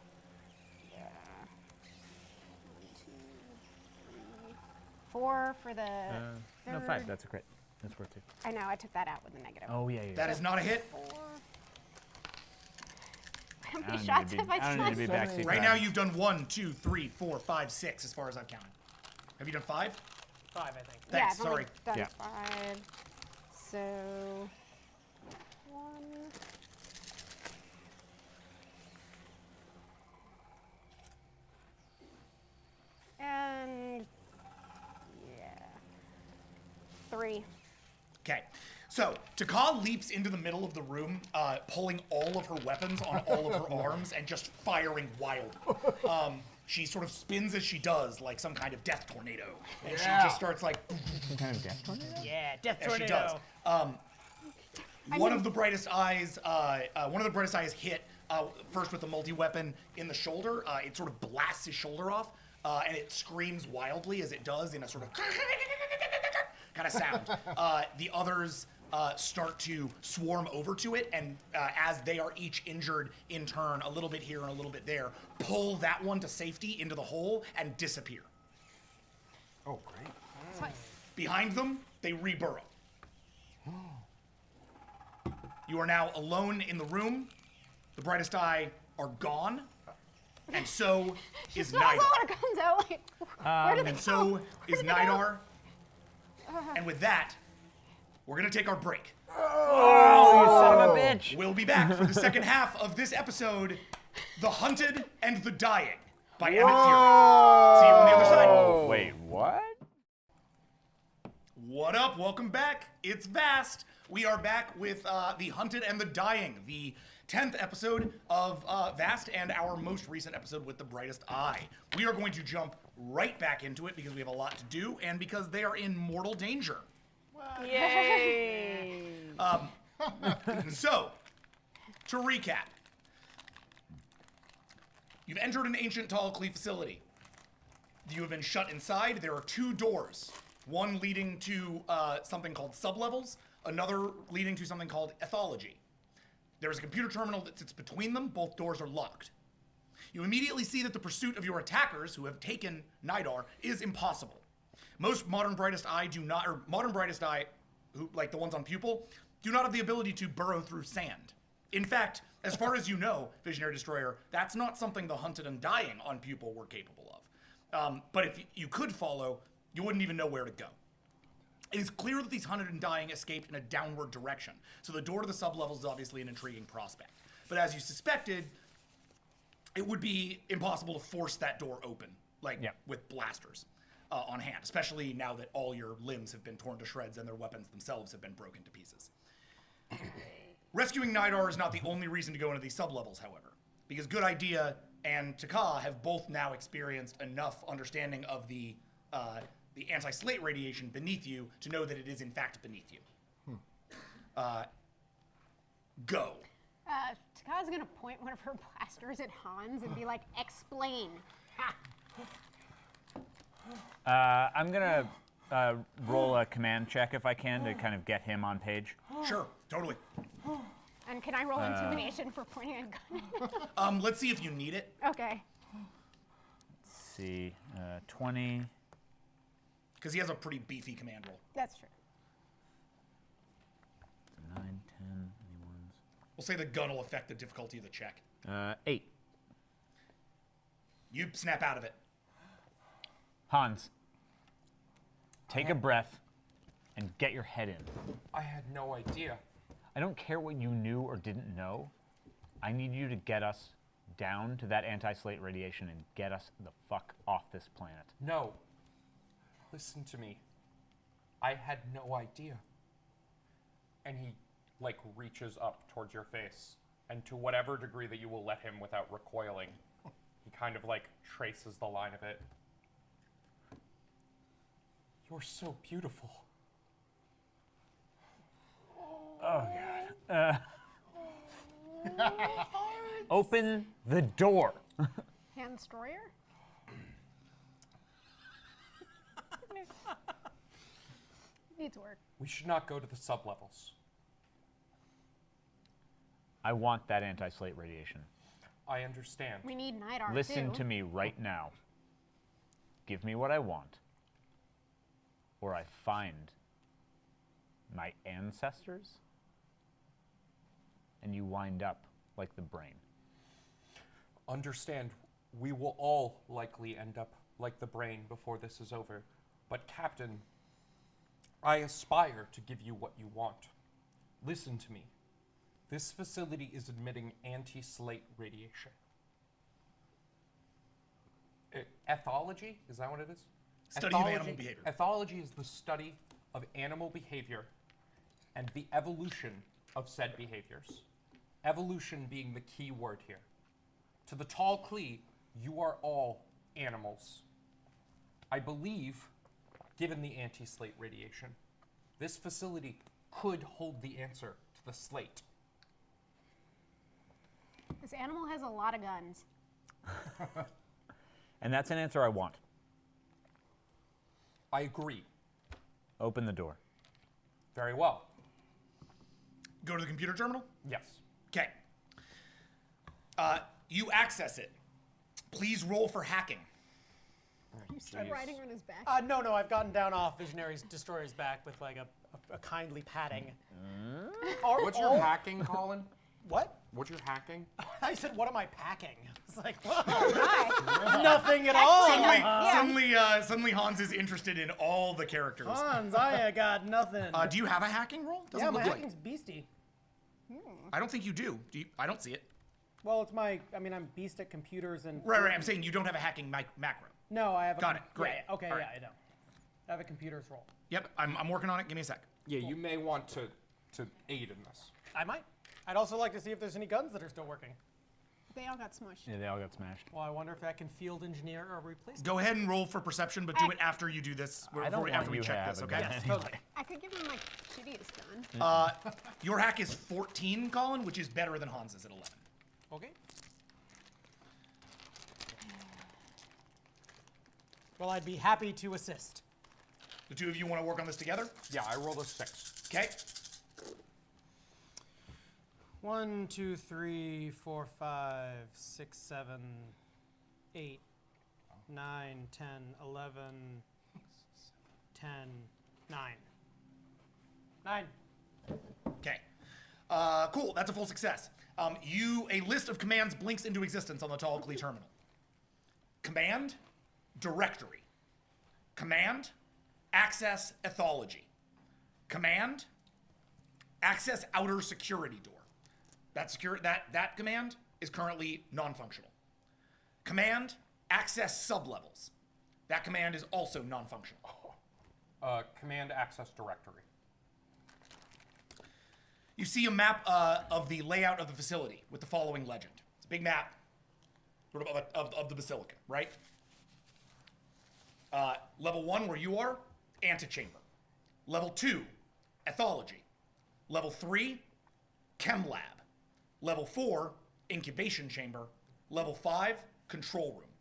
Yeah. 1, 2, 3, 4 for the. No, 5. That's a crit. That's worth 2. I know. I took that out with the negative. Oh, yeah, yeah. That is not a hit. 4. How I many don't shots need to have be, I I don't need to be done? backseat Right driver. now you've done 1, 2, 3, 4, 5, 6 as far as I've counted. Have you done 5? 5, I think. Thanks, Yeah, I've only sorry. done Yeah. 5. So 1. And yeah, 3. Okay. So, Taka leaps into the middle of the room, pulling all of her weapons on all of her arms and just firing wildly. She sort of spins as she does, like some kind of death tornado. And she just starts like... Some kind of death tornado? Yeah, death as she tornado. does. One of the brightest eyes hit first with the multi-weapon in the shoulder. It sort of blasts his shoulder off, and it screams wildly as it does in a sort of kind of sound. The others start to swarm over to it, and as they are each injured in turn, a little bit here and a little bit there, pull that one to safety into the hole and disappear. Oh, great. Behind them, they reburrow. You are now alone in the room. The brightest eye are gone, and so is Smells all Nidar. our guns out. Like, where did they And go? so Where is did they go? Nidar. And with that, we're gonna take our break. Oh, you son of a bitch! We'll be back for the second half of this episode, The Hunted and the Dying by Emmett Fury. See you on the other side. Oh, wait, what? What up? Welcome back. It's Vast. We are back with The Hunted and the Dying, the 10th episode of Vast and our most recent episode with The Brightest Eye. We are going to jump right back into it because we have a lot to do and because they are in mortal danger. Yay! So, to recap, you've entered an ancient Talclea facility. You have been shut inside. There are 2 doors, one leading to something called sublevels, another leading to something called ethology. There is a computer terminal that sits between them. Both doors are locked. You immediately see that the pursuit of your attackers, who have taken Nidar, is impossible. Most modern Brightest Eye do not, or modern Brightest Eye, who like the ones on Pupil, do not have the ability to burrow through sand. In fact, as far as you know, Visionary Destroyer, that's not something the Hunted and Dying on Pupil were capable of. But if you could follow, you wouldn't even know where to go. It is clear that these Hunted and Dying escaped in a downward direction, so the door to the sublevels is obviously an intriguing prospect. But as you suspected, it would be impossible to force that door open, with blasters on hand, especially now that all your limbs have been torn to shreds and their weapons themselves have been broken to pieces. Rescuing Nidar is not the only reason to go into these sublevels, however, because Good Idea and Taka have both now experienced enough understanding of the anti-slate radiation beneath you to know that it is in fact beneath you. Go. Taka's gonna point one of her blasters at Hans and be like, "Explain." I'm gonna roll a command check if I can to kind of get him on page. Sure, totally. And can I roll intimidation for pointing a gun? Let's see if you need it. Okay. Let's see. 20. Because he has a pretty beefy command roll. That's true. 9, 10, anyone's. We'll say the gun will affect the difficulty of the check. 8. You snap out of it. Hans, take a breath and get your head in. I had no idea. I don't care what you knew or didn't know. I need you to get us down to that anti-slate radiation and get us the fuck off this planet. No. Listen to me. I had no idea. And he, like, reaches up towards your face. And to whatever degree that you will let him without recoiling, he kind of, like, traces the line of it. You're so beautiful. Oh, God. Open the door. Hand destroyer? Needs work. We should not go to the sublevels. I want that anti-slate radiation. I understand. We need night armor Listen too. to me right now. Give me what I want, or I find my ancestors, and you wind up like the brain. Understand, we will all likely end up like the brain before this is over. But Captain, I aspire to give you what you want. Listen to me. This facility is emitting anti-slate radiation. Ethology? Is that what it is? Study of animal behavior. Ethology is the study of animal behavior and the evolution of said behaviors. Evolution being the key word here. To the tall Klee, you are all animals. I believe, given the anti-slate radiation, this facility could hold the answer to the slate. This animal has a lot of guns. And that's an answer I want. I agree. Open the door. Very well. Go to the computer terminal? Yes. Okay. You access it. Please roll for hacking. You start riding on his back. No, I've gotten down off Visionary's Destroyer's back with like a kindly patting. What's your hacking, Colin? What? What's your hacking? I said, what am I packing? It's like, Hi. nothing at all. Suddenly Hans is interested in all the characters. Hans, I got nothing. Do you have a hacking roll? Doesn't yeah, my look hacking's beastie. I don't think you do. I don't see it. Well, it's I'm beast at computers and... Right. I'm saying you don't have a hacking macro. No, I have a... Got it. Great. Yeah, okay, All yeah, right. I don't. I have a computer's roll. Yep, I'm working on it. Give me a sec. Yeah, you may want to aid in this. I might. I'd also like to see if there's any guns that are still working. They all got smushed. Yeah, they all got smashed. Well, I wonder if I can field engineer or replace Go ahead and roll for perception, but do it after you do this. After we check this, okay? Yes, totally. I could give him my shittiest gun. Your hack is 14, Colin, which is better than Hans's at 11. Okay. Well, I'd be happy to assist. The two of you want to work on this together? Yeah, I rolled a 6. Okay. 1, 2, 3, 4, 5, 6, 7, 8, 9, 10, 11, 10, 9. 9. Okay. Cool. That's a full success. A list of commands blinks into existence on the Tall Klee terminal. Command, directory. Command, access ethology. Command, access outer security door. That command is currently non-functional. Command, access sublevels. That command is also non-functional. Command access directory. You see a map of the layout of the facility with the following legend. It's a big map of the basilica, right? Level 1, where you are, antechamber. Level 2, ethology. Level 3, chem lab. Level 4, incubation chamber. Level 5, control room.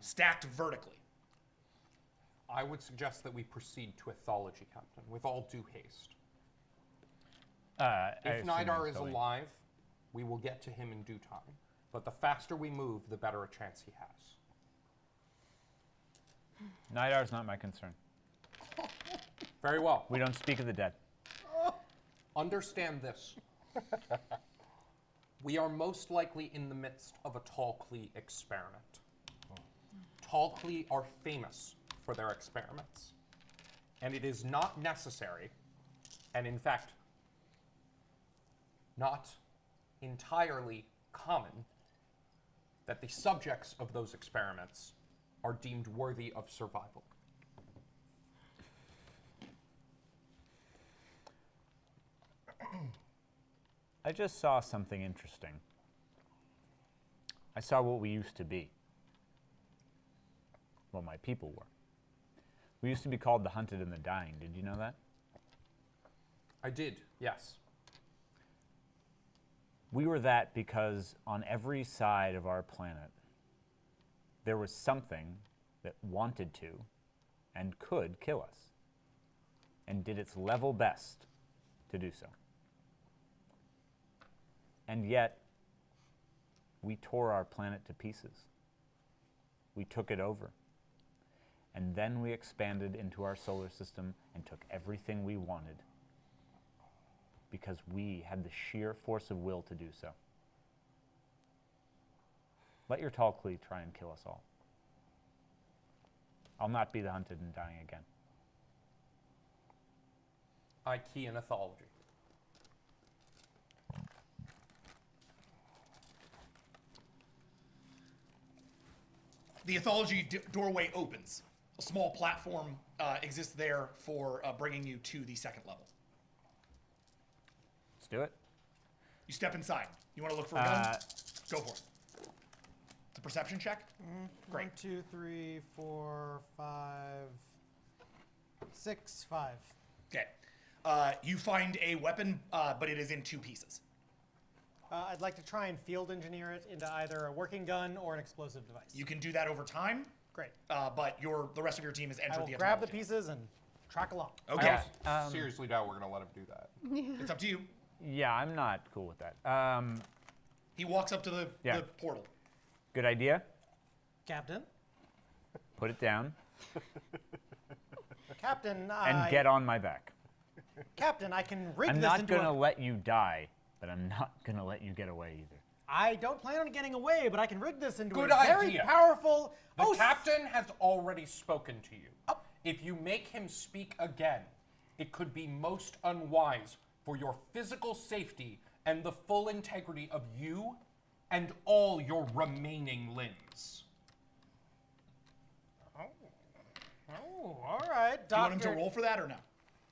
Stacked vertically. I would suggest that we proceed to ethology, Captain, with all due haste. If Nidar is alive, we will get to him in due time. But the faster we move, the better a chance he has. Nidar's not my concern. Very well. We don't speak of the dead. Understand this. We are most likely in the midst of a Talclee experiment. Talclee are famous for their experiments. And it is not necessary, and in fact, not entirely common, that the subjects of those experiments are deemed worthy of survival. I just saw something interesting. I saw what we used to be. What my people were. We used to be called the hunted and the dying. Did you know that? I did, yes. We were that because on every side of our planet, there was something that wanted to and could kill us, and did its level best to do so. And yet, we tore our planet to pieces. We took it over. And then we expanded into our solar system and took everything we wanted because we had the sheer force of will to do so. Let your Talclee try and kill us all. I'll not be the hunted and dying again. I key in ethology. The ethology doorway opens. A small platform exists there for bringing you to the second level. Let's do it. You step inside. You want to look for a gun? Go for it. It's a perception check. Great. 1, 2, 3, 4, 5, 6, 5. Okay. You find a weapon, but it is in two pieces. I'd like to try and field engineer it into either a working gun or an explosive device. You can do that over time. Great. But the rest of your team has entered I will the grab the ethology. pieces and track along. Okay. Seriously doubt we're going to let him do that. It's up to you. Yeah, I'm not cool with that. He walks up to the portal. Good idea. Captain. Put it down. Captain, And get on my back. Captain, I can rig I'm this not into going to let you die, but I'm not going to let you get away either. I don't plan on getting away, but I can rig this into Good a very idea. powerful... The captain has already spoken to you. If you make him speak again, it could be most unwise for your physical safety and the full integrity of you and all your remaining limbs. Oh, all right, Do you want Doctor. him to roll for that or no?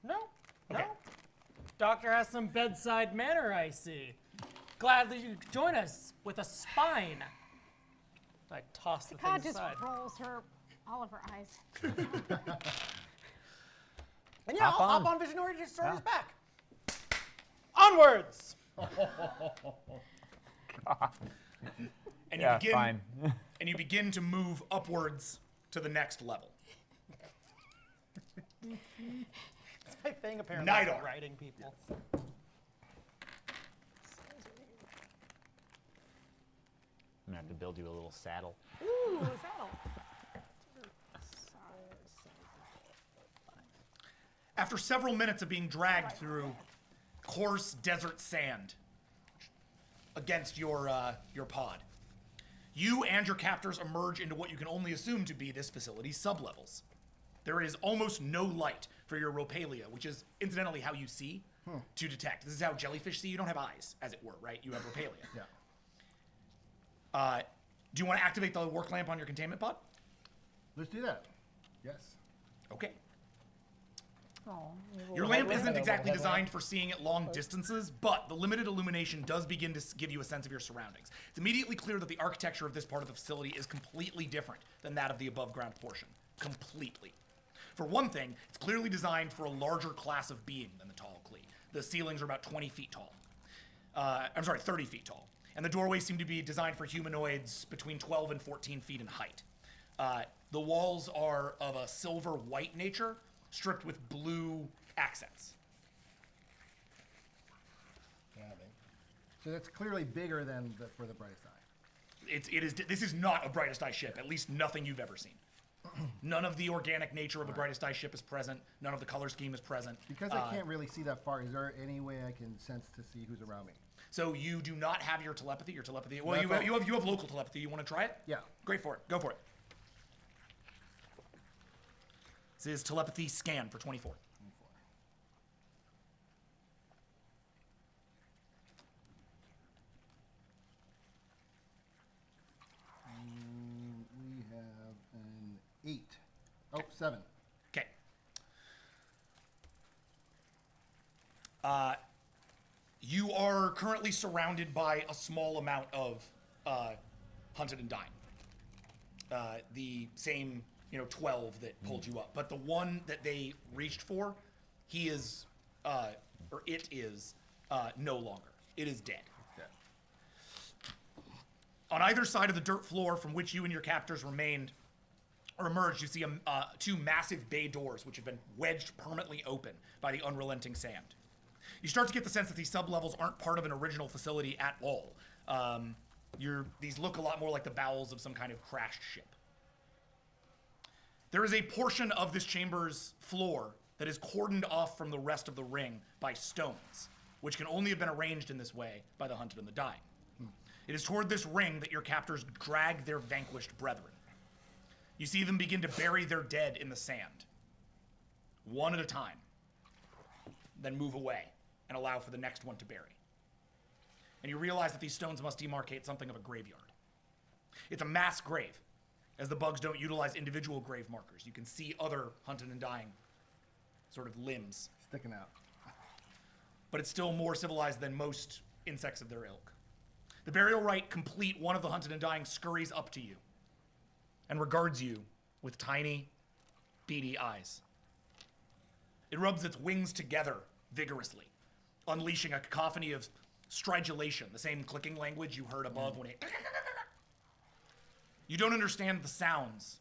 No, Okay. no. Doctor has some bedside manner, I see. Glad that you could join us with a spine. I toss the thing God just aside. rolls her all of her eyes. And yeah, Hop I'll hop on. on Visionary Destroyer's back. Onwards! And Yeah, you begin, fine. and you begin to move upwards to the next level. It's my thing, apparently. Nidar. Writing people. I'm going to have to build you a little saddle. Ooh, a saddle. After several minutes of being dragged through coarse desert sand against your pod, you and your captors emerge into what you can only assume to be this facility's sublevels. There is almost no light for your ropalia, which is incidentally how you see to detect. This is how jellyfish see. You don't have eyes, as it were, right? You have ropalia. Yeah. Do you want to activate the work lamp on your containment pod? Let's do that. Yes. Okay. Your lamp isn't exactly designed for seeing at long distances, but the limited illumination does begin to give you a sense of your surroundings. It's immediately clear that the architecture of this part of the facility is completely different than that of the above ground portion. Completely. For one thing, it's clearly designed for a larger class of being than the Talclee. The ceilings are about 20 feet tall. 30 feet tall. And the doorways seem to be designed for humanoids between 12 and 14 feet in height. The walls are of a silver-white nature, stripped with blue accents. So that's clearly bigger than for the brightest eye. This is not a brightest eye ship. At least nothing you've ever seen. None of the organic nature of a brightest eye ship is present. None of the color scheme is present. Because I can't really see that far, is there any way I can sense to see who's around me? So you do not have your telepathy. Your telepathy. Well, you have local telepathy. You want to try it? Yeah. Great for it. Go for it. This is telepathy scan for 24. We have an 8. Oh, 7. Okay. You are currently surrounded by a small amount of hunted and dying. The same, 12 that pulled you up. But the one that they reached for, he is, or it is, no longer. It is dead. On either side of the dirt floor from which you and your captors remained or emerged, you see two massive bay doors which have been wedged permanently open by the unrelenting sand. You start to get the sense that these sublevels aren't part of an original facility at all. These look a lot more like the bowels of some kind of crashed ship. There is a portion of this chamber's floor that is cordoned off from the rest of the ring by stones, which can only have been arranged in this way by the hunted and the dying. It is toward this ring that your captors drag their vanquished brethren. You see them begin to bury their dead in the sand, one at a time, then move away and allow for the next one to bury. And you realize that these stones must demarcate something of a graveyard. It's a mass grave, as the bugs don't utilize individual grave markers. You can see other hunted and dying sort of limbs sticking out. But it's still more civilized than most insects of their ilk. The burial rite complete, one of the hunted and dying scurries up to you and regards you with tiny, beady eyes. It rubs its wings together vigorously, unleashing a cacophony of stridulation, the same clicking language you heard above when it... You don't understand the sounds,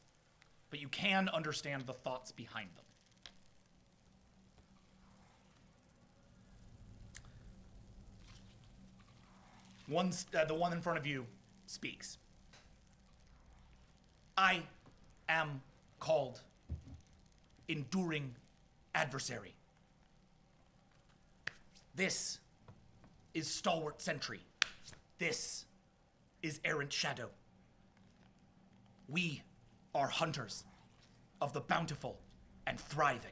but you can understand the thoughts behind them. The one in front of you speaks. I am called Enduring Adversary. This is Stalwart Sentry. This is Errant Shadow. We are hunters of the bountiful and thriving.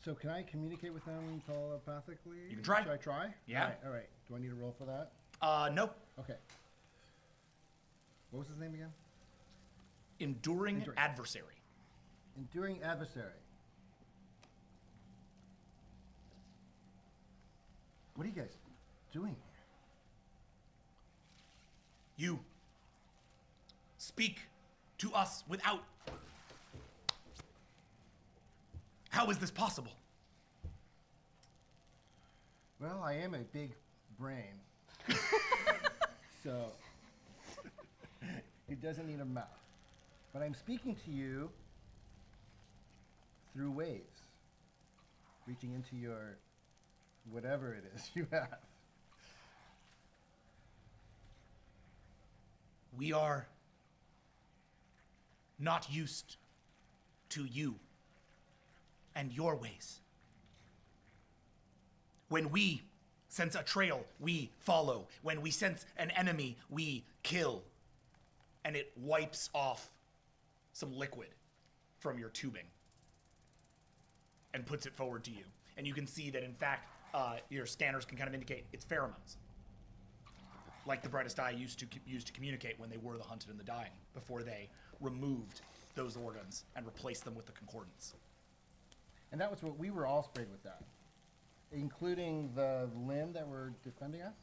So can I communicate with them telepathically? You can try. Should I try? Yeah. All right. Do I need to roll for that? No. Okay. What was his name again? Enduring Adversary. Enduring Adversary. What are you guys doing here? You speak to us without... How is this possible? Well, I am a big brain. So, it doesn't need a mouth. But I'm speaking to you through waves, reaching into your whatever it is you have. We are not used to you and your ways. When we sense a trail, we follow. When we sense an enemy, we kill. And it wipes off some liquid from your tubing and puts it forward to you. And you can see that, in fact, your scanners can kind of indicate it's pheromones, like the brightest eye used to communicate when they were the hunted and the dying, before they removed those organs and replaced them with the concordance. And that was what we were all sprayed with that, including the limb that were defending us?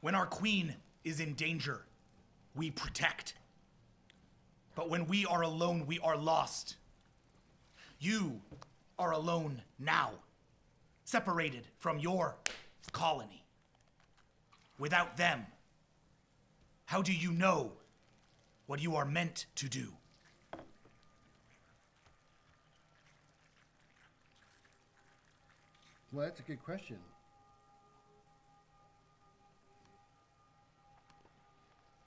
When our queen is in danger, we protect. But when we are alone, we are lost. You are alone now, separated from your colony. Without them, how do you know what you are meant to do? Well, that's a good question.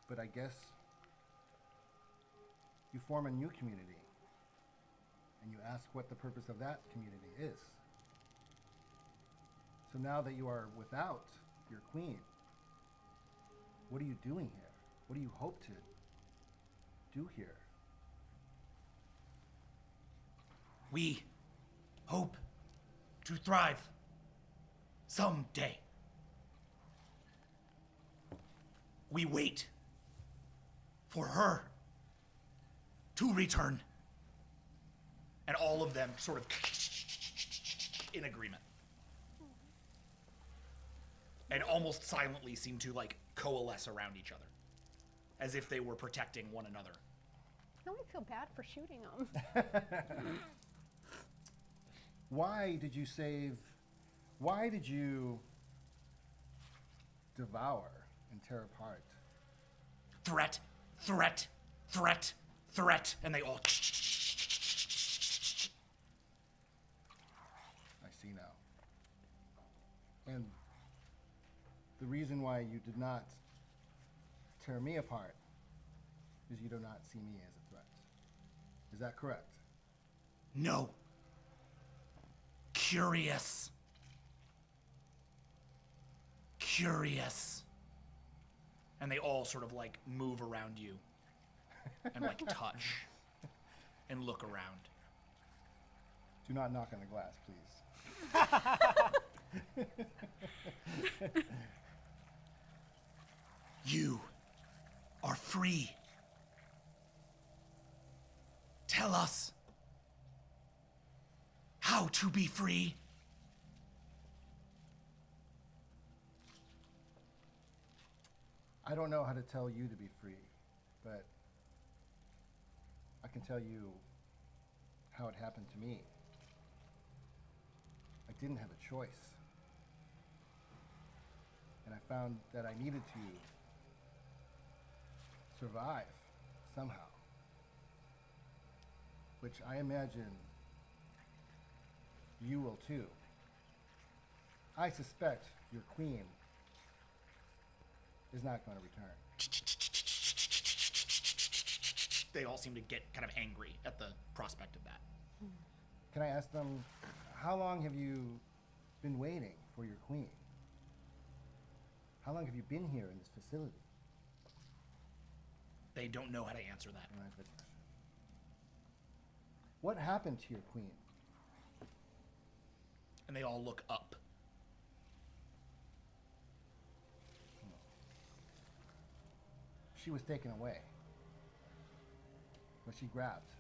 But I guess you form a new community and you ask what the purpose of that community is. So now that you are without your queen, what are you doing here? What do you hope to do here? We hope to thrive someday. We wait for her to return. And all of them sort of in agreement. And almost silently seem to like coalesce around each other. As if they were protecting one another. Now I feel bad for shooting them. Why did you devour and tear apart? Threat, threat, threat, threat. And they all I see now. And the reason why you did not tear me apart is you do not see me as a threat. Is that correct? No. Curious. Curious. And they all sort of like move around you and like touch and look around. Do not knock on the glass, please. You are free. Tell us how to be free. I don't know how to tell you to be free, but I can tell you how it happened to me. I didn't have a choice. And I found that I needed to survive somehow. Which I imagine you will too. I suspect your queen is not going to return. They all seem to get kind of angry at the prospect of that. Can I ask them, how long have you been waiting for your queen? How long have you been here in this facility? They don't know how to answer that. What happened to your queen? And they all look up. She was taken away. Was she grabbed?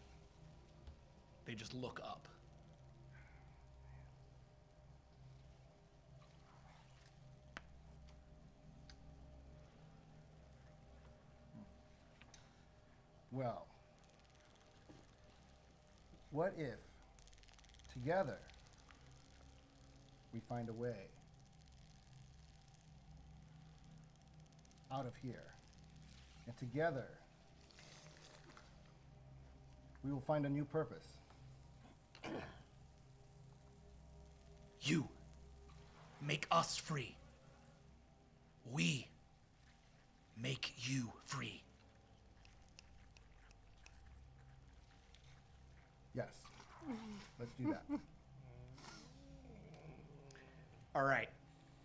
They just look up. Well, what if together we find a way out of here, and together we will find a new purpose? You make us free. We make you free. Yes. Let's do that. All right.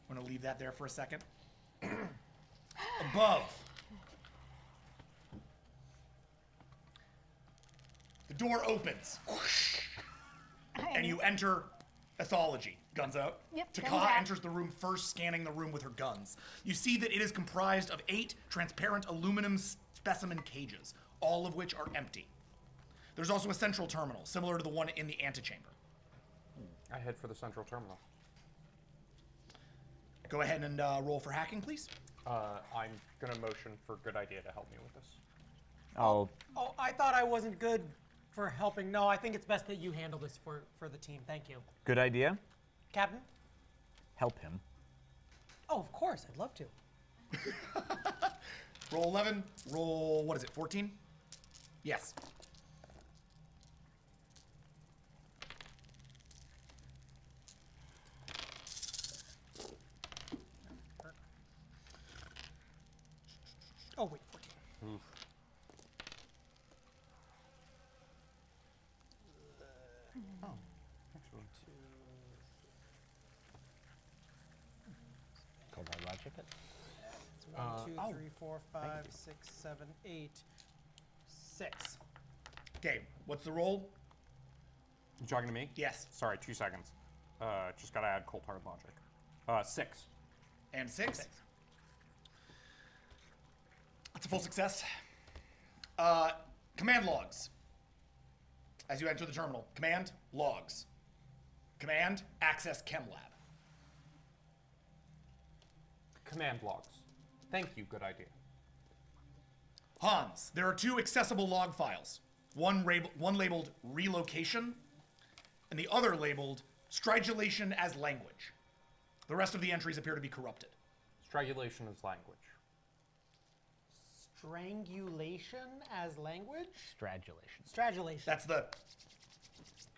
I'm going to leave that there for a second. Above. The door opens. And you enter ethology. Guns out. Yep, Taka guns out. enters the room first, scanning the room with her guns. You see that it is comprised of 8 transparent aluminum specimen cages, all of which are empty. There's also a central terminal, similar to the one in the antechamber. I head for the central terminal. Go ahead and roll for hacking, please. I'm gonna motion for Good Idea to help me with this. Oh, Oh, I thought I wasn't good for helping. No, I think it's best that you handle this for the team. Thank you. good idea. Captain? Help him. Oh, of course. I'd love to. Roll 11. Roll, what is it, 14? Yes. Oof. Oh. Cold hard logic it. It's 1, 2, 3, 4, 5, 6, 7, 8, 6. Okay, what's the roll? You talking to me? Yes. Sorry, 2 seconds. Just gotta add cold hard logic. 6. And 6. That's a full success. Command logs. As you enter the terminal, command logs. Command access chem lab. Command logs. Thank you, good idea. Hans, there are 2 accessible log files. One labeled relocation, and the other labeled stridulation as language. The rest of the entries appear to be corrupted. Strangulation is language. Strangulation as language? Stradulation. Stradulation. That's the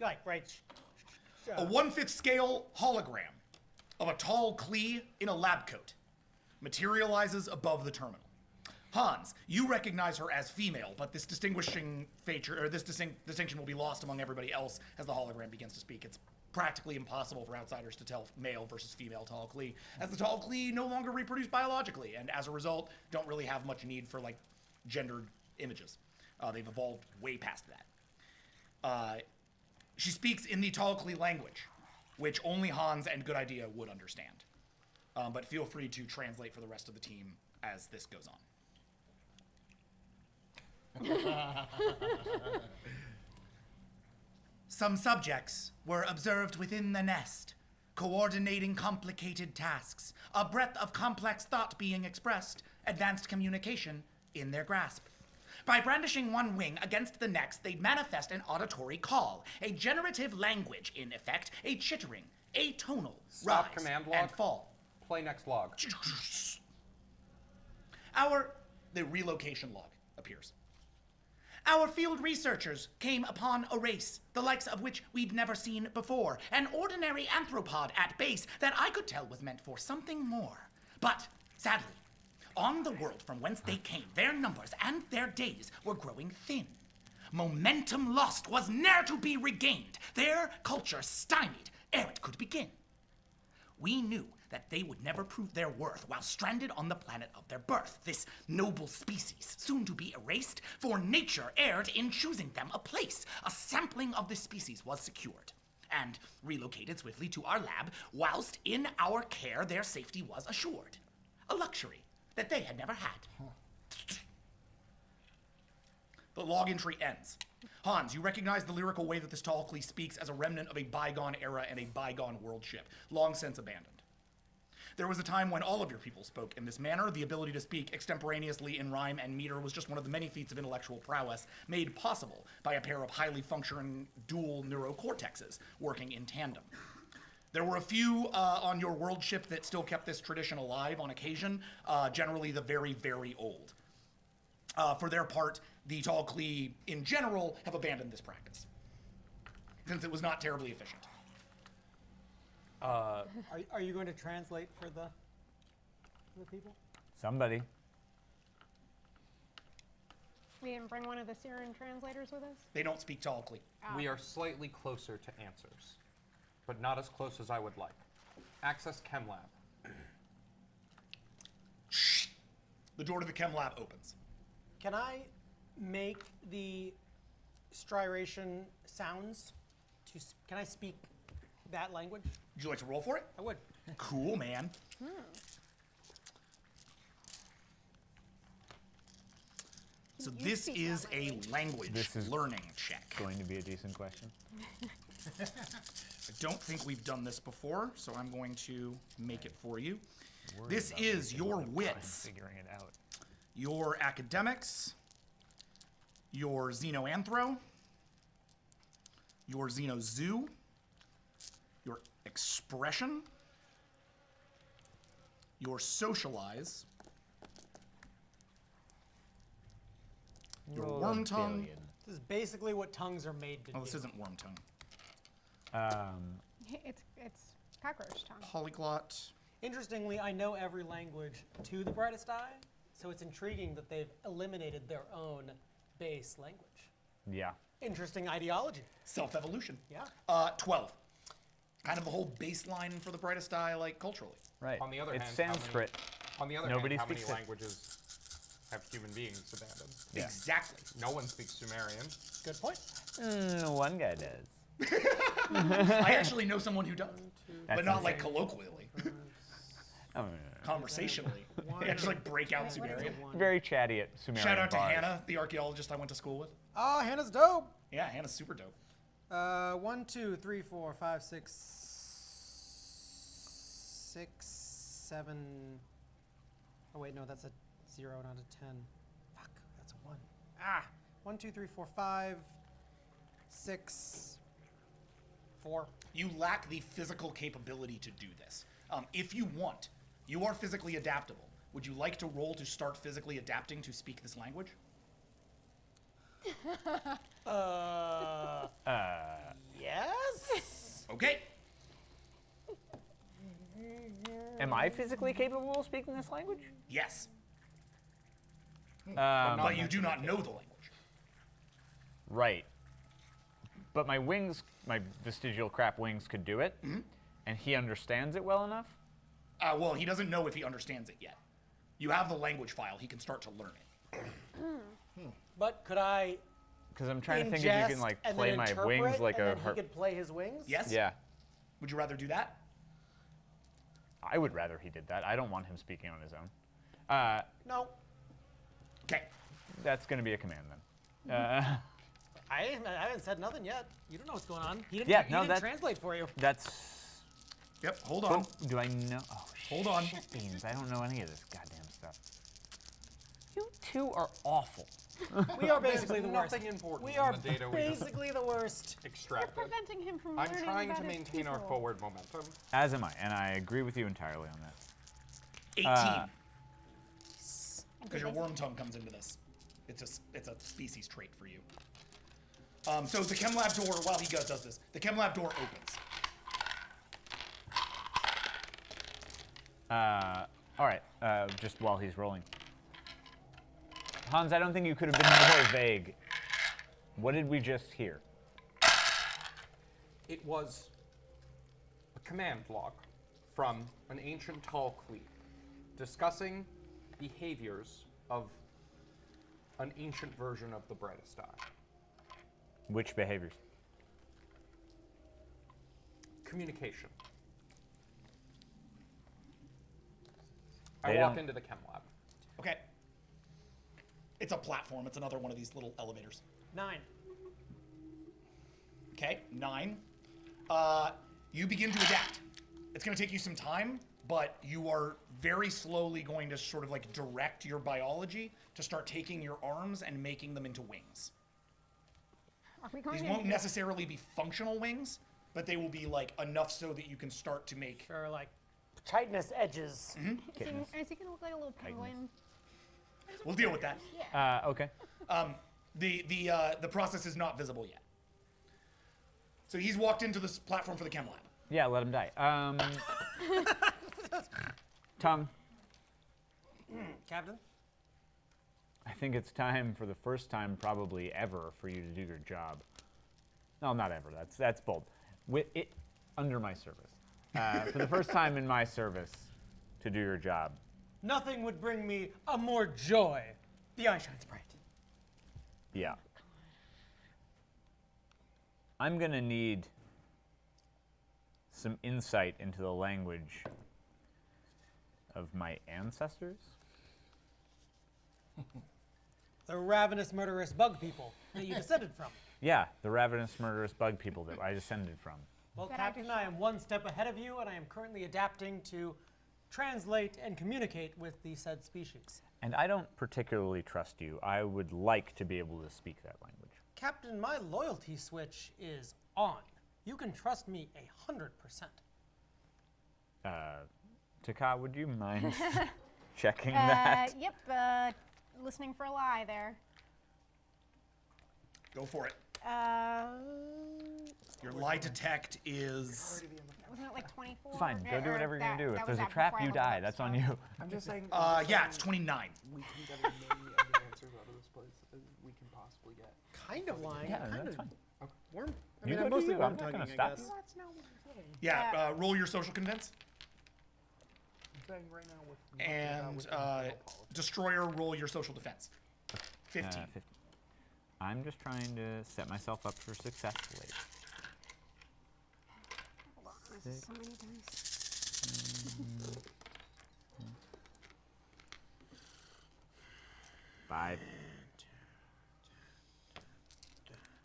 Right, right. a 1/5 scale hologram of a tall Klee in a lab coat materializes above the terminal. Hans, you recognize her as female, but this distinguishing feature, or this distinction will be lost among everybody else as the hologram begins to speak. It's practically impossible for outsiders to tell male versus female tall Klee, as the tall Klee no longer reproduce biologically, and as a result, don't really have much need for like gendered images. They've evolved way past that. She speaks in the tall Klee language, which only Hans and Good Idea would understand. But feel free to translate for the rest of the team as this goes on. Some subjects were observed within the nest, coordinating complicated tasks, a breadth of complex thought being expressed, advanced communication in their grasp. By brandishing one wing against the next, they'd manifest an auditory call, a generative language, in effect, a chittering, atonal Stop rise command log. and fall. Play next log. The relocation log appears. Our field researchers came upon a race, the likes of which we'd never seen before. An ordinary anthropod at base that I could tell was meant for something more. But, sadly, on the world from whence they came, their numbers and their days were growing thin. Momentum lost was ne'er to be regained, their culture stymied ere it could begin. We knew that they would never prove their worth while stranded on the planet of their birth, this noble species, soon to be erased, for nature erred in choosing them a place. A sampling of the species was secured and relocated swiftly to our lab, whilst in our care their safety was assured. A luxury that they had never had. The log entry ends. Hans, you recognize the lyrical way that this tall Klee speaks as a remnant of a bygone era and a bygone world ship, long since abandoned. There was a time when all of your people spoke in this manner. The ability to speak extemporaneously in rhyme and meter was just one of the many feats of intellectual prowess made possible by a pair of highly functioning dual neurocortexes working in tandem. There were a few on your world ship that still kept this tradition alive on occasion, generally the very, very old. For their part, the tall Klee in general have abandoned this practice, since it was not terribly efficient. Are you going to translate for the people? Somebody. We didn't bring one of the Syrian translators with us? They don't speak tall Klee. We are slightly closer to answers, but not as close as I would like. Access Chem Lab. Shh. The door to the chem lab opens. Can I make the striation sounds? Can I speak that language? Would you like to roll for it? I would. Cool, man. So this is a language learning check. Going to be a decent question. I don't think we've done this before, so I'm going to make it for you. This is your wits, Figuring it out. your academics, your xenoanthro, your xenozoo, your expression, your socialize, your Roll a worm tongue. billion. This is basically what tongues are made to do. Oh, this isn't worm tongue. It's cockroach tongue. Polyglot. Interestingly, I know every language to the brightest eye, So it's intriguing that they've eliminated their own base language. Yeah. Interesting ideology. Self-evolution. Yeah. 12. Kind of the whole baseline for the brightest eye, like culturally. Right. On the other it's hand, how many- Sanskrit. On the other Nobody hand, how many speaks it. languages have human beings abandoned? Yeah. Exactly. No one speaks Sumerian. Good point. One guy does. I actually know someone who does, but That's not like insane. colloquially, Oh, conversationally. They actually like break out Sumerian. very chatty at Sumerian Shout out to bars. Hannah, the archaeologist I went to school with. Oh, Hannah's dope. Yeah, Hannah's super dope. 1, 2, 3, 4, 5, 6, 7. Oh wait, no, that's a 0, not a 10. Fuck, that's a 1. Ah, 1, 2, 3, 4, 5, 6, 4. You lack the physical capability to do this. If you want, you are physically adaptable. Would you like to roll to start physically adapting to speak this language? Yes. Okay. Am I physically capable of speaking this language? Yes. But you do not know the language. Right. But my wings, my vestigial crap wings could do it, and he understands it well enough? Well, he doesn't know if he understands it yet. You have the language file. He can start to learn it. But could I Because I'm trying to think if you can like play my wings like a he could play his wings? Yes? Yeah. Would you rather do that? I would rather he did that. I don't want him speaking on his own. No. Okay. That's going to be a command then. I haven't said nothing yet. You don't know what's going on. He didn't, Yeah, he no, didn't that- translate for you. That's. Yep, hold on. Do I know? Oh, Hold on. shit beans. I don't know any of this goddamn stuff. You two are awful. We are basically the worst. Nothing important We in are the data we just basically the worst. extracted. Preventing him from I'm learning trying about to his maintain our people. forward momentum. As am I, and I agree with you entirely on that. 18. Because your worm tongue comes into this. It's a species trait for you. So the chem lab door, while he does this, the chem lab door opens. All right, just while he's rolling. Hans, I don't think you could have been more vague. What did we just hear? It was a command log from an ancient tall Clee discussing behaviors of an ancient version of the brightest eye. Which behaviors? Communication. They I walk don't- into the chem lab. Okay. It's a platform. It's another one of these little elevators. 9. Okay, 9. You begin to adapt. It's going to take you some time, but you are very slowly going to sort of like direct your biology to start taking your arms and making them into wings. Are we going These to won't necessarily be functional wings, but they will be like enough so that you can start to make. Or like tightness edges. Is he going to look like a little penguin? We'll deal with that. Okay. The process is not visible yet. So he's walked into this platform for the chem lab. Yeah, let him die. Tom, Captain? I think it's time for the first time probably ever for you to do your job. No, not ever. That's bold. Under my service. For the first time in my service to do your job. Nothing would bring me a more joy. The eye shines bright. Yeah. I'm going to need some insight into the language of my ancestors. The ravenous, murderous bug people that you descended from. Yeah, the ravenous, murderous bug people that I descended from. Well, Captain, I am one step ahead of you, and I am currently adapting to translate and communicate with the said species. And I don't particularly trust you. I would like to be able to speak that language. Captain, my loyalty switch is on. You can trust me 100%. Taka, would you mind checking that? Yep, listening for a lie there. Go for it. Your lie detect is Wasn't it like 24? It's fine. Go do whatever you're gonna do. If that there's was a trap, before I you leveled die. up, That's so. on you. I'm just saying. Yeah, it's 29. We can get as many of the answers out of this place as we can possibly get. Kind of lying. Yeah, kind that's of. fine. Worm. You I go do mostly you. worm I'm not tugging, gonna I stop guess. you. That's not what I'm saying. Yeah, roll your social convince. I'm saying right now with And Destroyer, roll your social defense. 15. 15. I'm just trying to set myself up for success later. Hold on, this is so many dice. 5.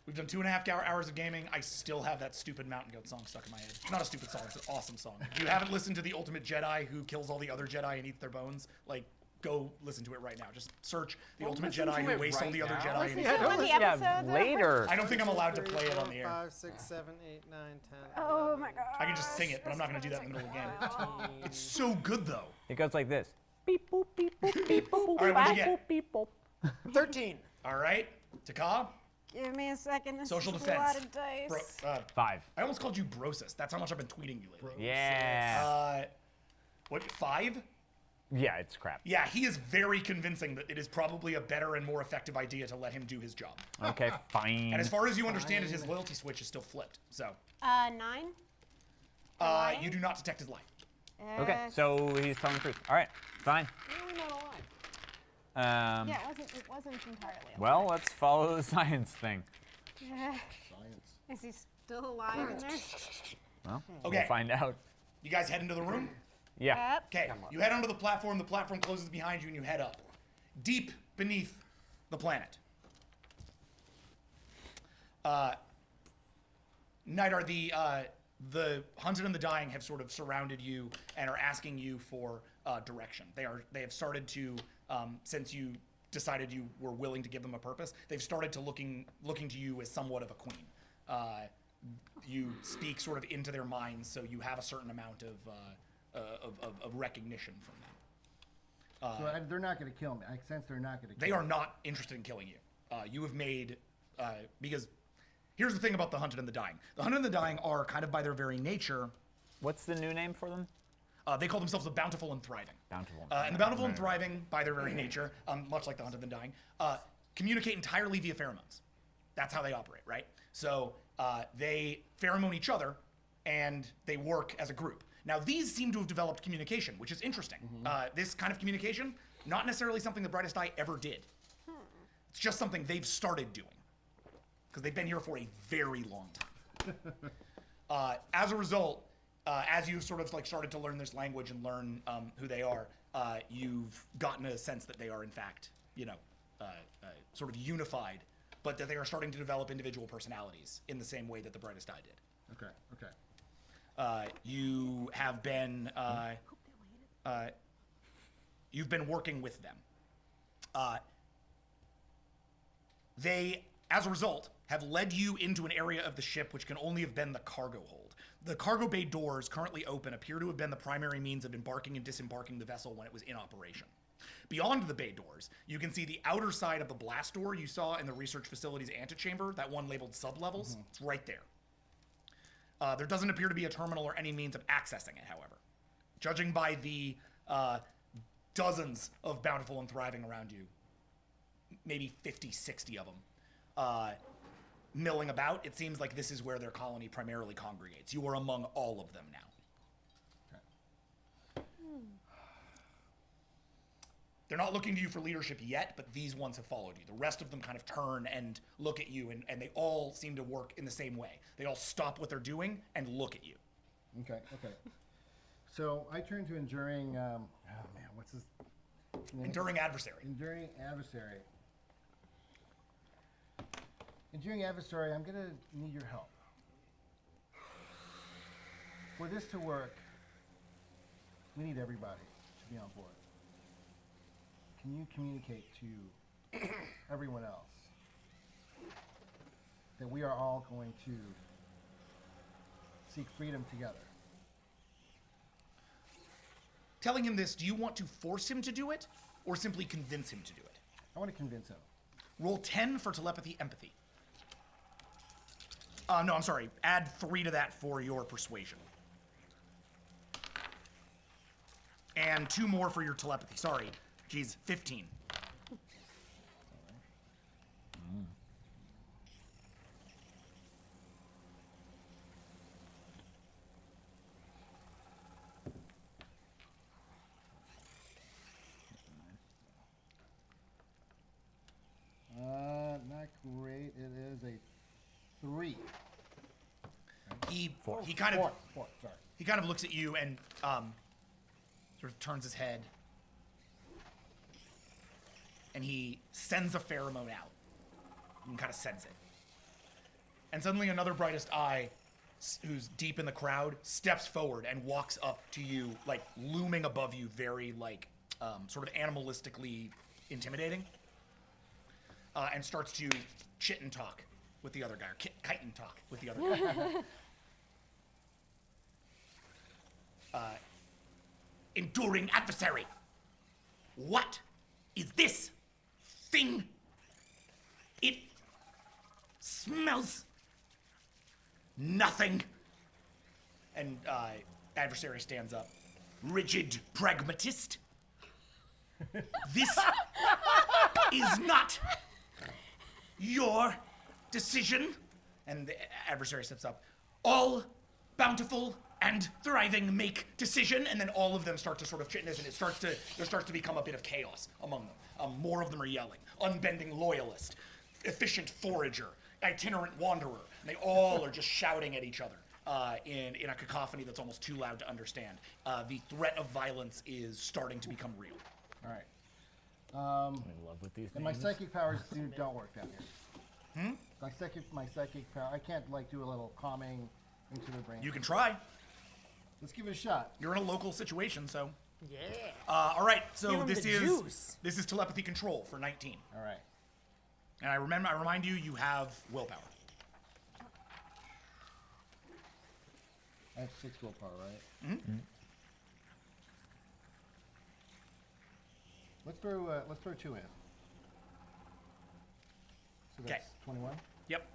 We've done 2.5 hours of gaming. I still have that stupid Mountain Goat song stuck in my head. Not a stupid song, it's an awesome song. If you haven't listened to the Ultimate Jedi who kills all the other Jedi and eats their bones, like, go listen to it right now. Just search the Ultimate Jedi who wastes all the other Jedi and eats their bones. Later. I don't think I'm allowed to play it on the air. 5, 6, 7, 8, 9, 10. Oh my god. I can just sing it, but I'm not going to do that in the middle of the game. It's so good, though. It goes like this. Beep boop beep boop beep boop. All right, what'd you get? Beep boop. 13. All right, Taka. Give me a second. This Social is defense. a lot of dice. 5. I almost called you Brosis. That's how much I've been tweeting you lately. Yeah. What, 5? Yeah, it's crap. Yeah, he is very convincing that it is probably a better and more effective idea to let him do his job. Okay, fine. And as far as you understand it, his loyalty switch is still flipped. So, 9. you do not detect his lie. Okay, so he's telling the truth. All right, fine. Really not a lie. Yeah, it wasn't entirely. Well, let's follow the science thing. Science. Is he still alive in there? Well, Okay. we'll find out. You guys head into the room? Yeah. Yep. Okay, you head onto the platform closes behind you, and you head up. Deep beneath the planet. Nidar, the Hunted and the Dying have sort of surrounded you and are asking you for direction. They have started to, since you decided you were willing to give them a purpose, they've started to looking to you as somewhat of a queen. You speak sort of into their minds, so you have a certain amount of recognition from them. So they're not going to kill me. I sense they're not going to kill me. They are not interested in killing you. You have made, because here's the thing about the Hunted and the Dying. The Hunted and the Dying are kind of by their very nature. What's the new name for them? They call themselves the Bountiful and Thriving. Bountiful. And the Bountiful and Thriving, by their very nature, much like the Hunted and the Dying, communicate entirely via pheromones. That's how they operate, right? So they pheromone each other, and they work as a group. Now, these seem to have developed communication, which is interesting. This kind of communication, not necessarily something the Brightest Eye ever did. It's just something they've started doing, because they've been here for a very long time. As a result, as you've sort of like started to learn this language and learn who they are, you've gotten a sense that they are in fact, sort of unified, but that they are starting to develop individual personalities in the same way that the Brightest Eye did. Okay. You have been, you've been working with them. They, as a result, have led you into an area of the ship which can only have been the cargo hold. The cargo bay doors, currently open, appear to have been the primary means of embarking and disembarking the vessel when it was in operation. Beyond the bay doors, you can see the outer side of the blast door you saw in the research facility's antechamber, that one labeled sublevels. It's right there. There doesn't appear to be a terminal or any means of accessing it, however. Judging by the dozens of Bountiful and Thriving around you, maybe 50, 60 of them, milling about, it seems like this is where their colony primarily congregates. You are among all of them now. They're not looking to you for leadership yet, but these ones have followed you. The rest of them kind of turn and look at you, and they all seem to work in the same way. They all stop what they're doing and look at you. Okay. So I turn to Enduring, what's his name? Enduring Adversary. Enduring Adversary. Enduring Adversary, I'm going to need your help. For this to work, we need everybody to be on board. Can you communicate to everyone else that we are all going to seek freedom together? Telling him this, do you want to force him to do it, or simply convince him to do it? I want to convince him. Roll 10 for telepathy empathy. No, I'm sorry. Add 3 to that for your persuasion. And 2 more for your telepathy. Sorry. Geez, 15. Not great. It is a 3. He Four, kind of sorry. he kind of looks at you and sort of turns his head, and he sends a pheromone out. You can kind of sense it. And suddenly another brightest eye, who's deep in the crowd, steps forward and walks up to you, like looming above you, very like sort of animalistically intimidating, and starts to chit and talk with the other guy, or kite and talk with the other guy. Enduring adversary. What is this thing? It smells nothing. And adversary stands up. Rigid pragmatist. This is not your decision. And the adversary steps up. All bountiful and thriving make decision, and then all of them start to sort of chit this, and there starts to become a bit of chaos among them. More of them are yelling. Unbending loyalist, efficient forager, itinerant wanderer, and they all are just shouting at each other in a cacophony that's almost too loud to understand. The threat of violence is starting to become real. All right. I'm in love with these And names. my psychic powers don't work down here. Hmm? My psychic power. I can't like do a little calming into the brain. You can try. Let's give it a shot. You're in a local situation, so. Yeah. All right. So Give 'em this the is juice. this is telepathy control for 19. All right. And I remind you, you have willpower. I have 6 willpower, right? Mm-hmm. Let's throw 2 in. So that's 21. Yep.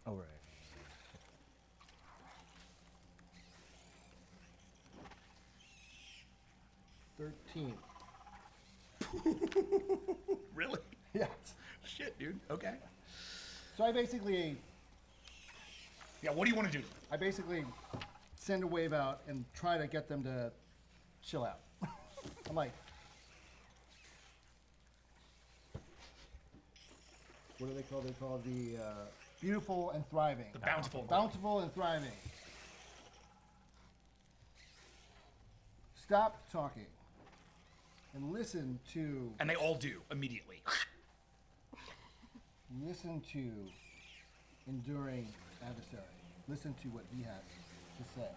Oh, right. 13. Really? Yes. Shit, dude. Okay. So I basically. Yeah. What do you want to do? I basically send a wave out and try to get them to chill out. I'm like, what do they call? They call the beautiful and thriving. The bountiful. Bountiful and thriving. Stop talking and listen to. And they all do immediately. Listen to enduring adversary. Listen to what he has to say.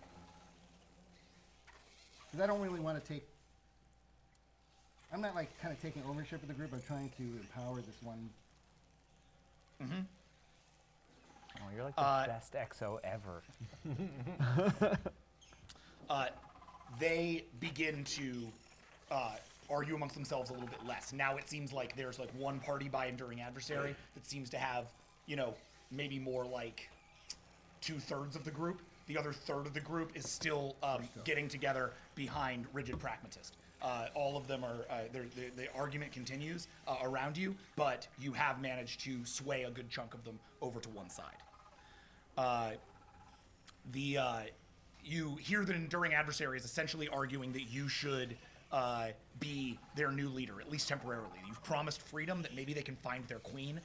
Because I don't really want to take. I'm not like kind of taking ownership of the group. I'm trying to empower this one. Mm-hmm. Oh, you're like the best XO ever. They begin to argue amongst themselves a little bit less. Now it seems like there's like one party by enduring adversary that seems to have, maybe more like 2/3 of the group. The other third of the group is still getting together behind rigid pragmatist. All of them are, the argument continues around you, but you have managed to sway a good chunk of them over to one side. You hear that enduring adversary is essentially arguing that you should be their new leader, at least temporarily. You've promised freedom, that maybe they can find their queen,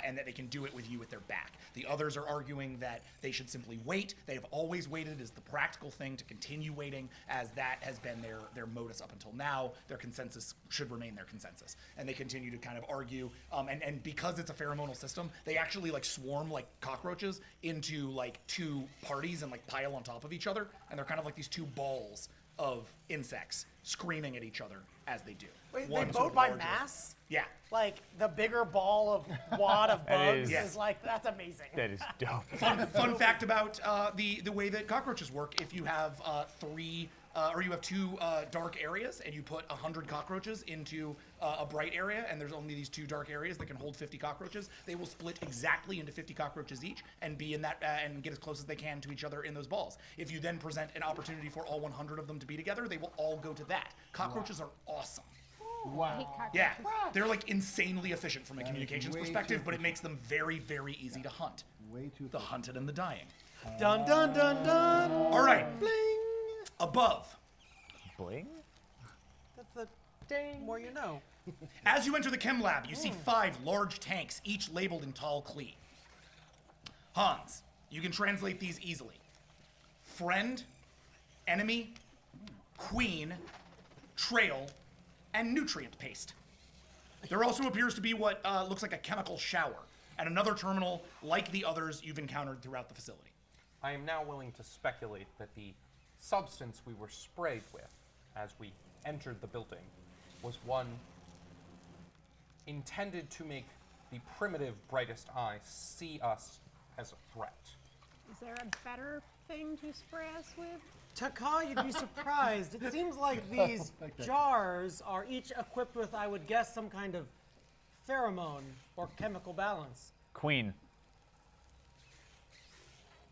and that they can do it with you at their back. The others are arguing that they should simply wait. They have always waited as the practical thing to continue waiting, as that has been their modus up until now. Their consensus should remain their consensus. And they continue to kind of argue, and because it's a pheromonal system, they actually like swarm like cockroaches into like 2 parties and like pile on top of each other, and they're kind of like these 2 balls of insects screaming at each other as they do. Wait, One they sort vote of by larger- mass? Yeah. Like the bigger ball of wad of That bugs is- is like, that's amazing. That is dope. Fun fact about the way that cockroaches work: if you have 3 or you have two dark areas, and you put 100 cockroaches into a bright area, and there's only these two dark areas that can hold 50 cockroaches, they will split exactly into 50 cockroaches each, and be in that and get as close as they can to each other in those balls. If you then present an opportunity for all 100 of them to be together, they will all go to that. Cockroaches are awesome. Wow. Yeah, they're like insanely efficient from a communications perspective, but it makes them very, very easy to hunt. Way too The hunted and the dying. Dun dun dun dun. All right. Bling. Above. Bling? That's the ding. More you know. As you enter the chem lab, you see 5 large tanks, each labeled in tall Klee. Hans, you can translate these easily. Friend, enemy, queen, trail, and nutrient paste. There also appears to be what looks like a chemical shower, and another terminal like the others you've encountered throughout the facility. I am now willing to speculate that the substance we were sprayed with as we entered the building was one intended to make the primitive brightest eye see us as a threat. Is there a better thing to spray us with? Taka, you'd be surprised. It seems like these jars are each equipped with, I would guess, some kind of pheromone or chemical balance. Queen.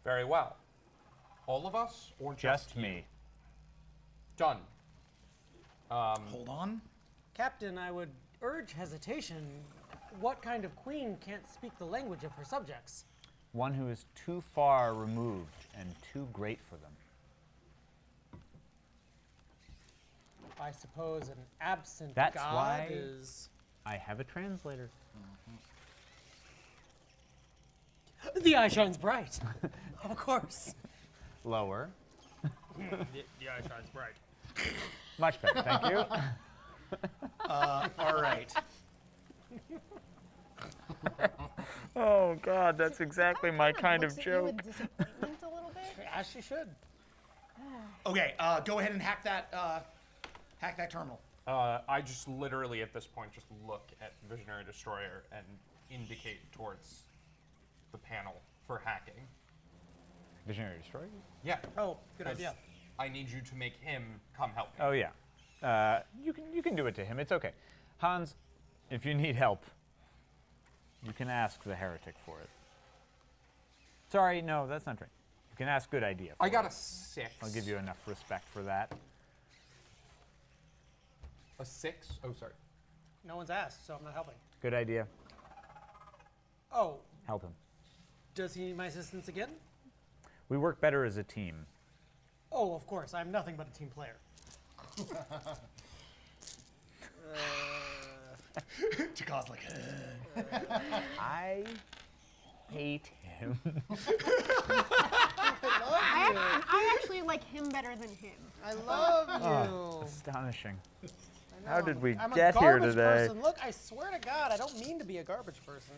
Very well. All of us, or Just you? me. Done. Hold on. Captain, I would urge hesitation. What kind of queen can't speak the language of her subjects? One who is too far removed and too great for them. I suppose an absent That's god why is... I have a translator. The eye shines bright. Of course. Lower. The eye shines bright. Much better, thank you. All right. Oh God, that's exactly my kind of Looks at you with joke. disappointment a little bit. As she should. Okay, go ahead and hack that terminal. I just literally at this point just look at Visionary Destroyer and indicate towards the panel for hacking. Visionary Destroyer? Yeah. Oh, good 'cause idea. I need you to make him come help me. Oh yeah. You can do it to him. It's okay. Hans, if you need help, you can ask the heretic for it. Sorry, no, that's not right. You can ask good idea. I got it. a 6. I'll give you enough respect for that. A 6? Oh, sorry. No one's asked, so I'm not helping. Good idea. Oh, Help him. does he need my assistance again? We work better as a team. Oh, of course. I'm nothing but a team player. Chaka's like, I hate him. I actually like him better than him. I love Oh, you. astonishing. I How know. did we I'm get a here garbage today? Person. Look, I swear to God, I don't mean to be a garbage person.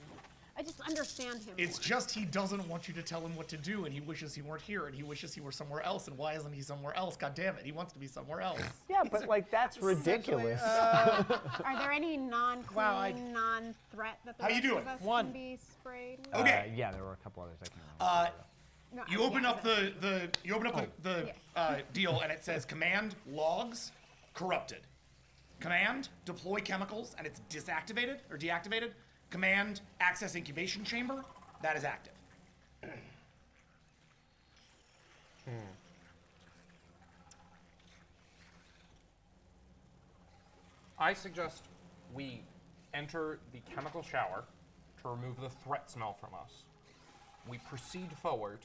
I just understand him. it's just he doesn't want you to tell him what to do, and he wishes he weren't here, and he wishes he were somewhere else, and why isn't he somewhere else? God damn it, he wants to be somewhere else. Yeah, but like that's ridiculous. Are there any non-queen, Wow, I- non-threat that the How you rest doing? of us One. can be sprayed with? Okay. Yeah, there were a couple others I can't remember. No, You open yeah, up but- the deal, and it says command logs corrupted. Command deploy chemicals, and it's disactivated or deactivated. Command access incubation chamber, that is active. I suggest we enter the chemical shower to remove the threat smell from us. We proceed forward,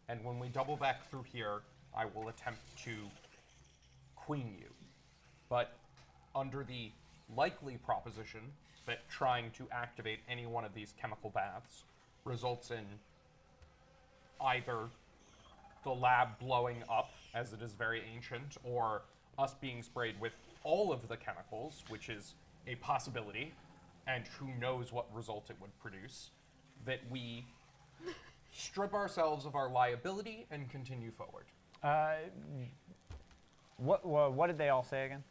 and when we double back through here, I will attempt to queen you. But under the likely proposition that trying to activate any one of these chemical baths results in either the lab blowing up, as it is very ancient, or us being sprayed with all of the chemicals, which is a possibility, and who knows what result it would produce, that we strip ourselves of our liability and continue forward. What did they all say again?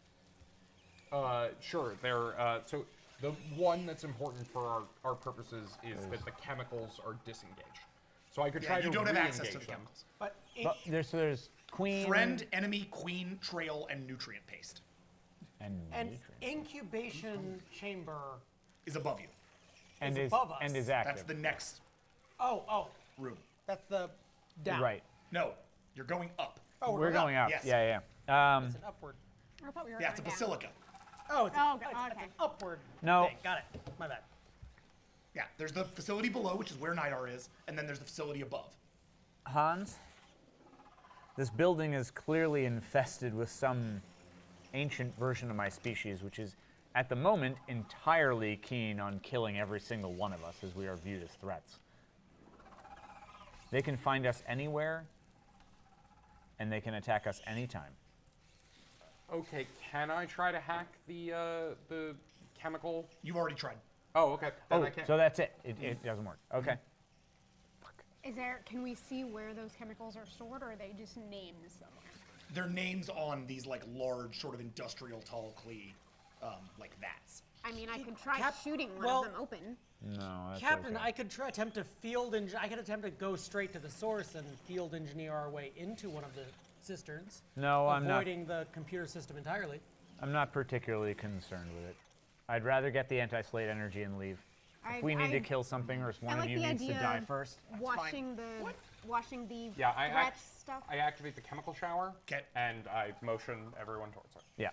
Sure. So the one that's important for our purposes is that the chemicals are disengaged. So I could try to you don't have re-engage access to the them. chemicals. But There's Queen. Friend, enemy, queen, trail, and nutrient paste And incubation chamber is above you. and is is above us. and is active. That's the next Oh, room. that's the down. Right. No, you're going up. Oh, We're going up. Yes. Yeah, yeah. It's an upward. I thought we were Yeah, it's a going down. basilica. Oh, it's, Oh, it's okay. an upward. No. Thing. Got it. My bad. Yeah, there's the facility below, which is where Nidar is, and then there's the facility above. Hans, this building is clearly infested with some ancient version of my species, which is, at the moment, entirely keen on killing every single one of us as we are viewed as threats. They can find us anywhere, and they can attack us anytime. Okay, can I try to hack the chemical? You've already tried. Oh, okay. Then Oh, I can't. so that's it. It doesn't work. Okay. Can we see where those chemicals are stored, or are they just names somewhere? Their names on these like large, sort of industrial tall clay, like vats. I mean, I could try shooting one well- of them open. No, that's Captain, okay. I could attempt to I could attempt to go straight to the source and field engineer our way into one of the cisterns. No, I'm not. Avoiding the computer system entirely. I'm not particularly concerned with it. I'd rather get the anti-slate energy and leave. If we need to kill something or if one I of like you the needs to idea die of first, Washing the Yeah, threat stuff. I activate the chemical shower. 'Kay. And I motion everyone towards it. yeah.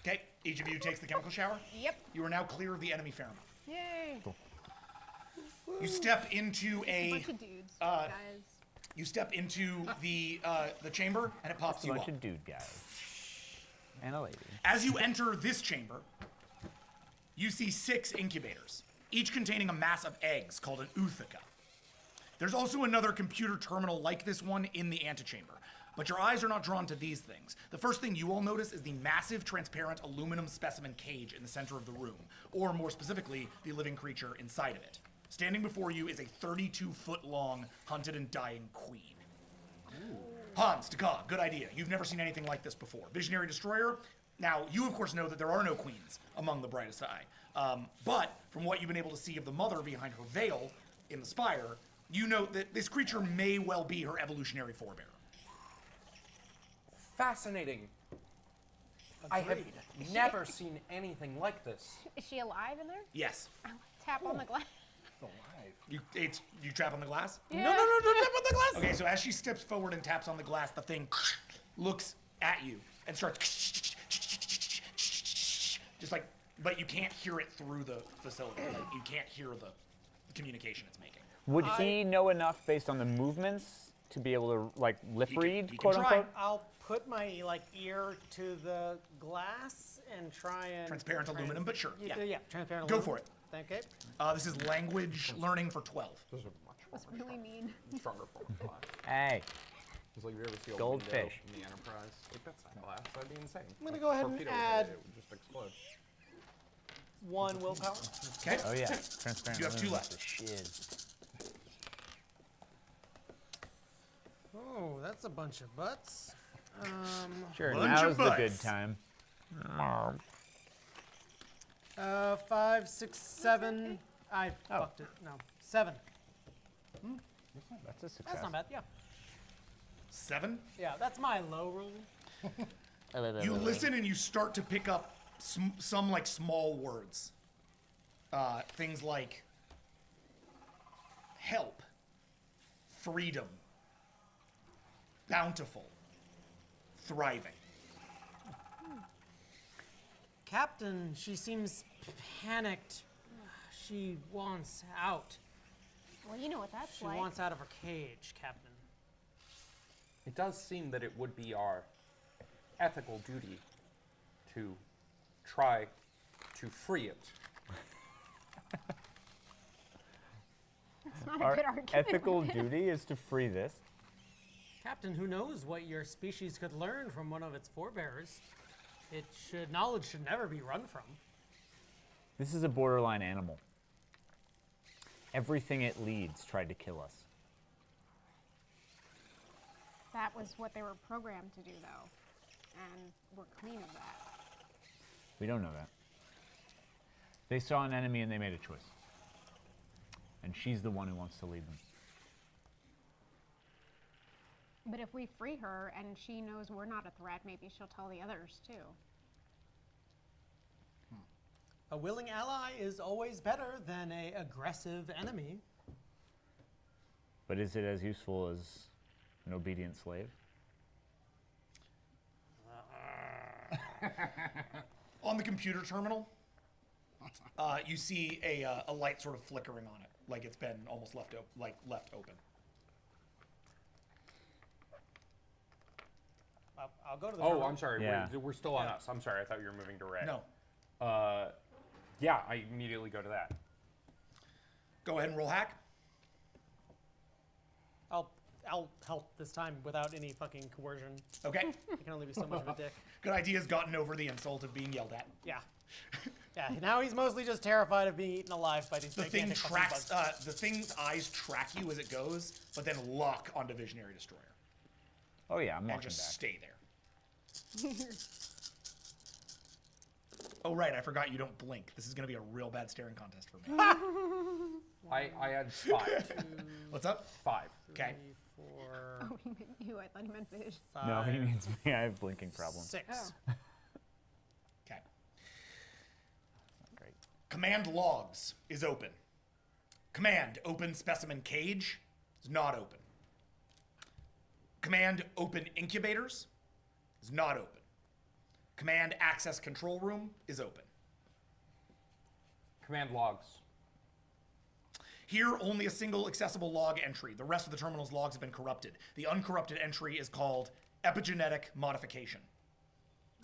Okay, each of you takes the chemical shower. Yep. You are now clear of the enemy pheromone. Yay. Cool. You step into A a. bunch of dudes, uh, guys. You step into the chamber, and it pops Just a you bunch up. of dude guys. And a lady. As you enter this chamber, you see 6 incubators, each containing a mass of eggs called an Uthaka. There's also another computer terminal like this one in the antechamber, but your eyes are not drawn to these things. The first thing you all notice is the massive transparent aluminum specimen cage in the center of the room, or more specifically, the living creature inside of it. Standing before you is a 32-foot-long hunted and dying queen. Hans, Taka, good idea. You've never seen anything like this before. Visionary Destroyer. Now, you of course know that there are no queens among the brightest eye. But from what you've been able to see of the mother behind her veil in the spire, you note that this creature may well be her evolutionary forebearer. Fascinating. I have never seen anything like this. Is she alive in there? Yes. I'll tap on the glass. You trap on the glass? Yeah. No, tap on the glass. Okay, so as she steps forward and taps on the glass, the thing looks at you and starts just like, but you can't hear it through the facility. Like, you can't hear the communication it's making. Would he know enough based on the movements to be able to like lip read, he can quote try. unquote? I'll put my ear to the glass and try and Transparent aluminum, but sure, yeah. Yeah, transparent Go aluminum. for it. Okay. This is language learning for 12. Those are much That's really mean. stronger form of glass. Hey. It's like if you ever see a Goldfish. window in the Enterprise. Like, that's not glass. That'd be insane. I'm gonna go ahead and Torpedo would add- hit it, it would just explode. 1 willpower. Okay. Oh yeah, transparent. You have 2 aluminum left. is the shiz. Oh, that's a bunch of butts. Sure, Bunch now's of the butts. good time. 5, 6, 7. I fucked it. No, 7. That's a success. That's not bad. Yeah. 7. Yeah, that's my low roll. You listen and you start to pick up some like small words. Things like help, freedom, bountiful, thriving. Captain, she seems panicked. She wants out. Well, you know what that's She like. wants out of her cage, Captain. It does seem that it would be our ethical duty to try to free it. That's not a Our good argument. ethical duty is to free this. Captain, who knows what your species could learn from one of its forebears? Knowledge should never be run from. This is a borderline animal. Everything it leads tried to kill us. That was what they were programmed to do, though. And we're clean of that. We don't know that. They saw an enemy and they made a choice. And she's the one who wants to lead them. But if we free her and she knows we're not a threat, maybe she'll tell the others too. A willing ally is always better than an aggressive enemy. But is it as useful as an obedient slave? On the computer terminal, you see a light sort of flickering on it, like it's been almost left open. I'll go to the Oh, terminal. I'm sorry. Yeah. We're still on us. I'm sorry. I thought you were moving to Ray. No. Yeah, I immediately go to that. Go ahead and roll hack. I'll help this time without any fucking coercion. Okay. I can only be so much of a dick. Good idea has gotten over the insult of being yelled at. Yeah. Yeah, now he's mostly just terrified of being eaten alive by these The thing gigantic fucking tracks. bugs. The thing's eyes track you as it goes, but then lock onto Visionary Destroyer Oh yeah, I'm and walking just back. stay there. Oh right, I forgot you don't blink. This is gonna be a real bad staring contest for me. I had 5. What's up? 5. Okay. 4, Oh, he meant you. I thought he meant fish. 5, No, he means me. I have blinking problems. 6. Oh. Okay. Great. Command logs is open. Command open specimen cage is not open. Command open incubators is not open. Command access control room is open. Command logs. Here, only a single accessible log entry. The rest of the terminal's logs have been corrupted. The uncorrupted entry is called epigenetic modification.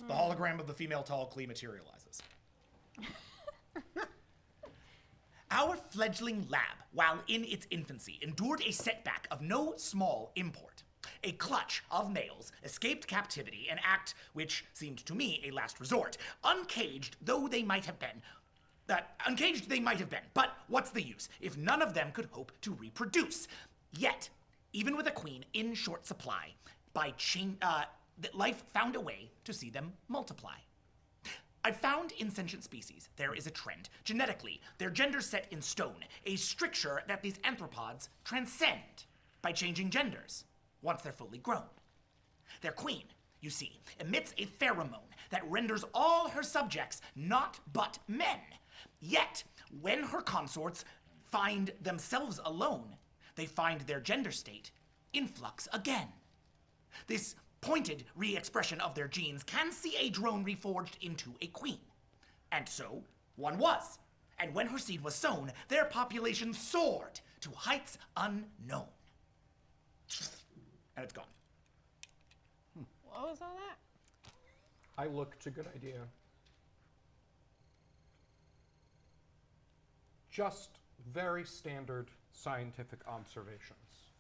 The hologram of the female tall Klee materializes. Our fledgling lab, while in its infancy, endured a setback of no small import. A clutch of males escaped captivity, an act which seemed to me a last resort. Uncaged they might have been, but what's the use if none of them could hope to reproduce? Yet, even with a queen in short supply, life found a way to see them multiply. I've found in sentient species there is a trend. Genetically, their gender set in stone, a stricture that these anthropods transcend by changing genders once they're fully grown. Their queen, you see, emits a pheromone that renders all her subjects not but men. Yet, when her consorts find themselves alone, they find their gender state in flux again. This pointed re-expression of their genes can see a drone reforged into a queen. And so, one was. And when her seed was sown, their population soared to heights unknown. And it's gone. What was all that? I looked a good idea. Just very standard scientific observations.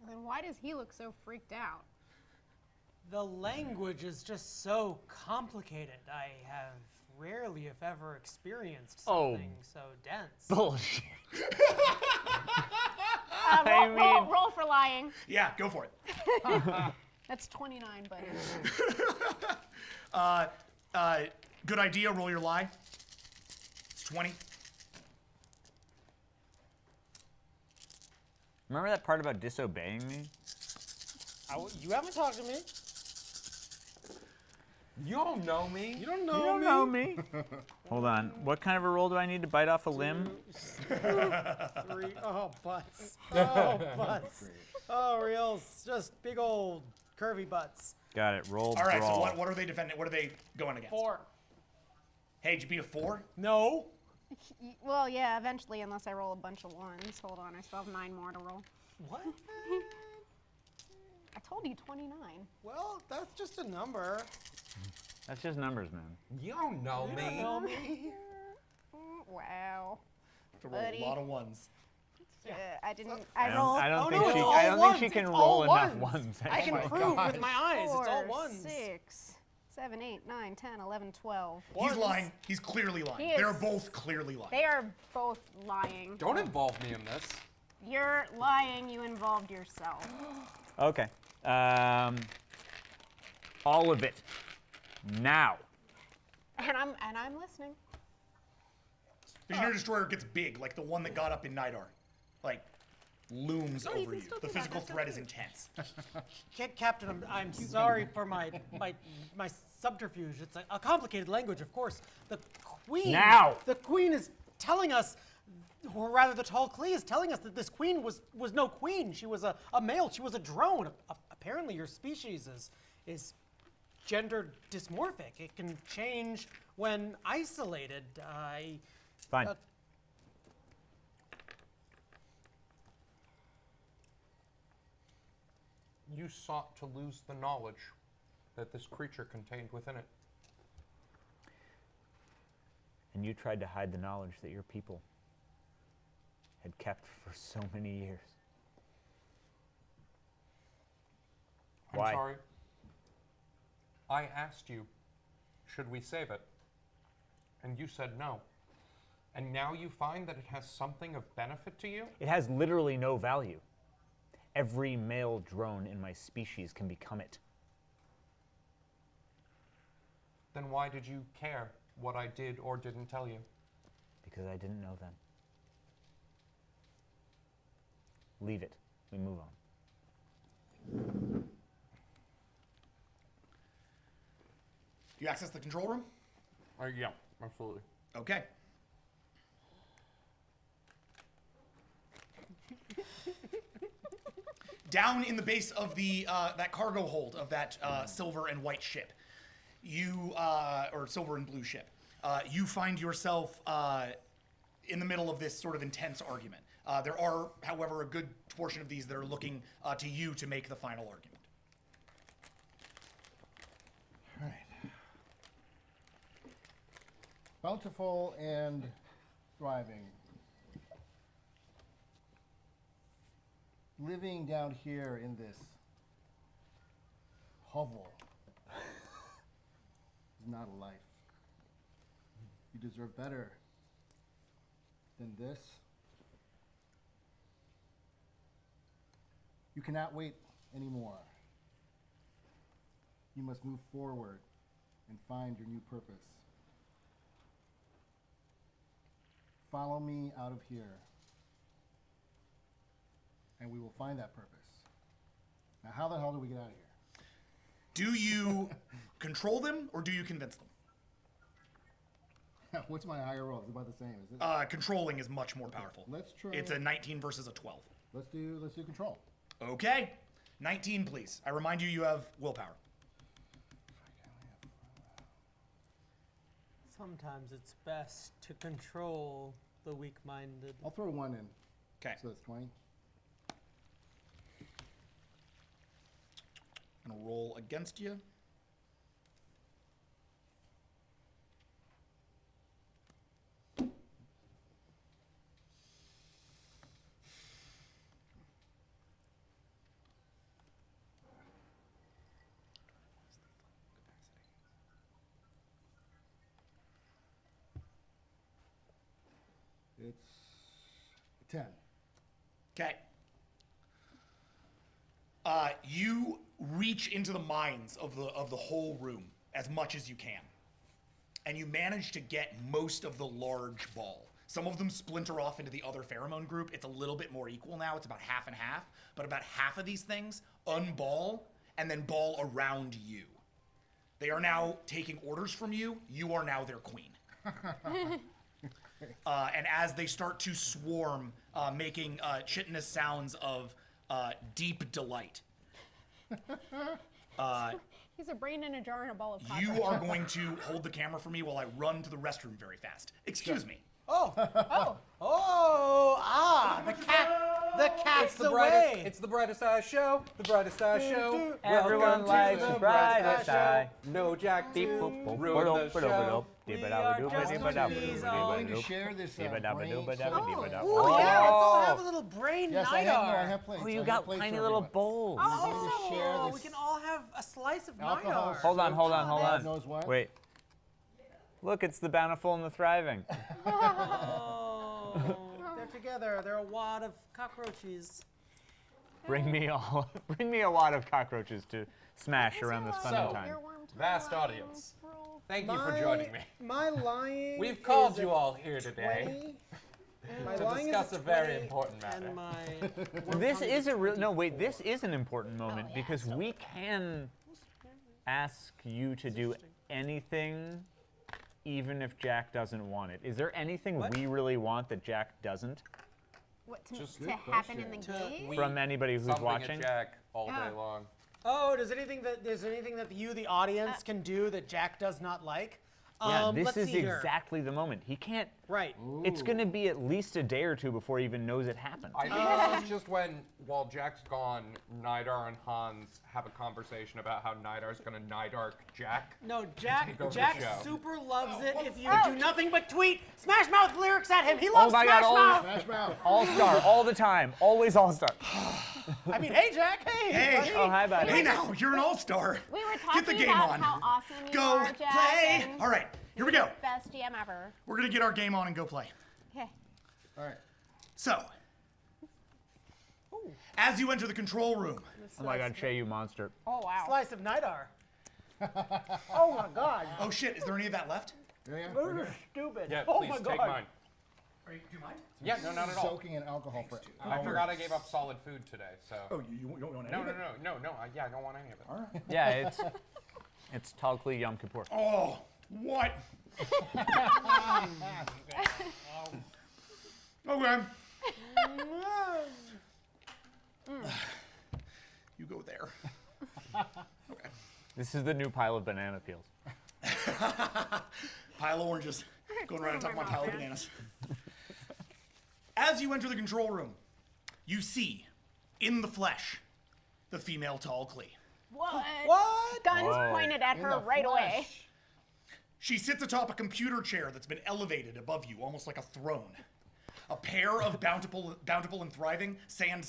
Then why does he look so freaked out? The language is just so complicated. I have rarely, if ever, experienced something so dense. Bullshit. Roll for lying. Yeah, go for it. That's 29, buddy. Good idea, roll your lie. It's 20. Remember that part about disobeying me? You haven't talked to me. You don't know me. You don't know You don't me. know me. Hold on. What kind of a roll do I need to bite off a limb? 3. Oh, butts. Oh, butts. Oh, reals. Just big old curvy butts. Got it. Roll All right, brawl. so what are they defending? What are they going against? 4. Hey, did you beat a 4? No. Well, yeah, eventually, unless I roll a bunch of 1s. Hold on, I still have 9 more to roll. What? I told you 29. Well, that's just a number. That's just numbers, man. You don't know You me. don't know me. Wow. To roll Buddy. a lot of 1s. I didn't. I I don't, rolled. I don't Oh, think no, she. it's all I don't think ones. she can It's roll all enough ones. ones. I can actually. prove with my eyes. It's all 4, ones. 6, 7, 8, 9, 10, 11, 12. He's Ones. lying. He's clearly lying. He They're is- both clearly lying. They are both lying. Don't involve me in this. You're lying. You involved yourself. Okay. All of it. Now. And I'm listening. Visionary Destroyer gets big, like the one that got up in Nidar. Like, looms No, you over can you. still The do that, physical that's threat is okay. intense. Captain, I'm sorry for my subterfuge. It's a complicated language, of course. The queen. Now! The queen is telling us, or rather, the tall Klee is telling us that this queen was no queen. She was a male. She was a drone. Apparently, your species is gender dysmorphic. It can change when isolated. Fine. You sought to lose the knowledge that this creature contained within it. And you tried to hide the knowledge that your people had kept for so many years. Why? I'm sorry. I asked you, should we save it? And you said no. And now you find that it has something of benefit to you? It has literally no value. Every male drone in my species can become it. Then why did you care what I did or didn't tell you? Because I didn't know then. Leave it. We move on. You access the control room? Yeah, absolutely. Okay. Down in the base of the that cargo hold of that silver and white ship, or silver and blue ship, you find yourself in the middle of this sort of intense argument. There are, however, a good portion of these that are looking to you to make the final argument. All right. Bountiful and thriving. Living down here in this hovel is not a life. You deserve better than this. You cannot wait anymore. You must move forward and find your new purpose. Follow me out of here, and we will find that purpose. Now, how the hell do we get out of here? Do you control them, or do you convince them? What's my higher roll? It's about the same, is it? Controlling is much more powerful. Let's try. It's a 19 versus a 12. Let's do control. Okay. 19, please. I remind you, you have willpower. Sometimes it's best to control the weak-minded. I'll throw 1 in. Okay. So that's 20. I'm going to roll against you. It's 10. Okay. You reach into the minds of the whole room as much as you can, and you manage to get most of the large ball. Some of them splinter off into the other pheromone group. It's a little bit more equal now. It's about half and half, but about half of these things unball and then ball around you. They are now taking orders from you. You are now their queen. And as they start to swarm, making chitinous sounds of deep delight. He's a brain in a jar and a ball of cockroach. You are going to hold the camera for me while I run to the restroom very fast. Excuse me. Oh, the cat's away. It's the brightest eye show. The brightest eye show. Everyone Welcome likes to the the brightest eye. No Jack Beep, to boop, boop, ruin boop, the boop, show. boop, boop, are boop, just boop, boop, trees boop, on- I'm going to boop, share this boop, brain boop, cell. boop, boop, Oh, yeah, let's all have a little brain Yes, night I have plates. Oh, I you have got plates tiny for little everyone. bowls. I'm going to share Oh, this. we can all have a slice of Alcohol. Nidar. Hold on. God knows what. Wait. Look, it's the bountiful and the thriving. Oh, they're together. They're a wad of cockroaches. Bring me a wad of cockroaches to smash around this fun So, time. vast audience, thank you for joining me. My lying. We've called is you a all here today 20. My to lying discuss is a very 20, important matter. And my This is a real. No, wait. 24. This is an important moment because we can ask you to do anything, even if Jack doesn't want it. Is there anything we really want that Jack doesn't? What Just to happen in the game? From anybody who's Something watching? at Jack all day long. Oh, there's anything that you, the audience, can do that Jack does not like? Yeah, this let's is see here. exactly the moment. He can't. Right. It's going to be at least a day or two before he even knows it happened. I think this is just when, while Jack's gone, Nidar and Hans have a conversation about how Nidar's gonna Nidark Jack. No, take over the Jack show. super loves it if you do nothing but tweet Smash Mouth lyrics at him. He loves Oh my Smash God! Mouth. Smash Mouth. All-star, all the time, always all-star. I mean, hey Jack, hey. Hey. buddy. Oh, hi, buddy. Hey now, you're an all-star. We were Get the talking game about on. how awesome you Go are, Jack. play. and All right, here we go. Best GM ever. We're gonna get our game on and go play. Okay. All right. So, as you enter the control room, Oh my God, Shay, you monster. Oh wow. Slice of Nidar. Oh my God. oh shit, is there any of that left? Yeah. Those are stupid. Yeah, oh please my take God. mine. Do you mind? Yeah, no, not at all. Soaking in alcohol for I forgot I gave up solid food today, so. Oh, you don't want any No, of no, it? no. Yeah, I don't want any of it. All right. Yeah, it's Talkli Yom Kippur. Oh, what? Okay. You go there. Okay. This is the new pile of banana peels. Pile of oranges. Going right on top of my pile of bananas. As you enter the control room, you see, in the flesh, the female Talkli. What? What? Guns Whoa. pointed at In her the right away. flesh. She sits atop a computer chair that's been elevated above you, almost like a throne. A pair of bountiful and thriving stand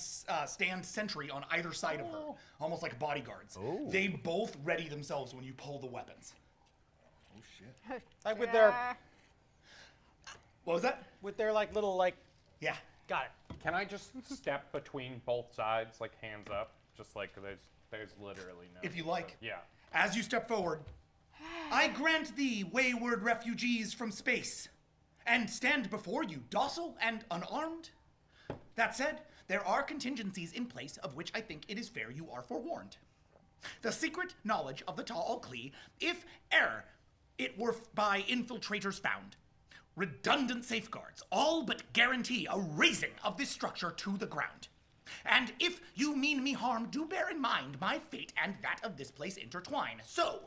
sentry on either side of her, almost like bodyguards. Ooh. They both ready themselves when you pull the weapons. Oh shit. Like with their What was that? like little like. Yeah. Got it. Can I just step between both sides, like hands up? Just like there's literally no. If you like. Yeah. As you step forward, I grant thee, wayward refugees from space, and stand before you, docile and unarmed. That said, there are contingencies in place of which I think it is fair you are forewarned. The secret knowledge of the Talkli, if error it were by infiltrators found. Redundant safeguards, all but guarantee a razing of this structure to the ground. And if you mean me harm, do bear in mind my fate and that of this place intertwine. So,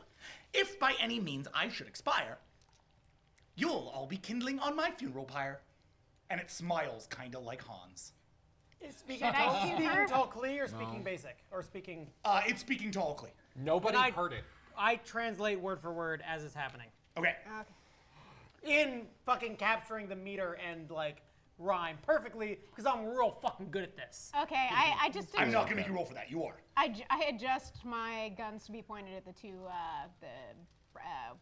if by any means I should expire, you'll all be kindling on my funeral pyre. And it smiles kinda like Hans. Speaking Talkli or speaking basic or speaking. It's speaking Talkli. Nobody And I- heard it. I translate word for word as it's happening. Okay. In fucking capturing the meter and like rhyme perfectly because I'm real fucking good at this. Okay, I just I'm not gonna make you roll for that. You are. I adjust my guns to be pointed at the two,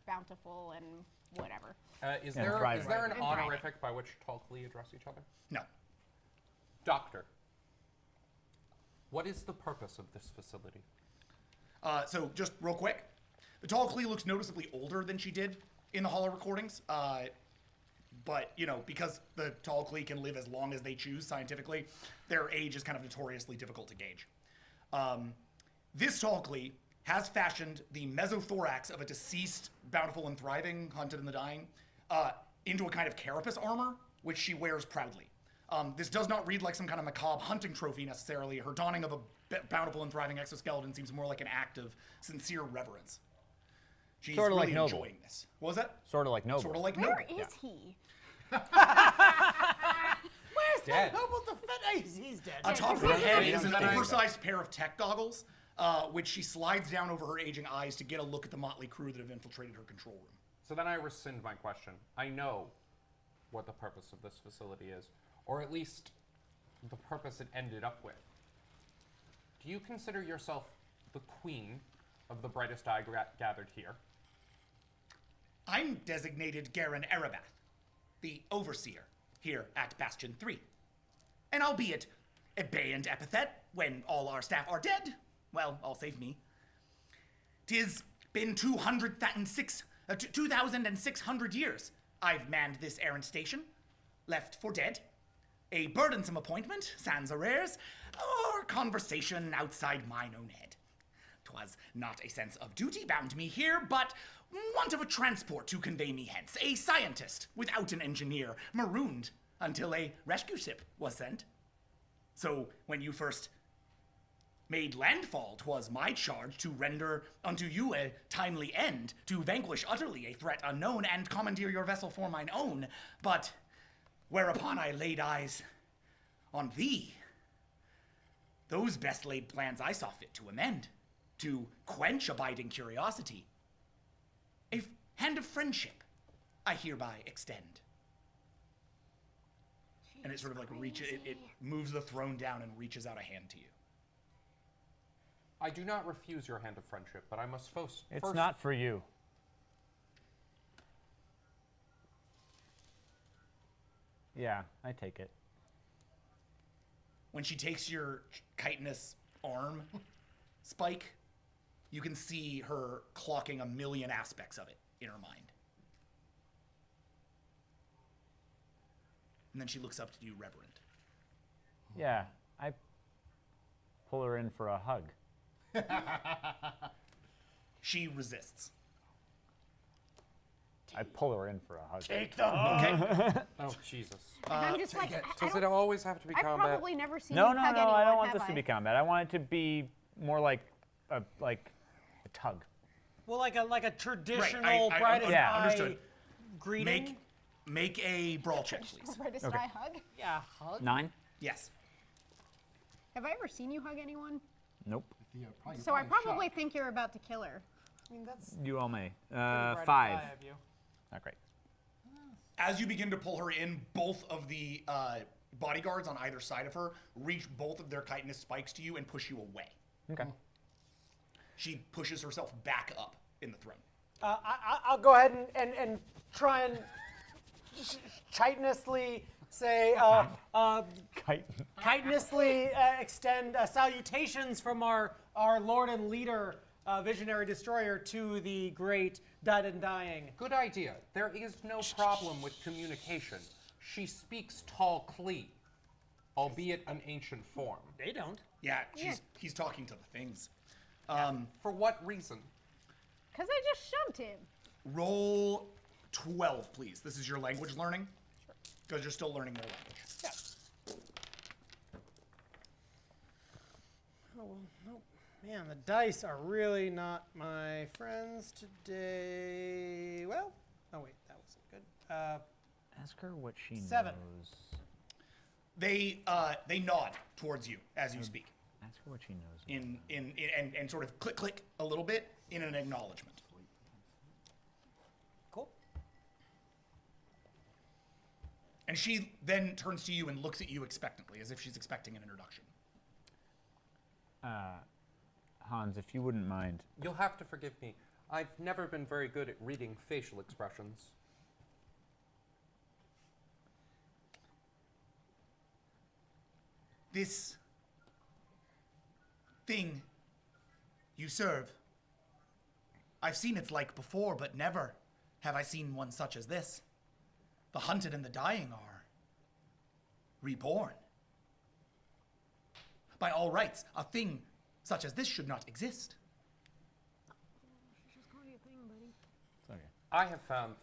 bountiful and whatever. Is And there thriving. an And honorific by which Talkli address each other? No. Doctor. What is the purpose of this facility? So just real quick, the Talkli looks noticeably older than she did in the holo recordings. But, you know, because the Talkli can live as long as they choose scientifically, their age is kind of notoriously difficult to gauge. This Talkli has fashioned the mesothorax of a deceased, bountiful and thriving, hunted and the dying, into a kind of carapace armor, which she wears proudly. This does not read like some kind of macabre hunting trophy necessarily. Her donning of a bountiful and thriving exoskeleton seems more like an act of sincere reverence. She's Sorta like really Noble. enjoying this. What was that? Sort of like Noble. Sort of like Where Noble. is he? Where's Dead. that noble defense? He's dead. Atop We her don't know head any is an information. oversized pair of tech goggles, which she slides down over her aging eyes to get a look at the motley crew that have infiltrated her control room. So then I rescind my question. I know what the purpose of this facility is, or at least the purpose it ended up with. Do you consider yourself the queen of the brightest eye gathered here? I'm designated Garen Erebath, the overseer here at Bastion 3. And albeit a bayant epithet when all our staff are dead, well, all save me. 'Tis been 2,600 years I've manned this errant station, left for dead, a burdensome appointment, sans arrears, or conversation outside mine own head. 'Twas not a sense of duty bound me here, but want of a transport to convey me hence, a scientist without an engineer, marooned until a rescue ship was sent. So when you first made landfall, 'twas my charge to render unto you a timely end, to vanquish utterly a threat unknown, and commandeer your vessel for mine own. But whereupon I laid eyes on thee, those best laid plans I saw fit to amend, to quench abiding curiosity. A hand of friendship I hereby extend. And it sort of like it moves the throne down and reaches out a hand to you. I do not refuse your hand of friendship, but I must first. It's not for you. Yeah, I take it. When she takes your chitinous arm, Spike, you can see her clocking a million aspects of it in her mind. And then she looks up to you, reverent. Yeah, I pull her in for a hug. She resists. I pull her in for a hug. Take the hug. Okay. Oh, Jesus. I'm just like, Does it always have to be I've combat? probably never seen No, you no, hug no, anyone, I don't want have this to I? be combat. I want it to be more like a tug. Well, like a traditional I brightest yeah, eye understood. greeting. Make a brawl check, please. Brightest Okay. eye hug? Yeah, hug. 9? Yes. Have I ever seen you hug anyone? Nope. So I probably think you're about to kill her. I mean, that's You all may. brightest 5. eye of you. Not great. As you begin to pull her in, both of the bodyguards on either side of her reach both of their chitinous spikes to you and push you away. Okay. She pushes herself back up in the throne. I'll go ahead and try and chitinously say, chitinously extend salutations from our Lord and Leader, Visionary Destroyer, to the great Dead and Dying. Good idea. There is no problem with communication. She speaks Tall Klee, albeit an ancient form. They don't. Yeah, he's talking to the things. For what reason? Because I just shoved him. Roll 12, please. This is your language learning. Because you're still learning their language. Yeah. Oh, nope. Man, the dice are really not my friends today. Well, oh wait, that wasn't good. Ask her what she 7. knows. They nod towards you as you speak. Ask her what she knows. And sort of click a little bit in an acknowledgement. Cool. And she then turns to you and looks at you expectantly, as if she's expecting an introduction. Hans, if you wouldn't mind. You'll have to forgive me. I've never been very good at reading facial expressions. This thing you serve, I've seen its like before, but never have I seen one such as this. The hunted and the dying are reborn. By all rights, a thing such as this should not exist. Just call you a thing, buddy. It's okay. I have found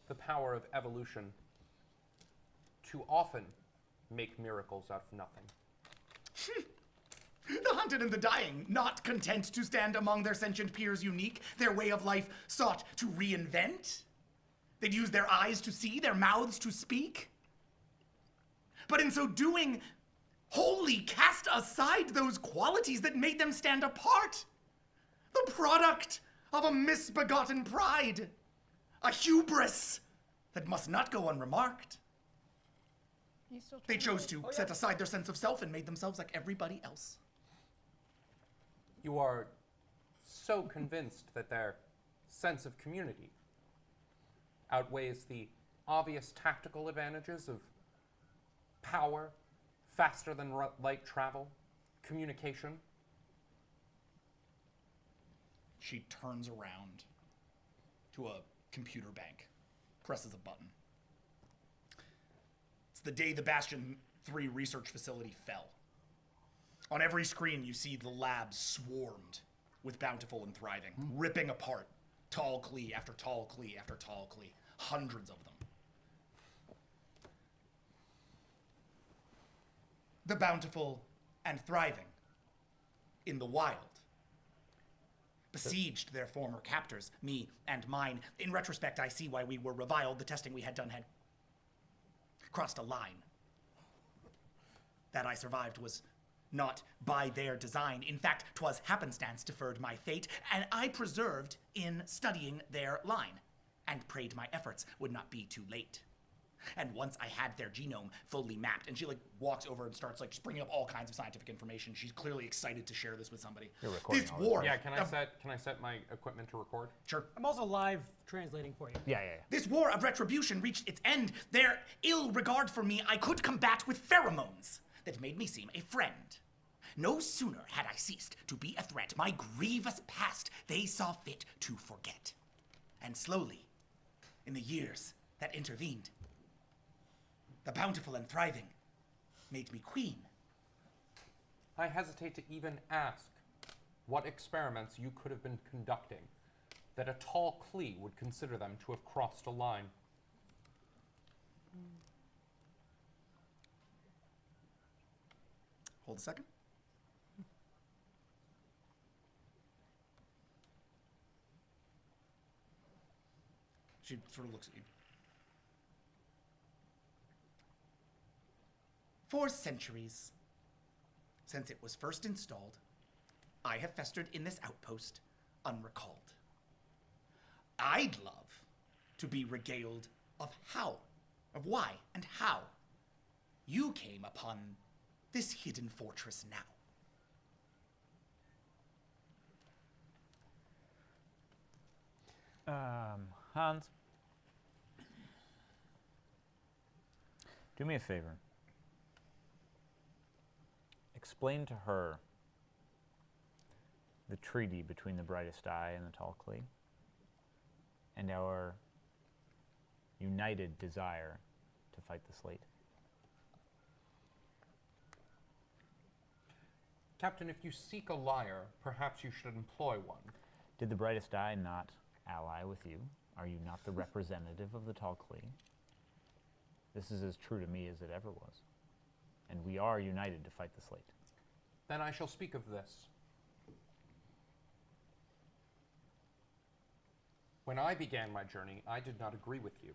the power of evolution to often make miracles out of nothing. The hunted and the dying, not content to stand among their sentient peers unique, their way of life sought to reinvent. They'd use their eyes to see, their mouths to speak. But in so doing, wholly cast aside those qualities that made them stand apart. The product of a misbegotten pride, a hubris that must not go unremarked. They chose to set aside their sense of self and made themselves like everybody else. You are so convinced that their sense of community outweighs the obvious tactical advantages of power, faster than light travel, communication. She turns around to a computer bank, presses a button. It's the day the Bastion 3 research facility fell. On every screen, you see the lab swarmed with Bountiful and Thriving, ripping apart tall Klee after tall Klee after tall Klee, hundreds of them. The Bountiful and Thriving in the wild besieged their former captors, me and mine. In retrospect, I see why we were reviled. The testing we had done had crossed a line. That I survived was not by their design. In fact, 'twas happenstance deferred my fate, and I preserved in studying their line, and prayed my efforts would not be too late. And once I had their genome fully mapped, and she like walks over and starts like just bringing up all kinds of scientific information. She's clearly excited to share this with somebody. You're recording This already. war. Yeah, can I set my equipment to record? Sure. I'm also live translating for you. Yeah. This war of retribution reached its end. Their ill regard for me I could combat with pheromones that made me seem a friend. No sooner had I ceased to be a threat, my grievous past they saw fit to forget. And slowly, in the years that intervened, the Bountiful and Thriving made me queen. I hesitate to even ask what experiments you could have been conducting that a tall Klee would consider them to have crossed a line. Hold a second. She sort of looks at you. For centuries, since it was first installed, I have festered in this outpost unrecalled. I'd love to be regaled of why and how you came upon this hidden fortress now. Hans, do me a favor. Explain to her the treaty between the Brightest Eye and the Tall Klee, and our united desire to fight the Slate. Captain, if you seek a liar, perhaps you should employ one. Did the Brightest Eye not ally with you? Are you not the representative of the Tall Klee? This is as true to me as it ever was. And we are united to fight the Slate. Then I shall speak of this. When I began my journey, I did not agree with you.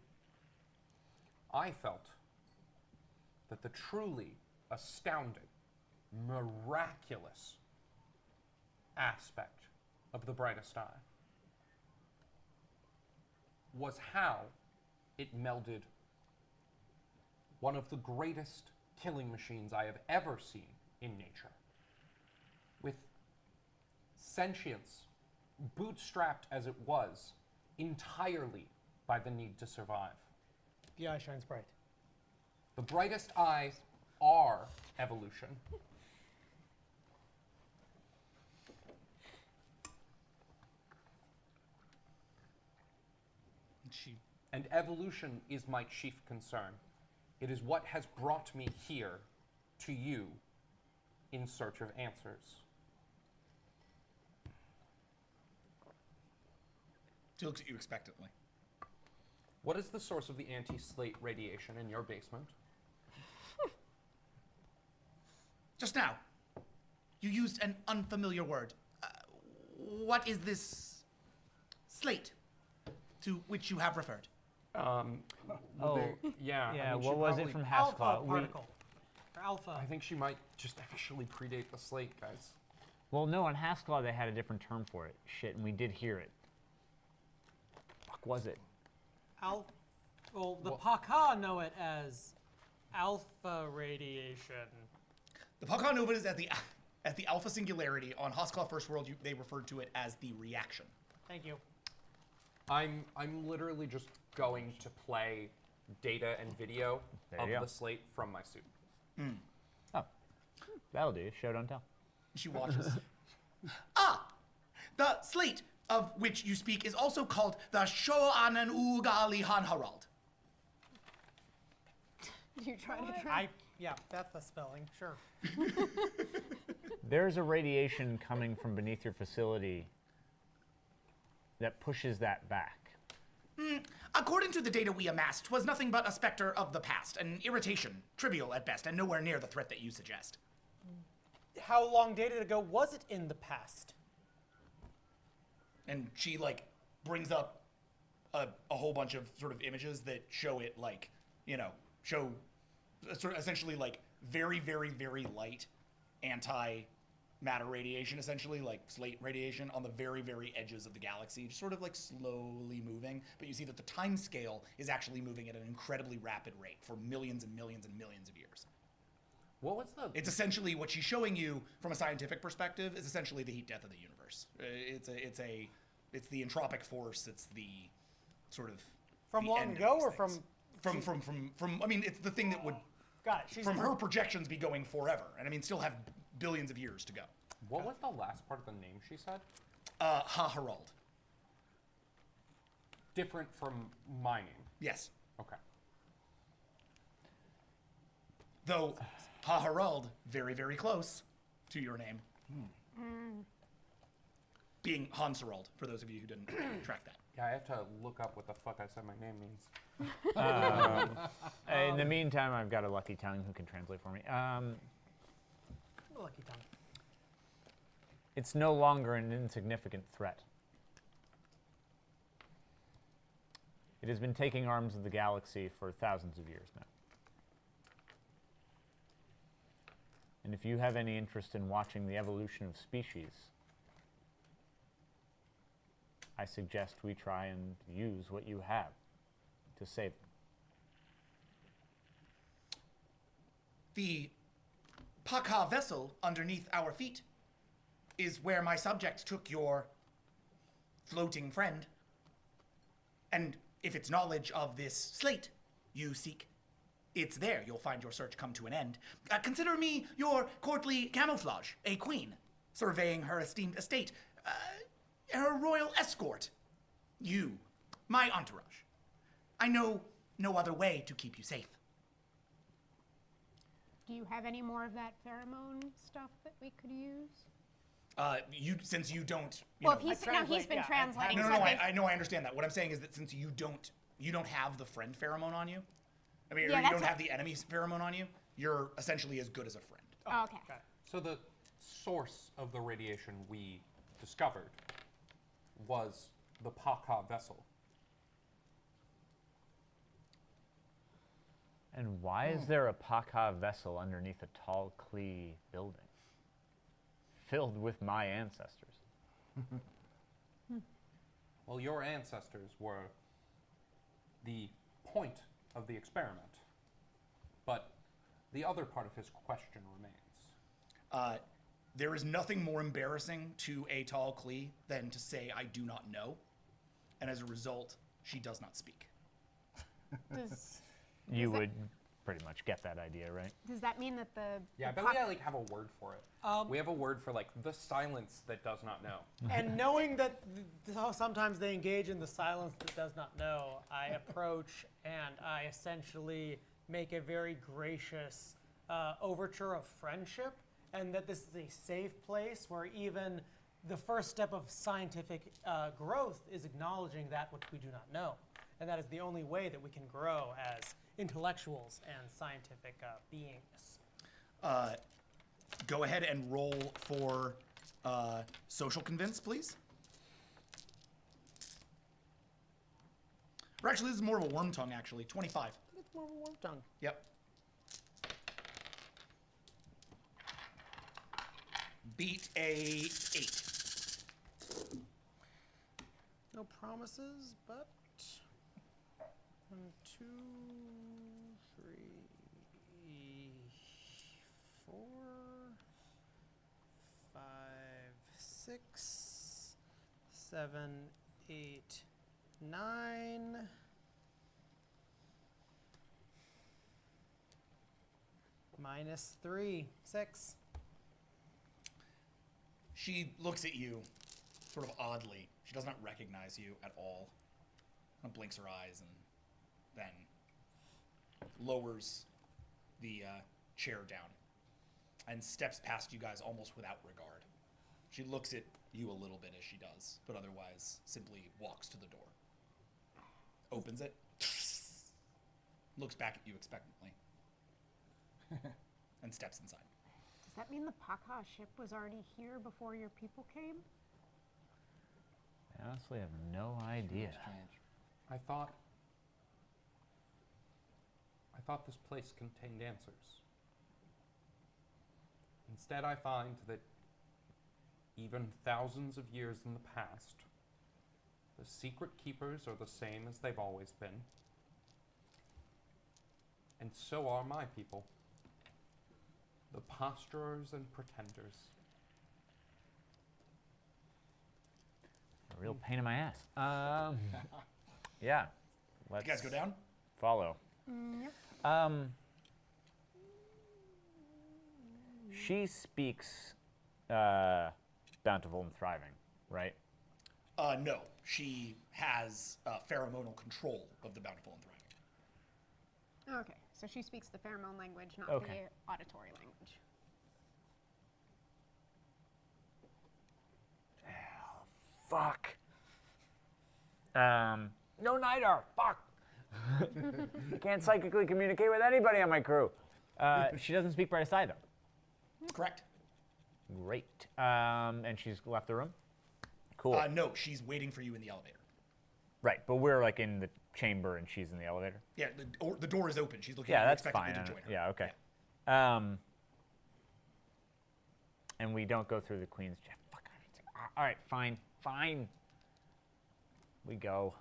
I felt that the truly astounding, miraculous aspect of the Brightest Eye was how it melded one of the greatest killing machines I have ever seen in nature with sentience, bootstrapped as it was entirely by the need to survive. The eye shines bright. The Brightest Eyes are evolution. And evolution is my chief concern. It is what has brought me here to you in search of answers. She looks at you expectantly. What is the source of the anti-slate radiation in your basement? Just now, you used an unfamiliar word. What is this slate to which you have referred? Yeah. Yeah, I mean, what was it from Haskell? Alpha particle. Or alpha. I think she might just actually predate the slate, guys. Well, no, on Haskell they had a different term for it. Shit, and we did hear it. Fuck was it? Well, the Paka know it as alpha radiation. The Paka know it as the alpha singularity. On Haskell First World, they referred to it as the reaction. Thank you. I'm literally just going to play data and video of the slate from my suit. Oh, that'll do. Show, don't tell. She watches. The slate of which you speak is also called the Shoanan Ugali Han Harald. You try to I Yeah, that's the spelling. Sure. There's a radiation coming from beneath your facility that pushes that back. According to the data we amassed, 'twas nothing but a specter of the past, an irritation, trivial at best, and nowhere near the threat that you suggest. How long dated ago was it in the past? And she, like, brings up a whole bunch of sort of images that show it, like, you know, show sort of essentially, like, very, very, very light anti-matter radiation, essentially, like slate radiation on the very, very edges of the galaxy, just sort of, like, slowly moving. But you see that the time scale is actually moving at an incredibly rapid rate for millions and millions and millions of years. What was the... It's essentially what she's showing you from a scientific perspective is essentially the heat death of the universe. It's the entropic force. It's the sort of From the long end of ago these or things. From I mean, it's the thing that would Got it. She's from her projections be going forever, and I mean still have billions of years to go. What was the last part of the name she said? Ha-Harald. Different from my name. Yes. Okay. Though Ha-Harald, very, very close to your name. Being Hans-Harald, for those of you who didn't track that. Yeah, I have to look up what the fuck I said my name means. In the meantime, I've got a lucky tongue who can translate for me. Lucky tongue. It's no longer an insignificant threat. It has been taking arms of the galaxy for thousands of years now. And if you have any interest in watching the evolution of species, I suggest we try and use what you have to save them. The Paka vessel underneath our feet is where my subjects took your floating friend. And if it's knowledge of this slate you seek, it's there. You'll find your search come to an end. Consider me your courtly camouflage, a queen, surveying her esteemed estate, her royal escort. You, my entourage. I know no other way to keep you safe. Do you have any more of that pheromone stuff that we could use? Since you don't, Well, he's been translating. No, so I know, I understand that. What I'm saying is that since you don't have the friend pheromone on you, I mean, Yeah, or you that's don't what- have the enemy's pheromone on you, you're essentially as good as a friend. Oh, okay. So the source of the radiation we discovered was the Paka vessel. And why is there a Paka vessel underneath a tall Klee building? Filled with my ancestors. Well, your ancestors were the point of the experiment. But the other part of his question remains. There is nothing more embarrassing to a tall Klee than to say, I do not know. And as a result, she does not speak. You would pretty much get that idea, right? Does that mean that the Yeah, I bet we like have a word for it. We have a word for like the silence that does not know. And knowing that sometimes they engage in the silence that does not know, I approach and I essentially make a very gracious overture of friendship, and that this is a safe place where even the first step of scientific growth is acknowledging that which we do not know. And that is the only way that we can grow as intellectuals and scientific beings. Go ahead and roll for social convince, please. Or actually, this is more of a worm tongue, actually. 25. It's more of a worm tongue. Yep. Beat a 8. No promises, but 1, 2, 3, 4, 5, 6, 7, 8, 9. Minus 3, 6. She looks at you sort of oddly. She does not recognize you at all. Kind of blinks her eyes and then lowers the chair down and steps past you guys almost without regard. She looks at you a little bit as she does, but otherwise simply walks to the door. Opens it. Looks back at you expectantly. And steps inside. Does that mean the Paka ship was already here before your people came? I honestly have no idea. I thought this place contained answers. Instead, I find that even thousands of years in the past, the secret keepers are the same as they've always been. And so are my people. The posturers and pretenders. A real pain in my ass. Yeah. Let's You guys go down? Follow. Yep. She speaks bountiful and thriving, right? No. She has pheromonal control of the bountiful and thriving. Okay, so she speaks the pheromone language, not Okay. the auditory language. Fuck. No Nidar. Fuck. I can't psychically communicate with anybody on my crew. She doesn't speak Brightest Eye, though. Correct. Great. And she's left the room? Cool. No, she's waiting for you in the elevator. Right, but we're like in the chamber and she's in the elevator? Yeah, the door is open. She's looking Yeah, at you that's expectantly fine. to join her. Yeah, okay. And we don't go through the Queen's Jeff. Fuck. All right, fine. We go.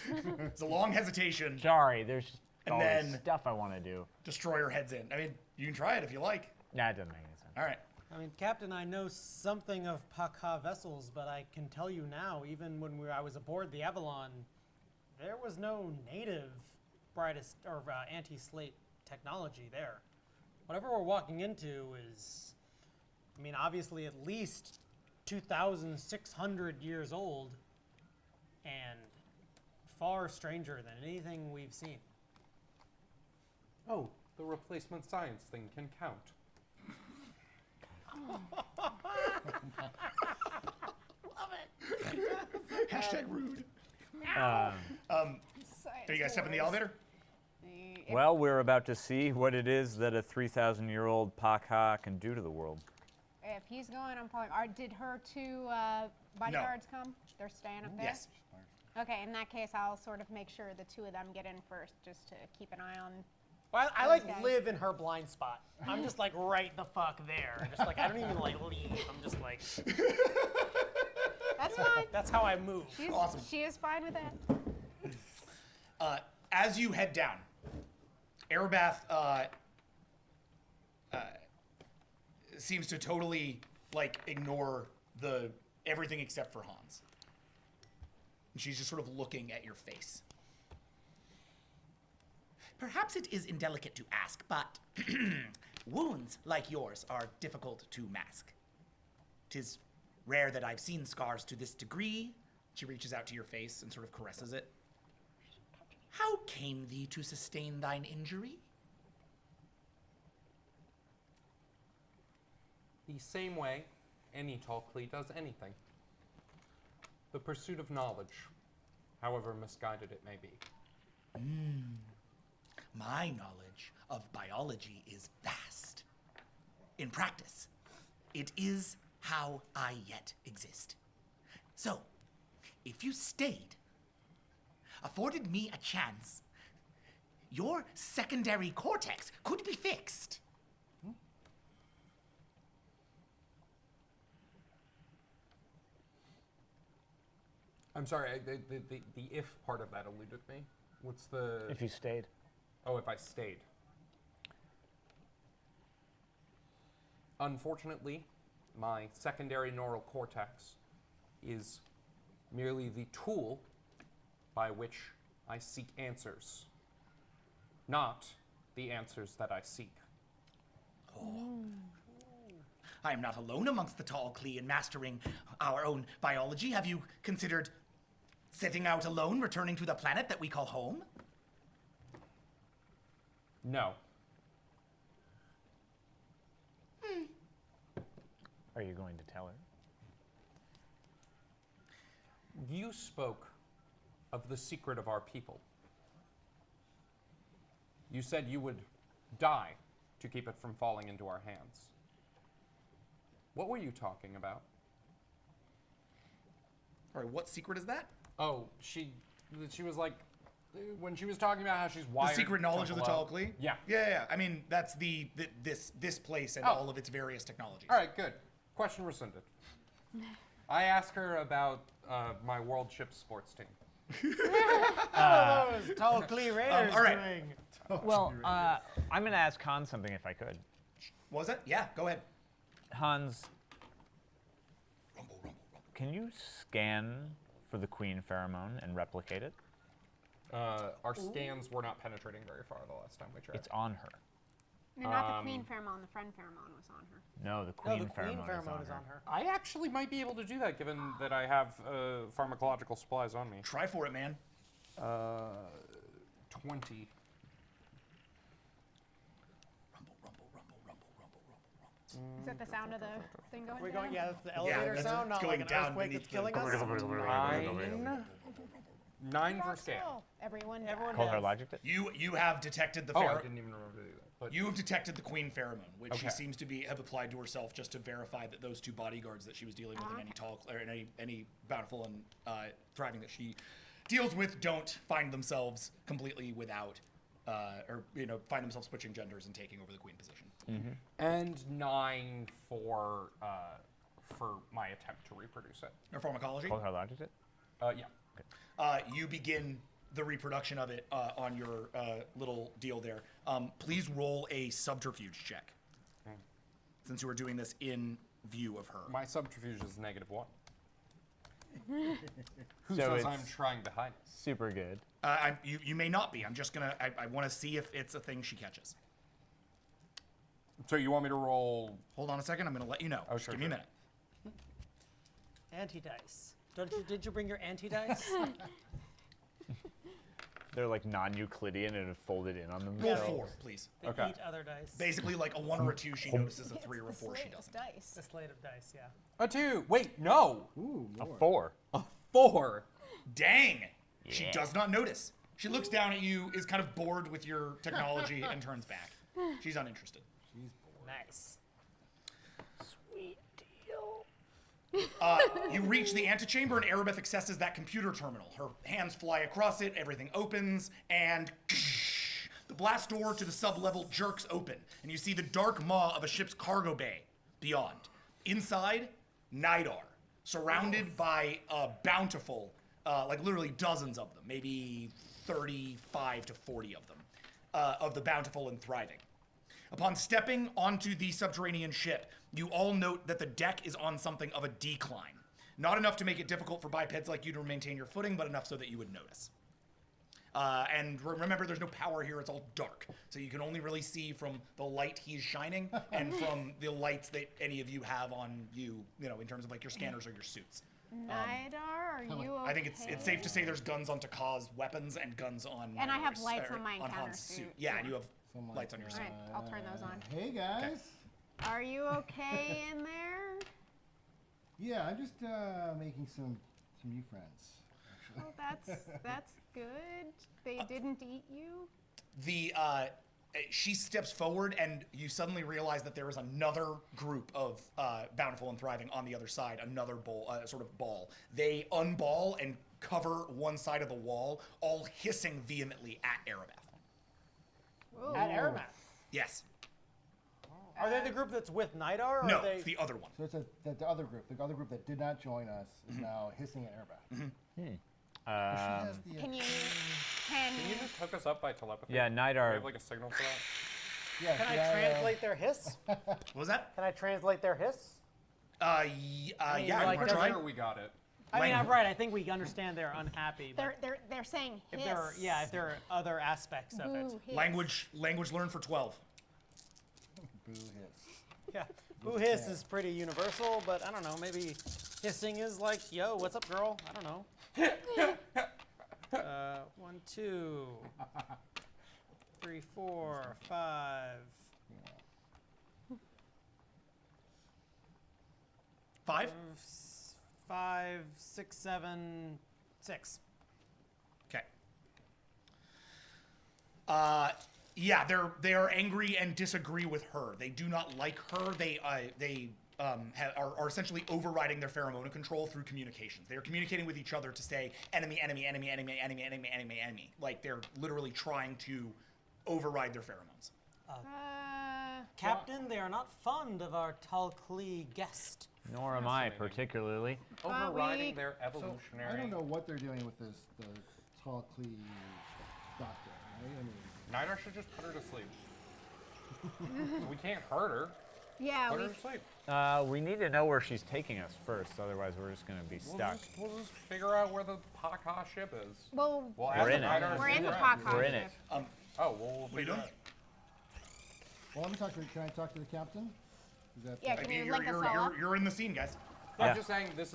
It's a long hesitation. Sorry, there's just And all then this stuff I want to do. Destroyer heads in. I mean, you can try it if you like. Nah, it doesn't make any sense. All right. I mean, Captain, I know something of Paka vessels, but I can tell you now, even when I was aboard the Avalon, there was no native brightest or anti-slate technology there. Whatever we're walking into is, I mean, obviously at least 2,600 years old and far stranger than anything we've seen. Oh, the replacement science thing can count. Love it. Hashtag rude. Science Do you guys step in the wars. elevator? Well, we're about to see what it is that a 3,000-year-old Pakha can do to the world. If he's going, I'm probably. Did her two bodyguards come? They're staying up there? Yes. Okay, in that case, I'll sort of make sure the two of them get in first, just to keep an eye on. Well, I those like guys. live in her blind spot. I'm just like right the fuck there. Just like I don't even like leave. I'm just like. That's fine. That's how I move. Awesome. She is fine with that. As you head down, Arabath seems to totally like ignore everything except for Hans. And she's just sort of looking at your face. Perhaps it is indelicate to ask, but wounds like yours are difficult to mask. 'Tis rare that I've seen scars to this degree. She reaches out to your face and sort of caresses it. How came thee to sustain thine injury? The same way any Talklee does anything. The pursuit of knowledge, however misguided it may be. My knowledge of biology is vast. In practice, it is how I yet exist. So, if you stayed, afforded me a chance, your secondary cortex could be fixed. I'm sorry, the if part of that eluded me. What's the... If you stayed. Oh, if I stayed. Unfortunately, my secondary neural cortex is merely the tool by which I seek answers, not the answers that I seek. I am not alone amongst the Talklee in mastering our own biology. Have you considered setting out alone, returning to the planet that we call home? No. are you going to tell her? You spoke of the secret of our people. You said you would die to keep it from falling into our hands. What were you talking about? All right, what secret is that? Oh, she was like, when she was talking about how she's wired. The secret knowledge of the glow. Tal'Kli? Yeah. Yeah. I mean, that's this place and all of its various technologies. All right, good. Question rescinded. I asked her about my world ship sports team. Those Tal'Kli Raiders all right. doing? Well, I'm going to ask Hans something if I could. What was that? Yeah, go ahead. Hans, can you scan for the queen pheromone and replicate it? Our scans were not penetrating very far the last time we checked. It's on her. No, not the queen pheromone. The friend pheromone was on her. No, the queen pheromone is on her. I actually might be able to do that, given that I have pharmacological supplies on me. Try for it, man. 20. Is that the sound of the thing going We're down? going, yeah, that's the elevator that's sound, not going like an down earthquake beneath that's killing us. 9 for scan. Everyone Call her logic it? You have detected the Oh, I pheromone. didn't even remember to do that. But You have detected the queen pheromone, which she Okay. seems to have applied to herself just to verify that those two bodyguards that she was dealing with in any or in any bountiful and thriving that she deals with don't find themselves completely without, or find themselves switching genders and taking over the queen position. and 9 for my attempt to reproduce it. Or pharmacology. Call her logic it? Yeah. You begin the reproduction of it on your little deal there. Please roll a subterfuge check, since you were doing this in view of her. My subterfuge is -1. Who So says it's I'm trying to hide it? super good. You may not be. I'm just gonna. I want to see if it's a thing she catches. So you want me to roll? Hold on a second. I'm gonna let you know. Oh, Just sure, give me a sure. minute. Anti-dice. Did you bring your anti-dice? They're like non-Euclidean and have folded in on Roll themselves. 4, please. They Okay. eat other dice. Basically, like a 1 or a 2, she notices. A 3 or a 4, she doesn't. Dice. The slate of dice, yeah. A 2. Wait, no. Ooh, A more. 4. A 4. Dang! She Yeah. does not notice. She looks down at you, is kind of bored with your technology, and turns back. She's uninterested. Nice. You reach the antechamber, and Arabeth accesses that computer terminal. Her hands fly across it, everything opens, and the blast door to the sub-level jerks open, and you see the dark maw of a ship's cargo bay beyond. Inside, Nidar, surrounded by a bountiful, like literally dozens of them, maybe 35 to 40 of them, of the bountiful and thriving. Upon stepping onto the subterranean ship, you all note that the deck is on something of a decline. Not enough to make it difficult for bipeds like you to maintain your footing, but enough so that you would notice. And remember, there's no power here, it's all dark. So you can only really see from the light he's shining and from the lights that any of you have on you, in terms of like your scanners or your suits. Nidar, are you okay? I think it's safe to say there's guns on Takah's weapons and guns on And I have Nidar's- lights or on my encounter Han's suit. Yeah, and you have Some lights on your All suit. right, I'll turn those on. Hey guys. Are you okay in there? Yeah, I'm just making some new friends. Actually. Oh, that's good. They didn't eat you? She steps forward, and you suddenly realize that there is another group of bountiful and thriving on the other side. Another sort of ball. They unball and cover one side of the wall, all hissing vehemently at Arabeth. Whoa. At Airmath. Yes. Are they the group that's with Nidar? Or No, are they... it's the other one. So it's the other group. The other group that did not join us is now hissing at Airbath. Can you Can you just hook us up by telepathy? Yeah, Do we Nidar. have like a signal for that? Yeah, Can I did translate their hiss? What was that? Can I translate their hiss? Yeah, like, you I'm can does try. sure we got it. I mean, I'm Language. right. I think we understand they're unhappy. But they're saying hiss. if there are, if there are other aspects of it. Boo, hiss. Language learned for 12. Boo hiss. Yeah. Boo hiss is pretty universal, but I don't know. Maybe hissing is like, yo, what's up, girl? I don't know. 1, 2, 3, 4, 5. 5? 5, 6, 7, 6. Okay. Yeah, they are angry and disagree with her. They do not like her. They are essentially overriding their pheromone control through communications. They are communicating with each other to say enemy, enemy, enemy, enemy, enemy, enemy, enemy, enemy. Like they're literally trying to override their pheromones. Captain, they are not fond of our Talclee guest. Nor am I particularly. Overriding their evolutionary. So I don't know what they're doing with the tall Clee doctor, right? I mean, Nidar should just put her to sleep. We can't hurt her. Yeah, Put her to sleep. We need to know where she's taking us first, otherwise we're just going to be stuck. We'll just figure out where the Paka ship is. Well, we're in it. We're in the Paka We're in it. Oh, well, we'll figure it out. well, let me talk to. Can I talk to the captain? Is that Yeah, can you link us all up? You're in the scene, guys. I'm just saying this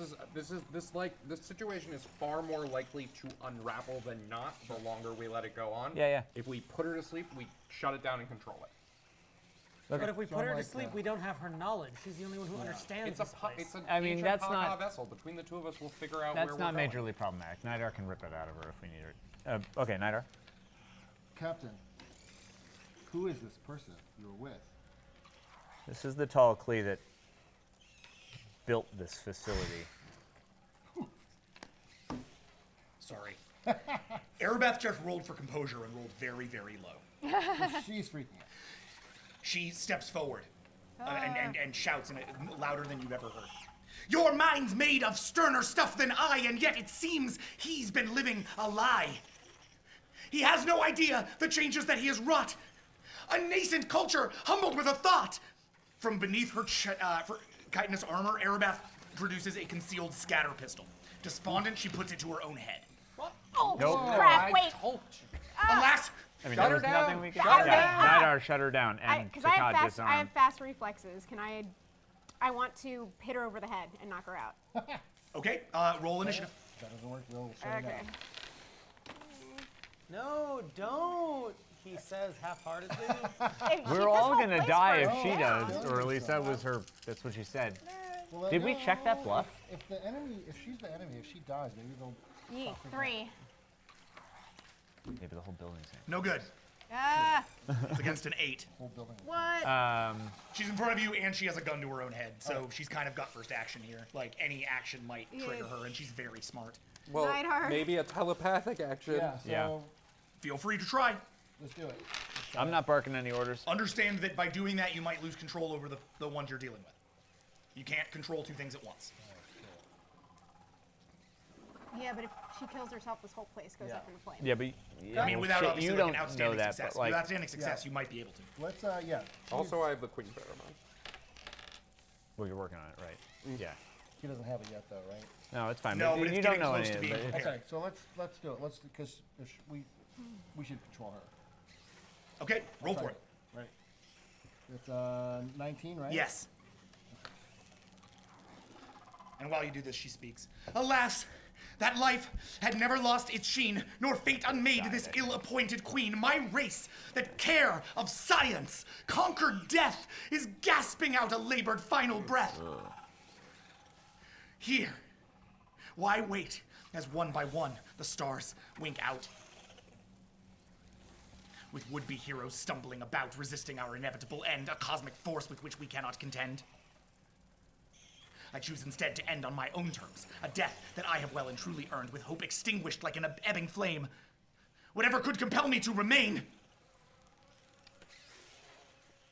situation is far more likely to unravel than not the longer we let it go on. Yeah. If we put her to sleep, we shut it down and control it. Okay. But if we put her to sleep, we don't have her knowledge. She's the only one who understands this place. It's an I mean, ancient that's Paka not- vessel. Between the two of us, we'll figure out where That's we're not going. majorly problematic. Nidar can rip it out of her if we need her. Okay, Nidar. Captain? Who is this person you're with? This is the tall Clee that built this facility. Sorry. Arabeth just rolled for composure and rolled very, very low. She's freaking out. She steps forward and shouts in louder than you've ever heard. Your mind's made of sterner stuff than I, and yet it seems he's been living a lie. He has no idea the changes that he has wrought. A nascent culture humbled with a thought. From beneath her chitinous armor, Arabeth produces a concealed scatter pistol. Despondent, she puts it to her own head. What? Oh, Nope. crap, wait. Alas, I mean, Shut there was her down. nothing we could Shut do. her down. Nidar shut her down, and Because I have Sakat fast, I have disarmed. fast reflexes. Can I want to hit her over the head and knock her out. Okay, roll initiative. That doesn't work. We'll shut it Okay. down. No, don't. He says half-heartedly. We're all gonna die if she burns. does, or at least that was her. That's what she said. Well, Did we no, check that bluff? If she's the enemy, if she dies, maybe they'll. Yeet, 3. Maybe the whole building's in. No good. Ah, It's against an 8. Whole building. what? She's in front of you, and she has a gun to her own head, so she's kind of got first action here. Like, any action might trigger her, and she's very smart. Well, Nidar. maybe a telepathic action. Yeah. So Yeah. Feel free to try. let's do it. I'm not barking any orders. Understand that by doing that, you might lose control over the ones you're dealing with. You can't control two things at once. Yeah, but if she kills herself, this whole place goes up in flames. Yeah, but I mean, without shit, obviously you like don't an know outstanding that, success. but like, With outstanding success, you might be able to. Let's yeah. Also, I have the Queen Pheromone. well, you're working on it, right? Yeah. She doesn't have it yet, though, right? No, it's fine. No, but but it's you don't getting know close any to of being it. prepared. Okay, so let's do it. Let's because we should control her. Okay, roll for it. Right. It's 19, right? Yes. And while you do this, she speaks. Alas, that life had never lost its sheen, nor fate unmade this ill-appointed queen. My race, that care of science, conquered death, is gasping out a labored final breath. Here, why wait, as one by one the stars wink out? With would-be heroes stumbling about, resisting our inevitable end, a cosmic force with which we cannot contend. I choose instead to end on my own terms, a death that I have well and truly earned, with hope extinguished like an ebbing flame. Whatever could compel me to remain.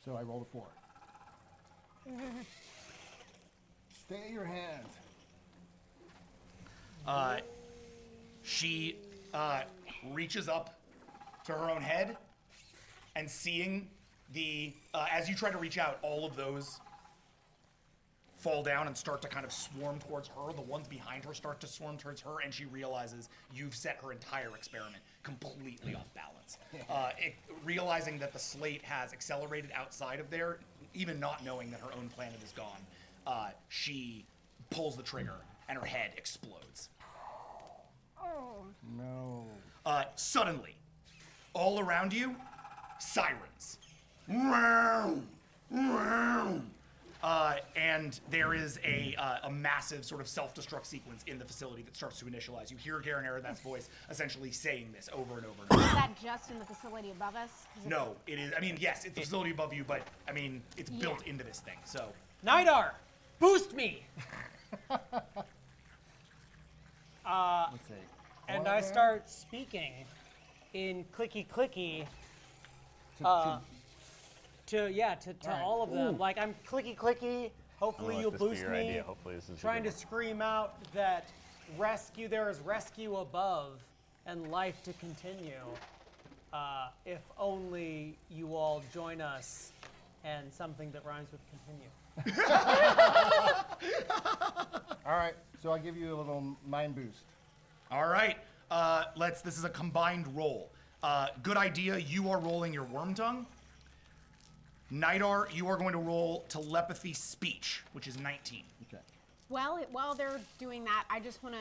So I rolled a 4. Stay your hand. She reaches up to her own head, and seeing as you try to reach out, all of those fall down and start to kind of swarm towards her. The ones behind her start to swarm towards her, and she realizes you've set her entire experiment completely off balance. Realizing that the slate has accelerated outside of there, even not knowing that her own planet is gone, she pulls the trigger, and her head explodes. Oh. No. Suddenly, all around you, sirens. Wow, wow. and there is a massive sort of self-destruct sequence in the facility that starts to initialize. You hear Garen Arabath's voice essentially saying this over and over and over. Is that just in the facility above us? No, it is. I mean, yes, it's the facility above you, but I mean, it's built into this thing. So, Nidar, boost me. Let's see. And I start speaking in clicky. To all of them. Like I'm clicky. Hopefully you'll boost me. Idea. Hopefully this is trying to scream out that there is rescue above and life to continue. If only you all join us and something that rhymes with continue. All right, so I'll give you a little mind boost. all right, this is a combined roll. Good idea. You are rolling your worm tongue. Nidar, you are going to roll telepathy speech, which is 19. Okay. Well, while they're doing that, I just want to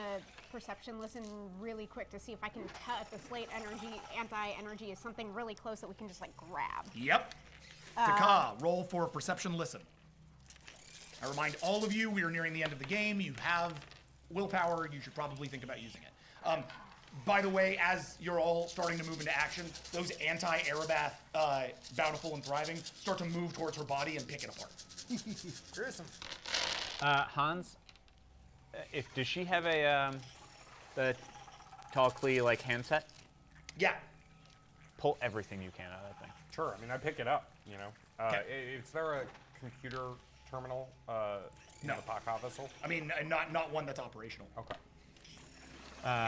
perception listen really quick to see if I can tell if the slate energy, anti-energy is something really close that we can just like grab. Yep. Taka, roll for perception listen. I remind all of you, we are nearing the end of the game. You have willpower. You should probably think about using it. By the way, as you're all starting to move into action, those anti-Arabath, Bountiful and Thriving, start to move towards her body and pick it apart. Gruesome. Hans, does she have a tall Klee like handset? Yeah. Pull everything you can out of that thing. Sure. I mean, I pick it up. You know. Okay. Is there a computer terminal in No. the POC office? I mean, not one that's operational. Okay.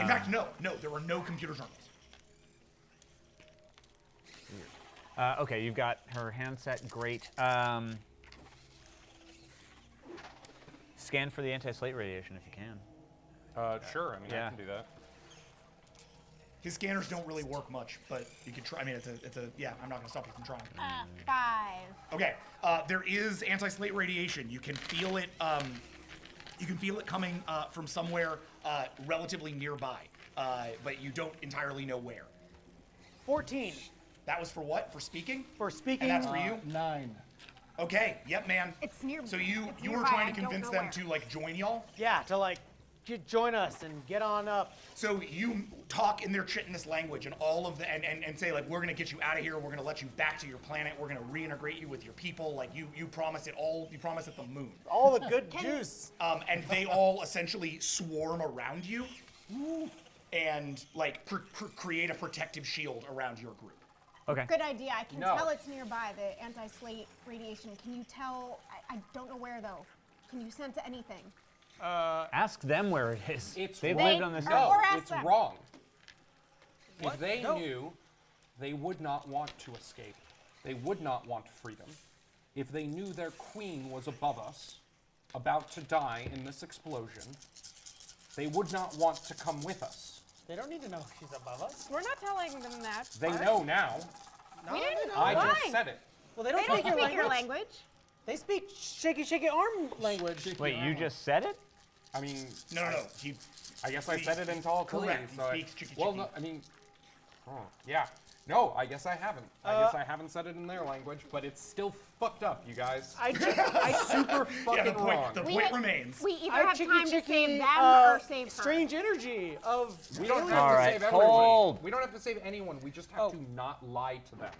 In fact, no, there are no computer terminals. Okay, you've got her handset. Great. Scan for the anti-slate radiation if you can. Sure. I mean, Yeah. I can do that. His scanners don't really work much, but you could try. I mean, I'm not gonna stop you from trying. 5. Okay, there is anti-slate radiation. You can feel it. You can feel it coming from somewhere relatively nearby, but you don't entirely know where. 14. That was for what? For speaking? For speaking. And that's for you? 9. Okay. Yep, man. It's near. So you it's were nearby, trying I to don't convince know them where. to like join y'all. Yeah, to like join us and get on up. So you talk in their chitinous language and all of the and say like, we're gonna get you out of here. We're gonna let you back to your planet. We're gonna reintegrate you with your people. Like you promise it all. You promise it the moon. All the good juice. And they all essentially swarm around you, and like create a protective shield around your group. Okay. Good idea. I can No. tell it's nearby, the anti-slate radiation. Can you tell? I don't know where though. Can you sense anything? Ask them where it is. It's They've wrong. lived on this Or- earth. No, or ask it's them. wrong. What? If they No. knew, they would not want to escape. They would not want freedom. If they knew their queen was above us, about to die in this explosion, they would not want to come with us. They don't need to know she's above us. We're not telling them that. They part. know now. No, We didn't know. I Why? just said it. Well, they They don't don't speak speak your your language. language. They speak shaky arm language. Wait, you just said it? I mean, No. I guess I said it in tall Correct. So He speaks chicky well, chicky. no, I mean, yeah. No, I guess I haven't. I guess I haven't said it in their language, but it's still fucked up, you guys. I Super fucking Yeah, wrong. the point remains. We either I have chicky time to chicky, save them or save her. strange energy of. We don't have All to right, save everyone. hold. We don't have to save anyone. We just have to not lie to them.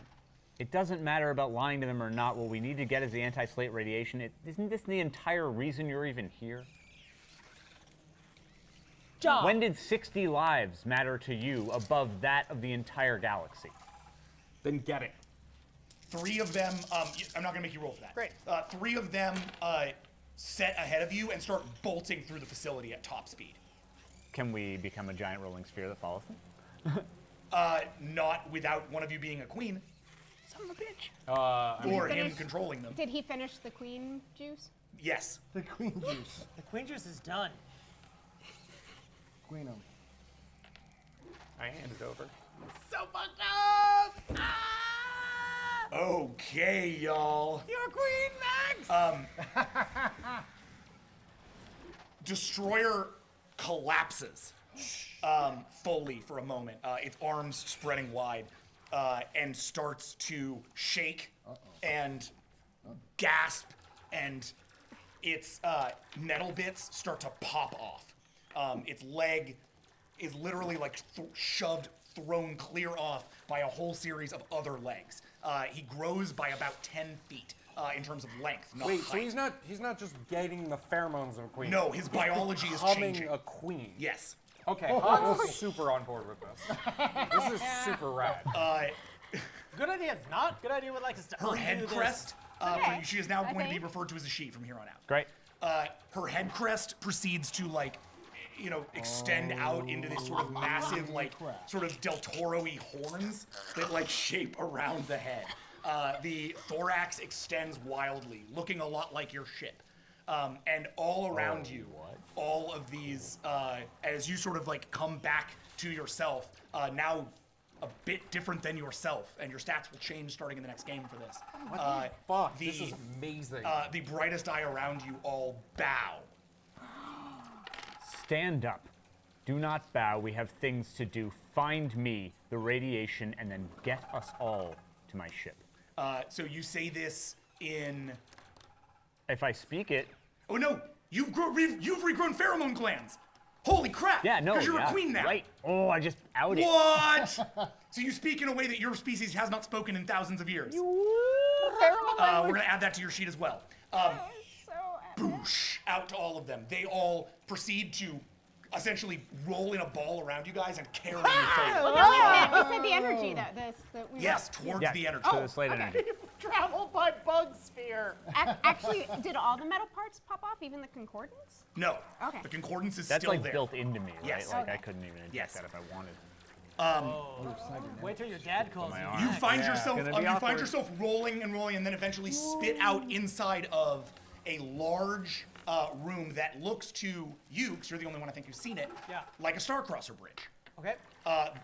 It doesn't matter about lying to them or not. What we need to get is the anti-slate radiation. Isn't this the entire reason you're even here? Job. When did 60 lives matter to you above that of the entire galaxy? Then get it. 3 of them. I'm not gonna make you roll for that. Great. 3 of them set ahead of you and start bolting through the facility at top speed. Can we become a giant rolling sphere that follows them? Not without one of you being a queen. Son of a bitch. I mean, Or him finish- controlling them. Did he finish the queen juice? Yes. The queen juice. The queen juice is done. Queen 'em. I hand it over. So fucked up. Ah! Okay, y'all. You're Queen Max. Destroyer collapses fully for a moment, its arms spreading wide, and starts to shake and gasp and its metal bits start to pop off. Its leg is literally like thrown clear off by a whole series of other legs. He grows by about 10 feet in terms of length, not Wait, height. so he's not just getting the pheromones of a queen. No, his biology is becoming changing. a queen. Yes. Okay, Hans is super on board with this. This is super rad. Good idea is not. Good idea would like us to Her head undo this. crest, Okay, she is now I going to be think. referred to as a she from here on out. Great. Her head crest proceeds to extend out into this sort of massive, sort of Del Toro-y horns that shape around the head. The thorax extends wildly, looking a lot like your ship. And all around you, all of these, as you sort of come back to yourself, now a bit different than yourself, and your stats will change starting in the next game for this. What the fuck? This is amazing. The brightest eye around you all bow. Stand up. Do not bow. We have things to do. Find me, the radiation, and then get us all to my ship. So you say this in... If I speak it... Oh no! You've regrown pheromone glands! Holy crap! Yeah, no, Because you're yeah, a queen now! Right. Oh, I just outed. What? So you speak in a way that your species has not spoken in thousands of years. We're gonna add that to your sheet as well. Boosh! Out to all of them. They all proceed to essentially roll in a ball around you guys and carry you forward. We said the energy that we Yes, towards the energy. To the slate energy. Travel by bug sphere. Actually, did all the metal parts pop off, even the concordance? No. Okay. The concordance is That's still like there. built into me, right? Yes. Like I couldn't even inject that if I wanted. Wait till your dad calls you. You find yourself gonna be you find awkward. yourself rolling and rolling, and then eventually spit out inside of a large room that looks to you, because you're the only one I think who's seen it, Yeah. like a Starcrosser bridge. Okay.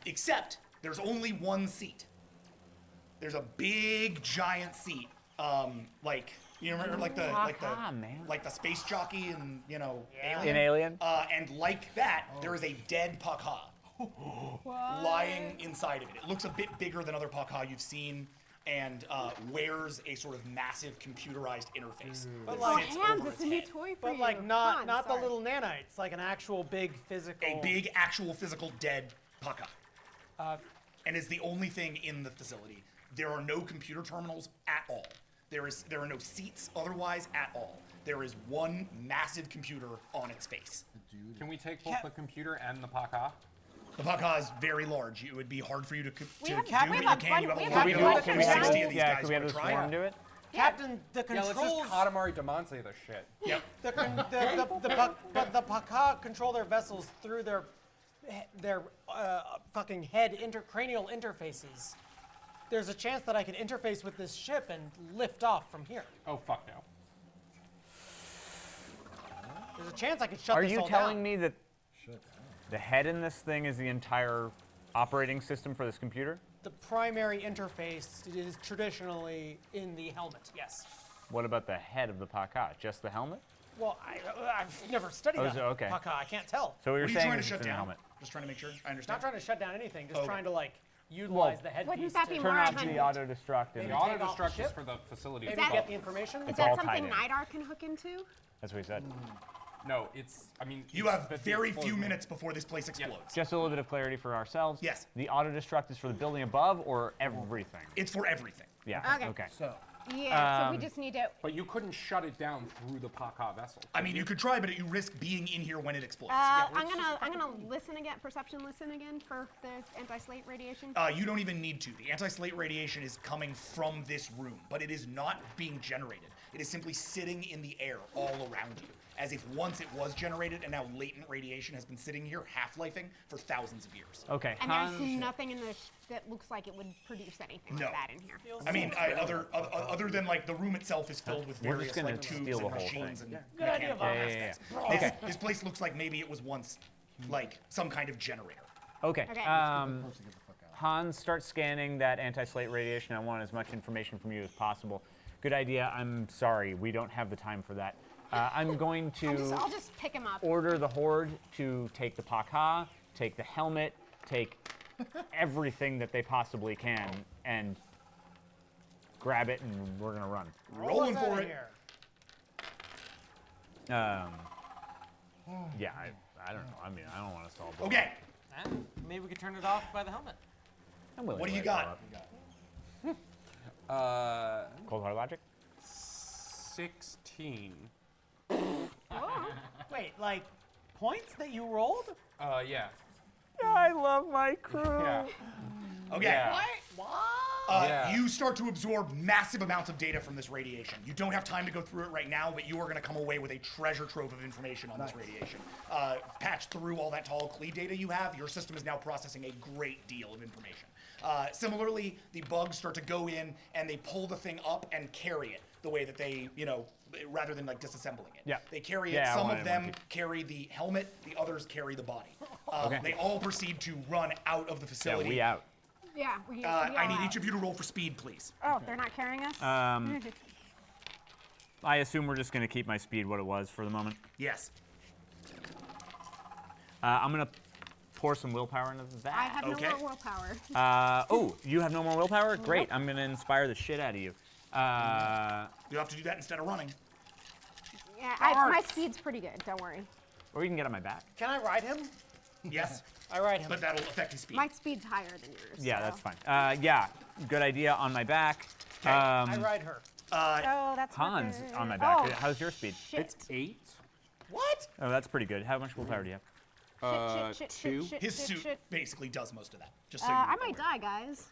Except there's only one seat. There's a big giant seat, you remember like the space jockey and Alien. In Alien? And like that, there is a dead Pakha lying inside of it. It looks a bit bigger than other Pakha you've seen, and wears a sort of massive computerized interface. But that like sits Hans, over it's its a new head. toy for But you. like not Hans, not the sorry. little nanites, like an actual big physical. A big, actual, physical dead Pakha. And is the only thing in the facility. There are no computer terminals at all. There are no seats otherwise at all. There is one massive computer on its face. Can we take both the computer and the Pakha? The Pakha is very large. It would be hard for you to do, but you have can. You have bunch- a we have lot a of bunch Can of we have 60 this, of these yeah, guys. can we have would this try. swarm do it? Captain, the Yeah, let's controls. just Katamari Damacy this shit. Yep. the Pakha control their vessels through their fucking head intercranial interfaces. There's a chance that I could interface with this ship and lift off from here. Oh, fuck no. There's a chance I could shut Are this you all telling down. me that the head in this thing is the entire operating system for this computer? The primary interface is traditionally in the helmet, yes. What about the head of the Pakha? Just the helmet? Well, I've never studied Oh, that. is it? Okay. Pakha, I can't tell. So what What you're are you saying trying to is shut it's in the down? helmet. Just trying to make sure I understand. Not trying to shut down anything, just Okay. trying to utilize the headpiece. Wouldn't that be to more Turn off of the an- auto destruct. The And take auto off the destruct is ship? for the facility Maybe that- get the information? Is It's that all something tied in. Nidar can hook into? That's what he said. No, it's, I mean... You it's have the very few explosion. minutes before this place explodes. Just a little bit of clarity for ourselves. Yes. The auto destruct is for the building above or everything? It's for everything. Yeah. Okay. So, Yeah, so we just need to. But you couldn't shut it down through the Pakha vessel. I mean, you could try, but you risk being in here when it explodes. I'm gonna listen again, listen again for the anti-slate radiation. You don't even need to. The anti-slate radiation is coming from this room, but it is not being generated. It is simply sitting in the air all around you, as if once it was generated and now latent radiation has been sitting here, half-lifing, for thousands of years. Okay. And there's nothing in the that looks like it would produce anything No. like that in here. I mean, other than like the room itself is filled with We're just various gonna like tubes steal the and whole machines thing. and Good idea, mechanical Bob. aspects. This place looks like maybe it was once like some kind of generator. Okay. Okay. Hans, start scanning that anti-slate radiation. I want as much information from you as possible. Good idea. I'm sorry, we don't have the time for that. I'm going to I'll just pick him up. order the Horde to take the Pakha, take the helmet, take everything that they possibly can, and grab it, and we're gonna run. Rolling What's for out it. here? Yeah, I don't know. I mean, I don't want to solve. Okay. Maybe we could turn it off by the helmet. I'm willing What to do you let it got? go up. Cold hard logic. 16. Wait, like points that you rolled? Yeah. I love my crew. Yeah. Okay. Yeah. What? Yeah. You start to absorb massive amounts of data from this radiation. You don't have time to go through it right now, but you are going to come away with a treasure trove of information on this radiation. Patched through all that tall Klee data you have, your system is now processing a great deal of information. Similarly, the bugs start to go in and they pull the thing up and carry it the way that they, rather than like disassembling it. Yeah. They carry it. Yeah, Some I of them wanted carry the helmet, the others carry the body. Okay. They all proceed to run out of the Yeah, facility. we out. Yeah, we I need each of you to roll for speed, please. Oh, they're not carrying us? I assume we're just going to keep my speed what it was for the moment. Yes. I'm going to pour some willpower into that. I have Okay. no more willpower. Oh, you have no more willpower? Great. I'm going to inspire the shit out of you. You have to do that instead of running. Yeah, my speed's pretty good, don't worry. Or you can get on my back. Can I ride him? Yes. I ride him. But that'll affect his speed. My speed's higher than yours. Yeah, so. that's fine. Yeah, good idea on my back. I ride her. Oh, that's not Hans good. on my back. Oh, How's your speed? shit. It's 8. What? Oh, that's pretty good. How much willpower do you have? Shit, 2. His shit, suit shit. basically does most of that. Just so you I know. might die, guys.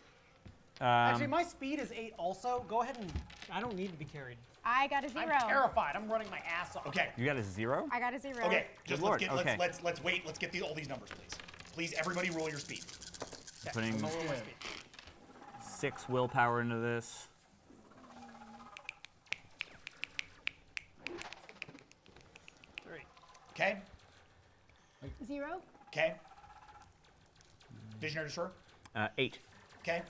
Actually, my speed is 8 also. Go ahead and... I don't need to be carried. I got a 0. I'm terrified. I'm running my ass off. Okay. You got a 0? I got a 0. Okay. Just Good lord, let's okay. let's wait. Let's get all these numbers, please. Please, everybody, roll your speed. Putting I'm rolling my speed. 6 willpower into this. 3. Okay. 0. Okay. Visionary Destroyer. 8. Okay.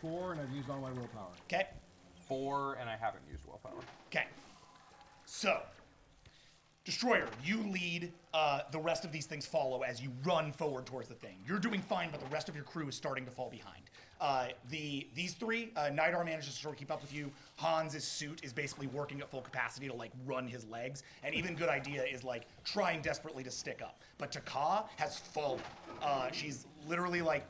4, and I've used all my willpower. Okay. 4, and I haven't used willpower. Okay. So, Destroyer, you lead. The rest of these things follow as you run forward towards the thing. You're doing fine, but the rest of your crew is starting to fall behind. These three, Nidar manages to sort of keep up with you. Hans's suit is basically working at full capacity to like run his legs, and even Good Idea is like trying desperately to stick up. But Taka has fallen. She's literally like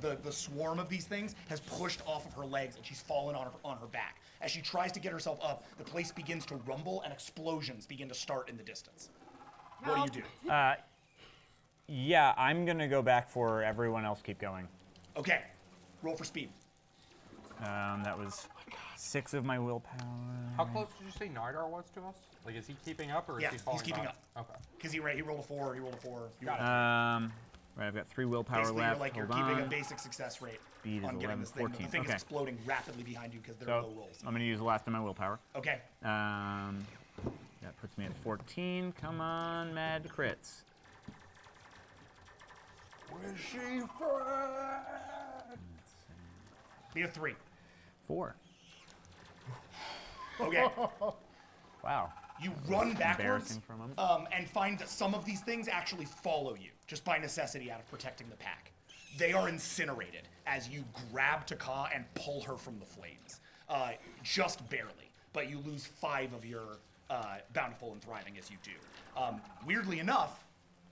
the swarm of these things has pushed off of her legs, and she's fallen on her back. As she tries to get herself up, the place begins to rumble, and explosions begin to start in the distance. What do you do? Yeah, I'm going to go back for everyone else keep going. Okay. Roll for speed. That was 6 of my willpower. How close did you say Nardar was to us? Like, is he keeping up or is Yeah, he falling he's keeping back? up. Okay. Because he rolled a 4, he rolled a 4. Right, I've got 3 willpower Basically, left. you're Hold keeping on. a basic success rate Speed is on getting 11, this thing. 14. The thing is Okay. exploding rapidly behind you because they're So low rolls. I'm going to use the last of my willpower. Okay. That puts me at 14. Come on, mad crits. Where's she from? Be a 3. 4. Okay. Wow. You run backwards Embarrassing for a moment. and find that some of these things actually follow you just by necessity out of protecting the pack. They are incinerated as you grab Taka and pull her from the flames. Just barely, but you lose 5 of your bountiful and thriving as you do. Weirdly enough,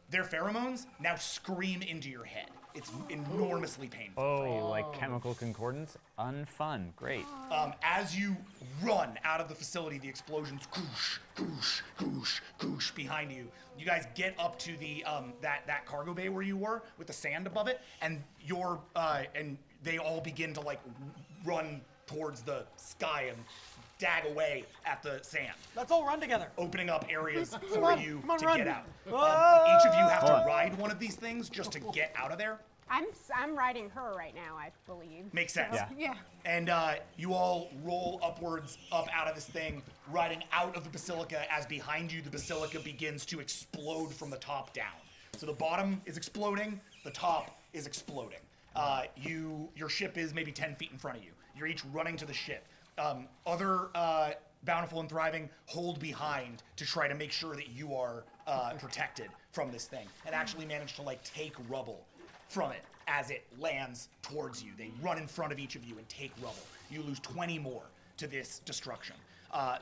their pheromones now scream into your head. It's enormously painful. Oh, like chemical concordance? Unfun. Great. As you run out of the facility, the explosions goosh, goosh, goosh, goosh behind you. You guys get up to the that cargo bay where you were with the sand above it, and and they all begin to like run towards the sky and dag away at the sand. Let's all run together. Opening up areas for on, you come on, to run. get out. Whoa. Each of you have to Hold on. ride one of these things just to get out of there. I'm riding her right now, I believe. Makes sense. Yeah. Yeah. And you all roll upwards, up out of this thing, riding out of the basilica as behind you the basilica begins to explode from the top down. So the bottom is exploding, the top is exploding. Your ship is maybe 10 feet in front of you. You're each running to the ship. Other Bountiful and Thriving hold behind to try to make sure that you are protected from this thing, and actually manage to like take rubble from it as it lands towards you. They run in front of each of you and take rubble. You lose 20 more to this destruction.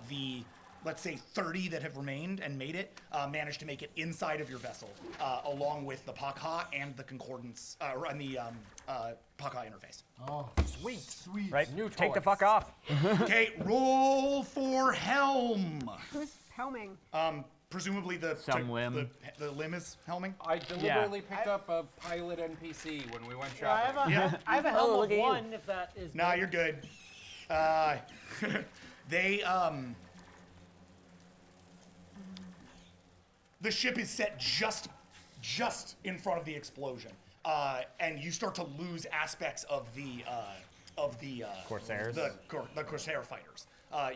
The let's say 30 that have remained and made it, managed to make it inside of your vessel, along with the Pakha and the concordance, and the Pakha interface. Oh, sweet. Right? New Take the toys. fuck off. Okay, roll for helm. Who's helming? Presumably the limb is helming. I deliberately picked up a pilot NPC when we went Yeah, shopping. I have a helm look of at you. 1 if that is. Nah, good. you're good. They the ship is set just in front of the explosion, and you start to lose aspects of the Corsairs? the Corsair fighters.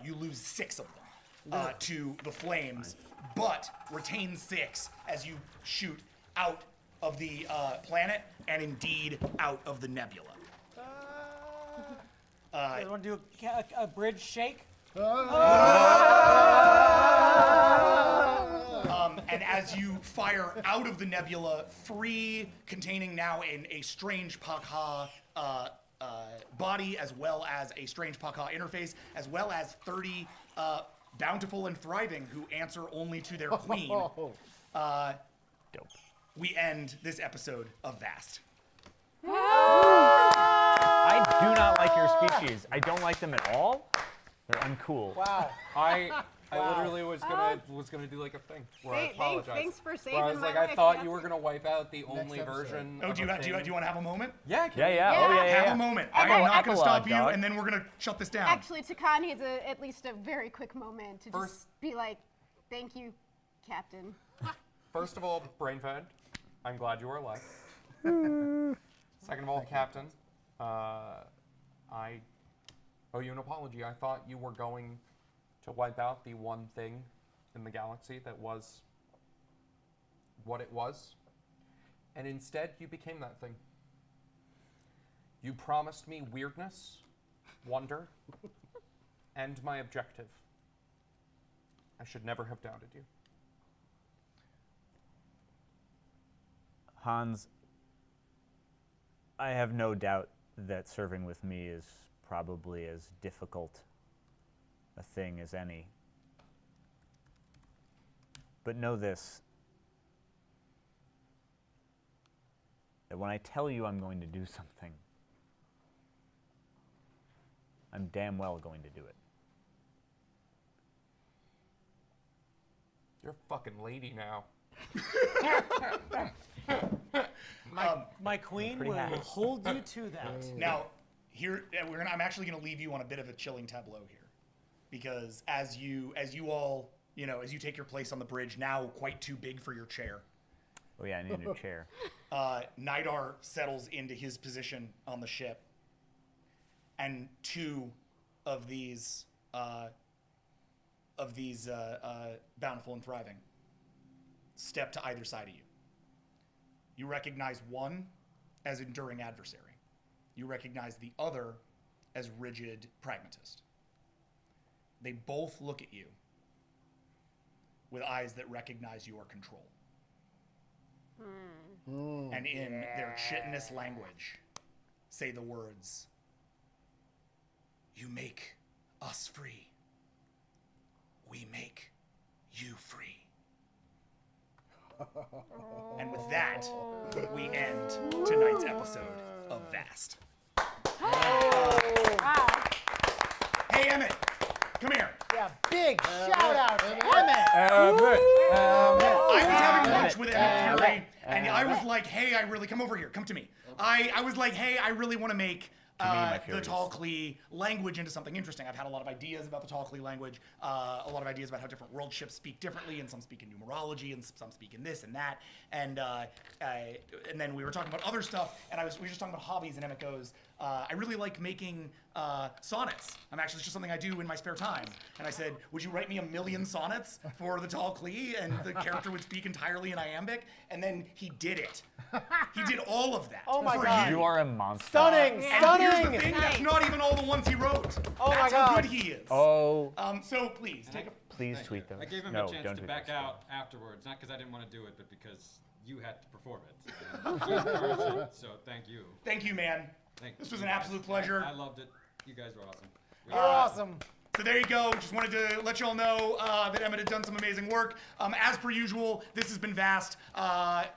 You lose 6 of them to the flames, but retain 6 as you shoot out of the planet and indeed out of the nebula. You want to do a bridge shake? And as you fire out of the nebula, free, containing now a strange Pakha body, as well as a strange Pakha interface, as well as 30 bountiful and thriving who answer only to their queen. Dope. We end this episode of Vast. I do not like your species. I don't like them at all. They're uncool. Wow. I literally was gonna do like a thing where I apologize. Thanks for saving Where I was my like, life, I thought yeah. you were gonna wipe out the only episode. version. Oh, of do you a want to thing. have a moment? Yeah. Oh yeah. Have a moment. Okay. I'm not going to stop Epilogue, you, dog. and then we're going to shut this down. Actually, Takan needs at least a very quick moment to First- just be like, "Thank you, Captain." First of all, brain fed. I'm glad you are alive. Second of all, Captain, I owe you an apology. I thought you were going to wipe out the one thing in the galaxy that was what it was, and instead you became that thing. You promised me weirdness, wonder, and my objective. I should never have doubted you. Hans, I have no doubt that serving with me is probably as difficult a thing as any. But know this, that when I tell you I'm going to do something, I'm damn well going to do it. You're a fucking lady now. My queen pretty will happy. hold you to that. Now, here I'm actually going to leave you on a bit of a chilling tableau here, because as you all, as you take your place on the bridge, now quite too big for your chair, Oh yeah, I need a new chair. Nidar settles into his position on the ship, and 2 of these bountiful and thriving step to either side of you. You recognize one as enduring adversary. You recognize the other as rigid pragmatist. They both look at you with eyes that recognize your control. And in their chitinous language, say the words, "You make us free. We make you free." And with that, we end tonight's episode of Vast. Hey, Emmett, come here. Yeah, big shout out to Emmett. I was having lunch with Emmett Fury, and I was like, "Hey, I really come over here. Come to me." I was like, "Hey, I really want to make my the Furies. Tall Klee language into something interesting." I've had a lot of ideas about the Tall Klee language, a lot of ideas about how different world ships speak differently, and some speak in numerology, and some speak in this and that. And then we were talking about other stuff, and we were just talking about hobbies, and Emmett goes, "I really like making sonnets. It's just something I do in my spare time." And I said, "Would you write me 1,000,000 sonnets for the Tall Klee?" And the character would speak entirely in iambic. And then he did it. He did all of that. Oh my for God. You are a monster. Stunning, And stunning. here's the thing, that's not even all the ones he wrote. Oh my That's how God. good he is. Oh, So please, take a... please Thank tweet you. those. I gave him No, a chance don't to tweet back those. out afterwards, not because I didn't want to do it, but because you had to perform it. And he encouraged it, so thank you. Thank you, man. Thank This you was an guys. absolute pleasure. I loved it. You guys were awesome. You're awesome. So there you go. Just wanted to let y'all know that Emmett had done some amazing work. As per usual, this has been vast.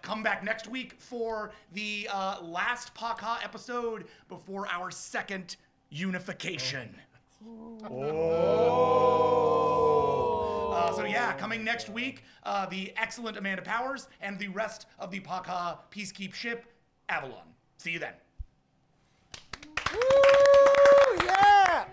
Come back next week for the last Paka episode before our second unification. So yeah, coming next week, the excellent Amanda Powers and the rest of the Paka Peacekeep ship, Avalon. See you then. Woo! Yeah!